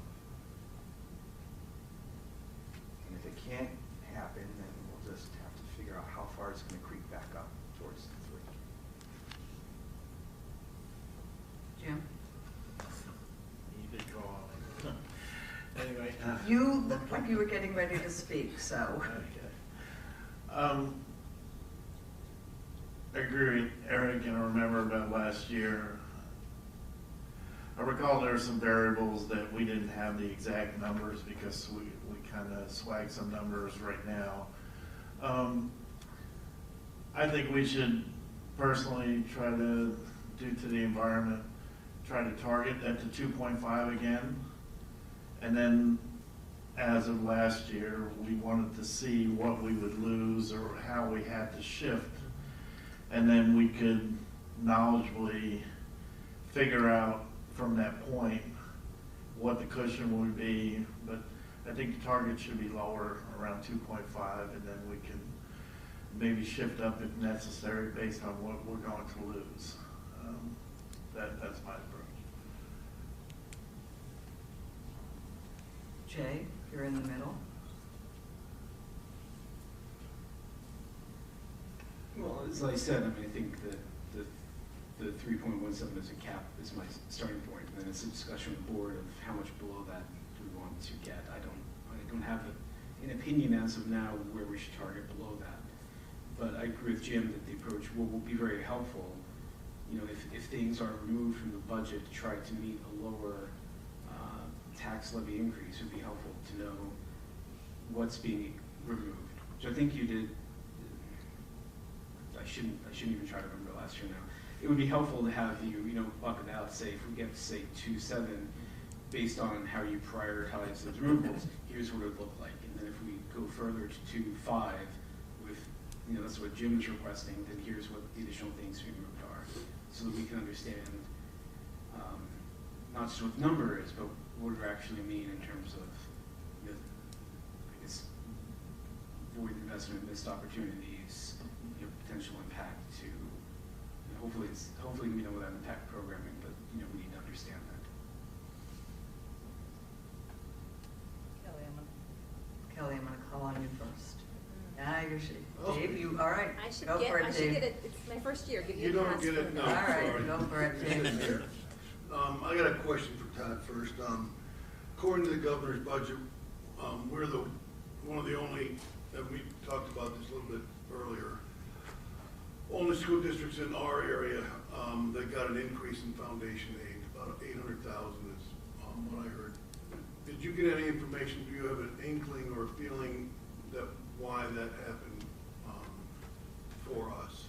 [SPEAKER 17] And if it can't happen, then we'll just have to figure out how far it's going to creep back up towards the 3.
[SPEAKER 1] Jim?
[SPEAKER 14] You did go on. Anyway.
[SPEAKER 1] You looked like you were getting ready to speak, so.
[SPEAKER 14] Okay. I agree with Eric, and I remember about last year. I recall there were some variables that we didn't have the exact numbers because we kind of swagged some numbers right now. I think we should personally try to, due to the environment, try to target that to 2.5 again. And then as of last year, we wanted to see what we would lose or how we had to shift. And then we could knowledgeably figure out from that point what the cushion would be. But I think the target should be lower, around 2.5, and then we can maybe shift up if necessary based on what we're going to lose. That's my approach.
[SPEAKER 1] Jay, you're in the middle.
[SPEAKER 3] Well, as I said, I think that the 3.17 as a cap is my starting point, and then it's a discussion with the board of how much below that do we want to get. I don't have an opinion as of now where we should target below that. But I agree with Jim that the approach will be very helpful. If things are removed from the budget to try to meet a lower tax levy increase, it would be helpful to know what's being removed, which I think you did. I shouldn't even try to remember last year now. It would be helpful to have you, bucket out, say, if we get, say, 2.7, based on how you prioritize those removals, here's what it would look like. And then if we go further to 2.5, with, that's what Jim is requesting, then here's what the additional things we removed are, so that we can understand not just what the number is, but what it actually mean in terms of, void investment, missed opportunities, potential impact to, hopefully we know without impact programming, but we need to understand that.
[SPEAKER 1] Kelly, I'm gonna call on you first. You're Dave, you, all right.
[SPEAKER 11] I should
[SPEAKER 1] Go
[SPEAKER 11] get,
[SPEAKER 1] for it,
[SPEAKER 11] I
[SPEAKER 1] Dave.
[SPEAKER 11] should get it, it's my first year, give you
[SPEAKER 5] You
[SPEAKER 11] a
[SPEAKER 5] don't
[SPEAKER 11] chance
[SPEAKER 5] get
[SPEAKER 11] to-
[SPEAKER 5] it, no,
[SPEAKER 1] All right,
[SPEAKER 5] sorry.
[SPEAKER 1] go for it, Dave.
[SPEAKER 5] I got a question for Todd first. According to the governor's budget, we're one of the only, and we talked about this a little bit earlier, only school districts in our area that got an increase in foundation aid, about 800,000 is what I heard. Did you get any information? Do you have an inkling or feeling that why that happened for us?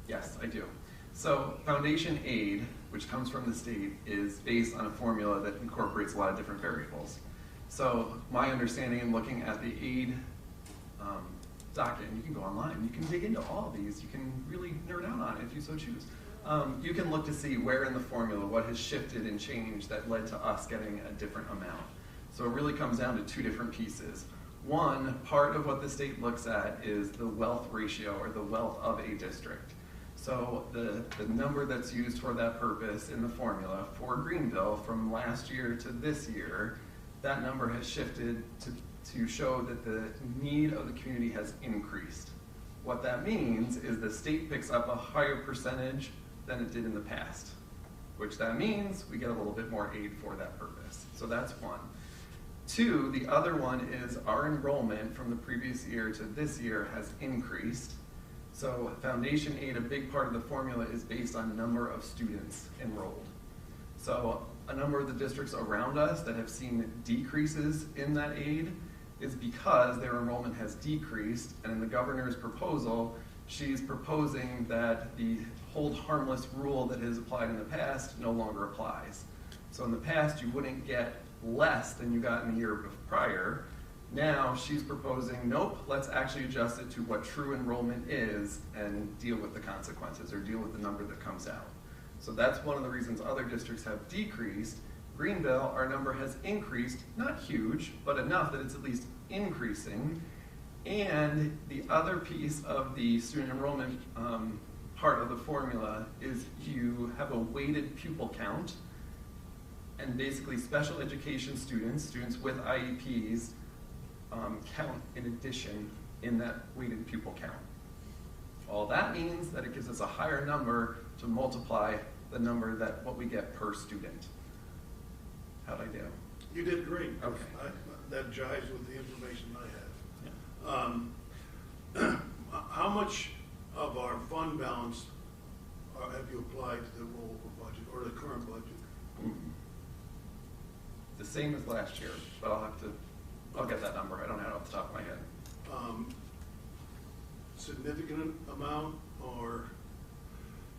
[SPEAKER 4] Yes, I do. So foundation aid which comes from the state, is based on a formula that incorporates a lot of different variables. So my understanding in looking at the aid docket, and you can go online, you can dig into all of these, you can really nerd out on it if you so choose. You can look to see where in the formula, what has shifted and changed that led to us getting a different amount. So it really comes down to two different pieces. One, part of what the state looks at is the wealth ratio or the wealth of a district. So the number that's used for that purpose in the formula for Greenville from last year to this year, that number has shifted to show that the need of the community has increased. What that means is the state picks up a higher percentage than it did in the past, which that means we get a little bit more aid for that purpose. So that's one. Two, the other one is our enrollment from the previous year to this year has increased. So foundation aid, a big part of the formula is based on number of students enrolled. So a number of the districts around us that have seen decreases in that aid is because their enrollment has decreased, and in the governor's proposal, she's proposing that the hold harmless rule that has applied in the past no longer applies. So in the past, you wouldn't get less than you got in the year prior. Now she's proposing, nope, let's actually adjust it to what true enrollment is and deal with the consequences or deal with the number that comes out. So that's one of the reasons other districts have decreased. Greenville, our number has increased, not huge, but enough that it's at least increasing. And the other piece of the student enrollment part of the formula is you have a weighted pupil count, and basically special education students with IEPs, count in addition in that weighted pupil count. All that means that it gives us a higher number to multiply the number that what we get per student. How'd I do?
[SPEAKER 5] You did great.
[SPEAKER 4] Okay.
[SPEAKER 5] That jives with the information I have. How much of our fund balance have you applied to the rollover budget or the current budget?
[SPEAKER 4] The same as last year, but I'll get that number. I don't have it off the top of my head.
[SPEAKER 5] Significant amount, or,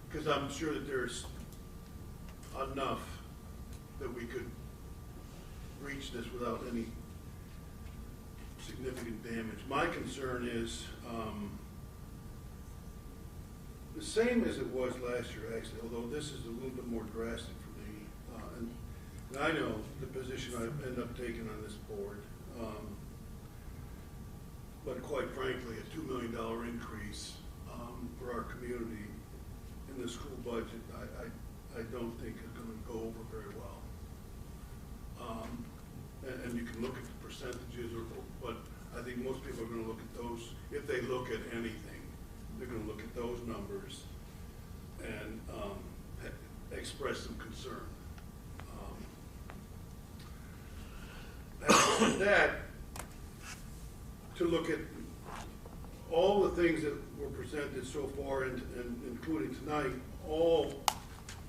[SPEAKER 5] because I'm sure that there's enough that we could reach this without any significant damage. My concern is the same as it was last year, actually, although this is a little bit more drastic for me. And I know the position I end up taking on this board, but quite frankly, a $2 million increase for our community in the school budget, I don't think is going to go over very well. And you can look at the percentages, but I think most people are going to look at those, if they look at anything, they're going to look at those numbers and express some concern. Having said that, to look at all the things that were presented so far, and including tonight, all,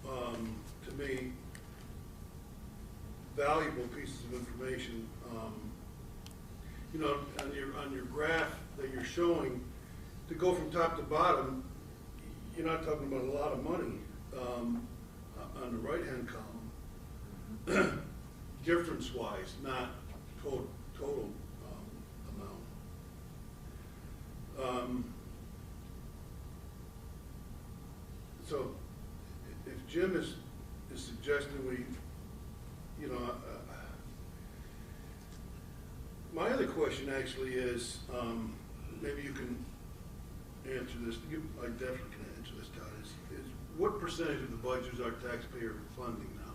[SPEAKER 5] to me, valuable pieces of information. You know, on your graph that you're showing, to go from top to bottom, you're not talking about a lot of money on the right-hand column, difference-wise, not total amount. So if Jim is suggesting we, you know, my other question actually is, maybe you can answer this. I definitely can answer this, Todd. Is what percentage of the budget is our taxpayer funding now?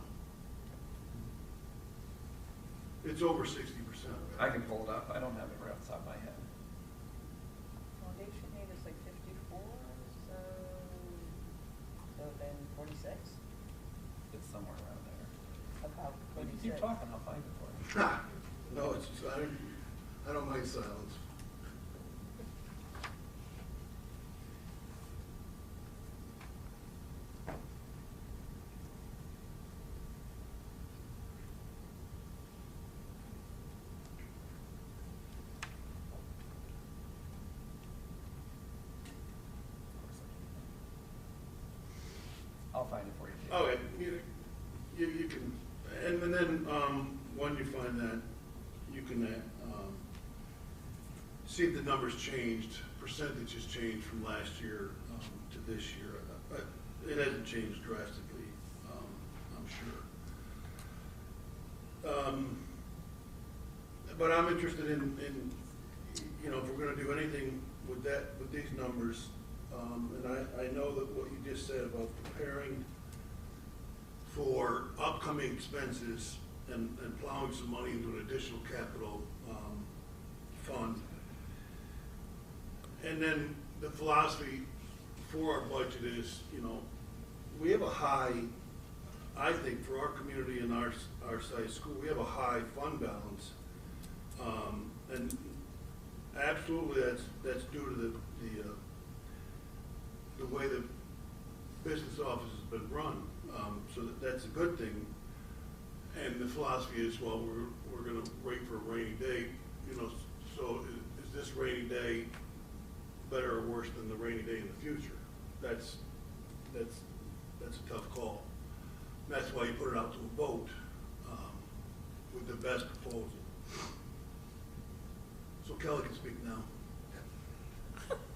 [SPEAKER 5] It's over 60%.
[SPEAKER 4] I can pull it up. I don't have it right off the top of my head.
[SPEAKER 18] Foundation aid is like 54, so then 46?
[SPEAKER 4] It's somewhere around there.
[SPEAKER 18] About
[SPEAKER 4] If
[SPEAKER 18] 46.
[SPEAKER 4] you keep talking, I'll find it for you.
[SPEAKER 5] No, it's just, I don't mind silence. then, when you find that, you can, see if the numbers changed, percentages changed from last year, to this year. It hasn't changed drastically, I'm sure. But I'm interested in, you know, if we're gonna do anything with that, with these numbers, and I know that what you just said about preparing for upcoming expenses and plowing some money into an additional capital fund. And then the philosophy for our budget is, you know, we have a high, I think for our community and our size school, we have a high fund balance. And absolutely that's due to the way the business office has been run. So that's a good thing. And the philosophy is, well, we're going to wait for a rainy day, you know. So is this rainy day better or worse than the rainy day in the future? That's a tough call. That's why you put it out to a vote with the best proposal. So Kelly can speak now.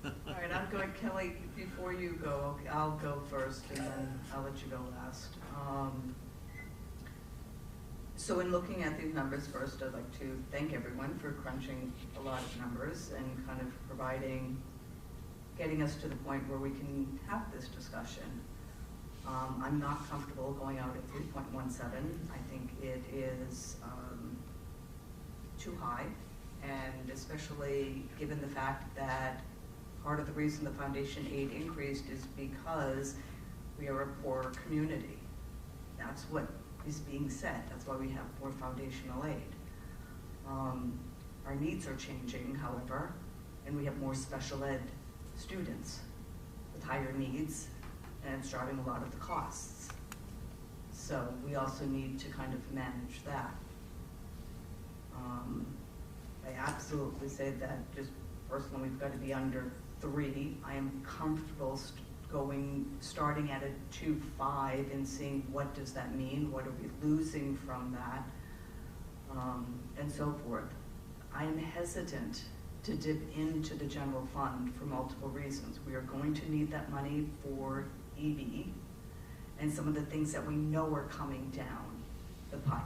[SPEAKER 1] All right, I'm going, Kelly, before you go, I'll go first and then I'll let you go last. So in looking at these numbers first, I'd like to thank everyone for crunching a lot of numbers and kind of getting us to the point where we can have this discussion. I'm not comfortable going out at 3.17. I think it is too high, and especially given the fact that part of the reason the foundation aid increased is because we are a poor community. That's what is being said. That's why we have more foundational aid. Our needs are changing, however, and we have more special ed students with higher needs, and it's driving a lot of the costs. So we also need to kind of manage that. I absolutely say that just personally, we've got to be under 3. I am comfortable starting at a 2.5 and seeing what does that mean, what are we losing from that, and so forth. I am hesitant to dip into the general fund for multiple reasons. We are going to need that money for EB and some of the things that we know are coming down the pike.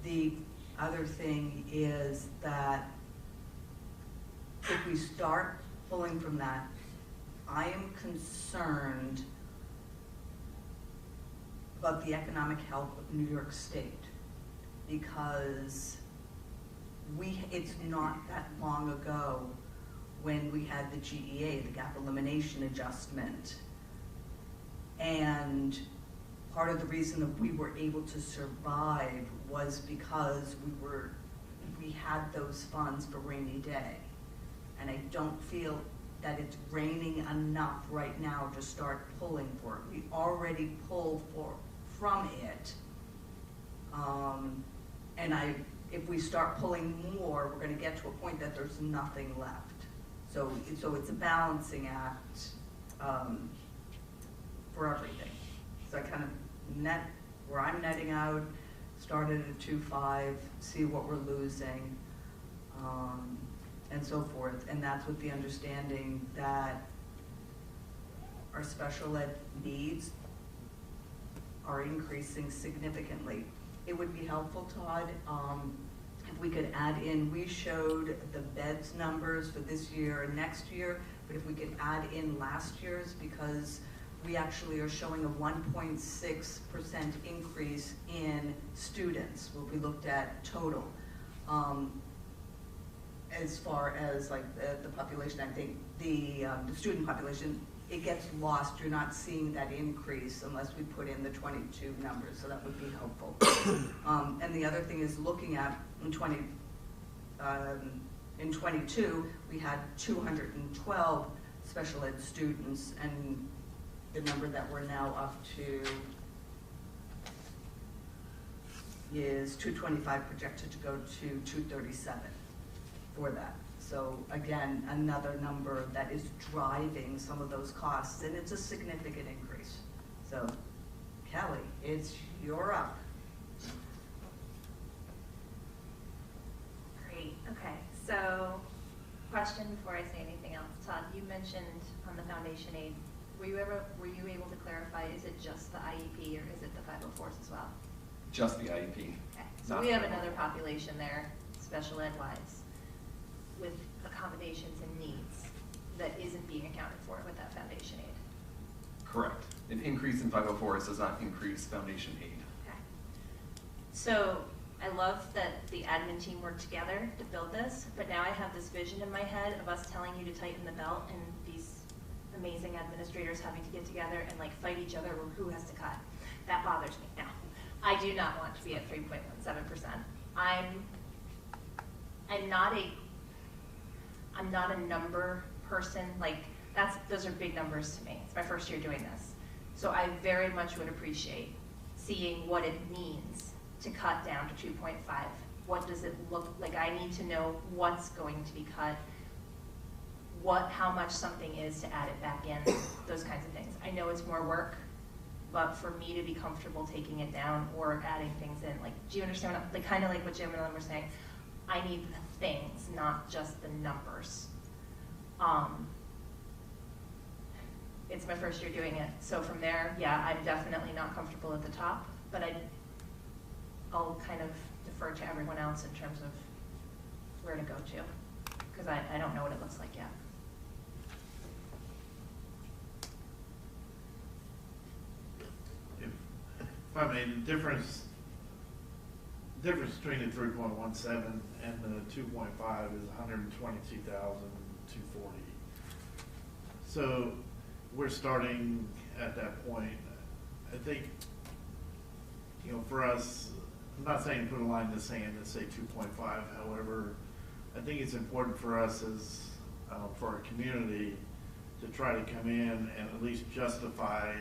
[SPEAKER 1] The other thing is that if we start pulling from that, I am concerned about the economic health of New York State, because it's not that long ago when we had the GEA, the gap elimination adjustment, and part of the reason that we were able to survive was because we had those funds for rainy day. And I don't feel that it's raining enough right now to start pulling for it. We already pull from it. And if we start pulling more, we're going to get to a point that there's nothing left. So it's a balancing act for everything. So I kind of net where I'm netting out, started at 2.5, see what we're losing, and so forth. And that's with the understanding that our special ed needs are increasing significantly. It would be helpful, Todd, if we could add in, we showed the beds numbers for this year and next year, but if we could add in last year's, because we actually are showing a 1.6% increase in students, what we looked at total. As far as like the population, I think the student population, it gets lost. You're not seeing that increase unless we put in the 22 numbers, so that would be helpful. And the other thing is looking at in 22, we had 212 special ed students, and the number that we're now up to is 225, projected to go to 237 for that. So again, another number that is driving some of those costs, and it's a significant increase. So Kelly, you're up.
[SPEAKER 11] So, question before I say anything else. Todd, you mentioned on the foundation aid, were you able to clarify, is it just the IEP or is it the 504s as well?
[SPEAKER 4] Just the IEP.
[SPEAKER 11] Okay. So
[SPEAKER 4] Not
[SPEAKER 11] we have
[SPEAKER 4] the
[SPEAKER 11] another
[SPEAKER 4] 504.
[SPEAKER 11] population there, special ed wise, with accommodations and needs that isn't being accounted for with that foundation aid.
[SPEAKER 4] Correct. An increase in 504s does not increase foundation aid.
[SPEAKER 11] Okay. So I love that the admin team worked together to build this, but now I have this vision in my head of us telling you to tighten the belt and these amazing administrators having to get together and like fight each other over who has to cut. That bothers me. Now, I do not want to be at 3.17%. I'm not a number person. Like those are big numbers to me. It's my first year doing this. So I very much would appreciate seeing what it means to cut down to 2.5. What does it look like? I need to know what's going to be cut, how much something is to add it back in, those kinds of things. I know it's more work, but for me to be comfortable taking it down or adding things in, like, do you understand what like kind of like what Jim and Ellen were saying? I need the things, not just the numbers. It's my first year doing it, so from there, yeah, I'm definitely not comfortable at the top, but I'll kind of defer to everyone else in terms of where to go to, because I don't know what it looks like yet.
[SPEAKER 14] If I mean, the difference between the 3.17 and the 2.5 is 122,240. So we're starting at that point. I think, for us, I'm not saying put a line in the sand and say 2.5. However, I think it's important for us as for our community to try to come in and at least justify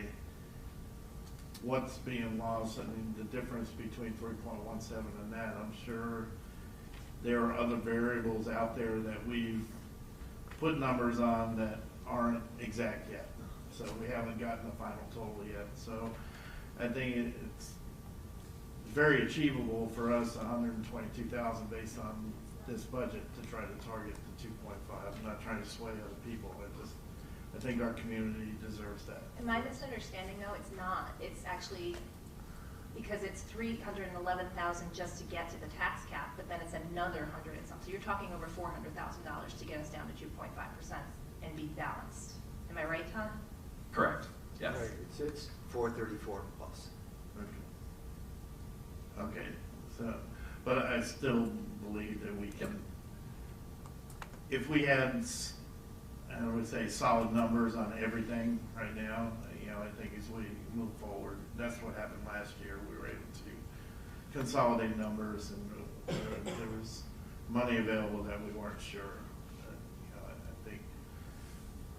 [SPEAKER 14] what's being lost. I mean, the difference between 3.17 and that. I'm sure there are other variables out there that we've put numbers on that aren't exact yet. So we haven't gotten the final total yet. So I think it's very achievable for us, 122,000 based on this budget, to try to target the 2.5. I'm not trying to sway other people. I think our community deserves that.
[SPEAKER 11] And my misunderstanding, though, it's not. It's actually because it's 311,000 just to get to the tax cap, but then it's another 100 and something. So you're talking over $400,000 to get us down to 2.5% and be balanced. Am I right, Todd?
[SPEAKER 4] Correct. Yes.
[SPEAKER 17] Right, it's 434 plus.
[SPEAKER 14] Okay, so, but I still believe that we can, if we had, I would say, solid numbers on everything right now, I think as we move forward, that's what happened last year. We were able to consolidate numbers, and there was money available that we weren't sure. I think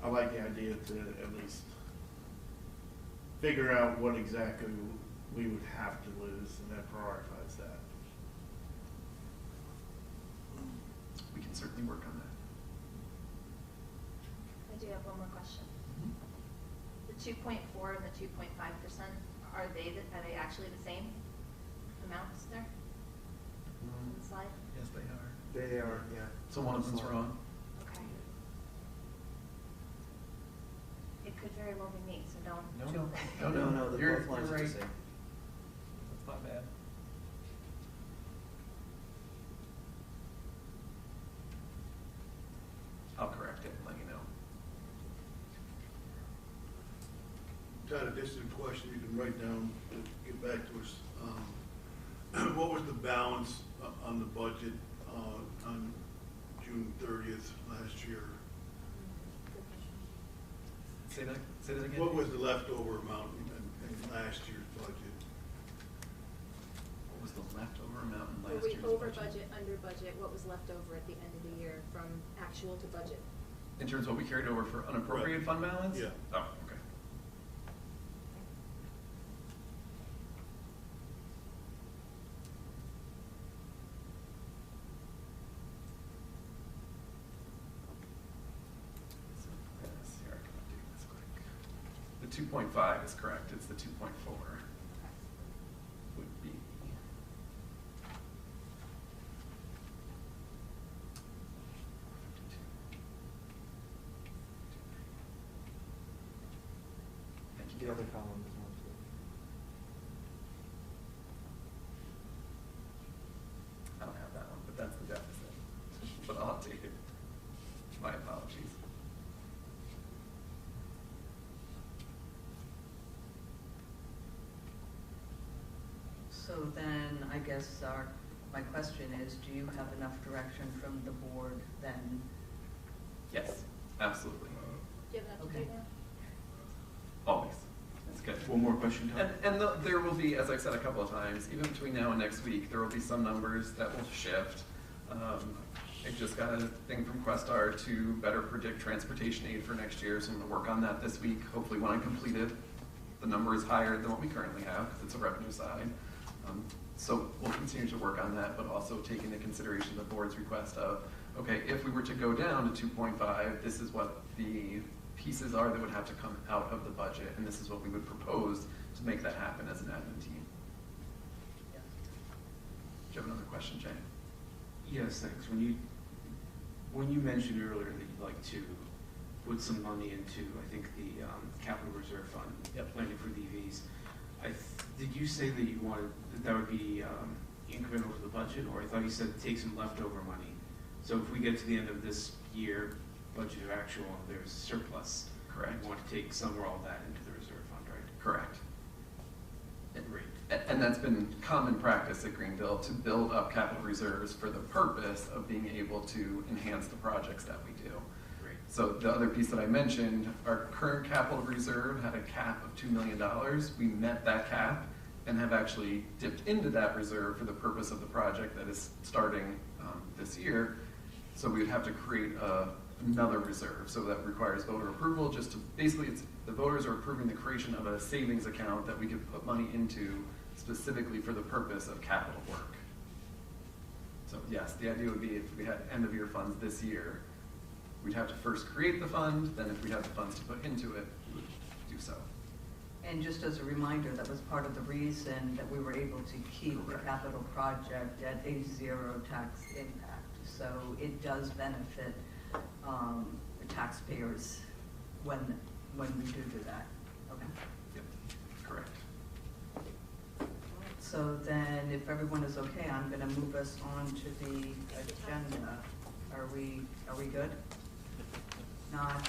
[SPEAKER 14] I like the idea to at least figure out what exactly we would have to lose and then prioritize that.
[SPEAKER 4] We can certainly work on that.
[SPEAKER 11] I do have one more question. The 2.4 and the 2.5%, are they actually the same amounts there on the slide?
[SPEAKER 4] Yes, they are.
[SPEAKER 17] They are, yeah.
[SPEAKER 4] So one of them's wrong.
[SPEAKER 11] Okay. It could very well be me, so don't.
[SPEAKER 4] No,
[SPEAKER 17] the
[SPEAKER 4] You're
[SPEAKER 17] both lines are
[SPEAKER 4] right.
[SPEAKER 17] the same.
[SPEAKER 4] That's not bad. I'll correct it and let you know.
[SPEAKER 5] Kind of distant question you can write down to get back to us. What was the balance on the budget on June 30th last year?
[SPEAKER 4] Say that again.
[SPEAKER 5] What was the leftover amount in last year's budget?
[SPEAKER 4] What was the leftover amount in
[SPEAKER 11] Were
[SPEAKER 4] last
[SPEAKER 11] we
[SPEAKER 4] year's
[SPEAKER 11] over
[SPEAKER 4] budget?
[SPEAKER 11] under budget? What was left over at the end of the year from actual to budget?
[SPEAKER 4] In terms of what we carried over for unappropriated fund balance?
[SPEAKER 5] Yeah.
[SPEAKER 4] Oh, okay. So, let's see, I can update this quick. The 2.5 is correct. It's the 2.4 would be
[SPEAKER 19] column is monthly.
[SPEAKER 4] I don't have that one, but that's the deficit. But I'll update it. My apologies.
[SPEAKER 1] So then, I guess my question is, do you have enough direction from the board then?
[SPEAKER 4] Yes, absolutely.
[SPEAKER 12] Do you have enough to
[SPEAKER 1] Okay.
[SPEAKER 12] do that?
[SPEAKER 4] Always. That's good.
[SPEAKER 3] One more question, Tom?
[SPEAKER 4] And there will be, as I've said a couple of times, even between now and next week, there will be some numbers that will shift. I just got a thing from Questar to better predict transportation aid for next year, so I'm going to work on that this week. Hopefully when I complete it, the number is higher than what we currently have, because it's a revenue side. So we'll continue to work on that, but also take into consideration the board's request of, okay, if we were to go down to 2.5, this is what the pieces are that would have to come out of the budget, and this is what we would propose to make that happen as an admin team.
[SPEAKER 1] Yes.
[SPEAKER 4] Do you have another question, Jay?
[SPEAKER 3] Yes, thanks. When you mentioned earlier that you'd like to put some money into, I think, the capital reserve fund, planning for DVs, did you say that you wanted, that would be incremental to the budget, or I thought you said take some leftover money? So if we get to the end of this year, budget or actual, there's surplus.
[SPEAKER 4] Correct.
[SPEAKER 3] You want to take some or all that into the reserve fund, right?
[SPEAKER 4] Correct.
[SPEAKER 3] Great.
[SPEAKER 4] And that's been common practice at Greenville, to build up capital reserves for the purpose of being able to enhance the projects that we do.
[SPEAKER 3] Great.
[SPEAKER 4] So the other piece that I mentioned, our current capital reserve had a cap of $2 million. We met that cap and have actually dipped into that reserve for the purpose of the project that is starting this year. So we would have to create another reserve. So that requires voter approval, just to, basically the voters are approving the creation of a savings account that we could put money into specifically for the purpose of capital work. So yes, the idea would be if we had end of year funds this year, we'd have to first create the fund, then if we had the funds to put into it, we would do so.
[SPEAKER 1] And just as a reminder, that was part of the reason that we were able to keep the capital project at a zero tax impact. So it does benefit the taxpayers when we do that. Okay.
[SPEAKER 4] Yep, correct.
[SPEAKER 1] So then, if everyone is okay, I'm going to move us on to the agenda. Are we good? Nod,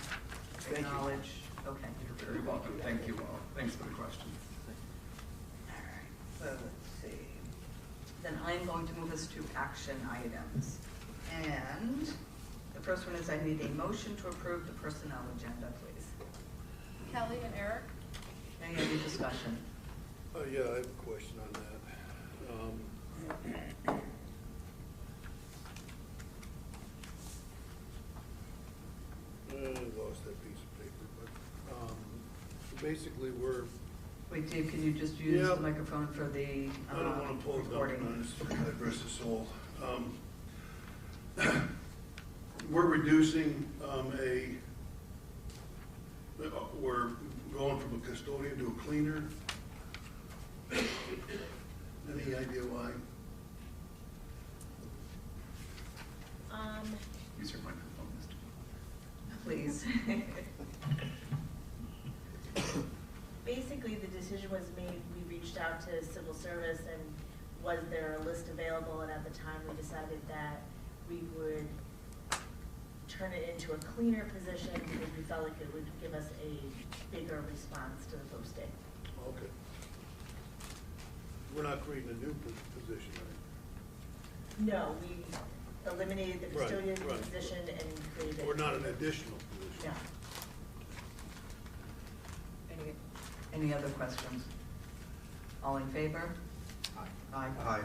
[SPEAKER 1] acknowledge, okay.
[SPEAKER 4] You're very welcome. Thank you all. Thanks for the questions.
[SPEAKER 1] All right, so let's see. Then I'm going to move us to action items. And the first one is I need a motion to approve the personnel agenda, please.
[SPEAKER 12] Kelly and Eric?
[SPEAKER 1] Any discussion?
[SPEAKER 5] Yeah, I have a question on that. I lost that piece of paper, but basically we're.
[SPEAKER 1] Wait, Dave, can you just use
[SPEAKER 5] Yeah.
[SPEAKER 1] the microphone for the
[SPEAKER 5] I don't want to pull it
[SPEAKER 1] recording?
[SPEAKER 5] down, I address the soul. We're reducing we're going from a custodian to a cleaner. Any idea why?
[SPEAKER 4] Use your microphone, Mr.
[SPEAKER 1] Please.
[SPEAKER 20] Basically, the decision was made, we reached out to civil service and was there a list available, and at the time we decided that we would turn it into a cleaner position because we felt like it would give us a bigger response to the posting.
[SPEAKER 5] Okay. We're not creating a new position, right?
[SPEAKER 20] No, we eliminated the
[SPEAKER 5] Right,
[SPEAKER 20] custodian
[SPEAKER 5] right.
[SPEAKER 20] position and created.
[SPEAKER 5] We're not an additional position.
[SPEAKER 20] Yeah.
[SPEAKER 1] Any other questions? All in favor? Aye.
[SPEAKER 17] Aye.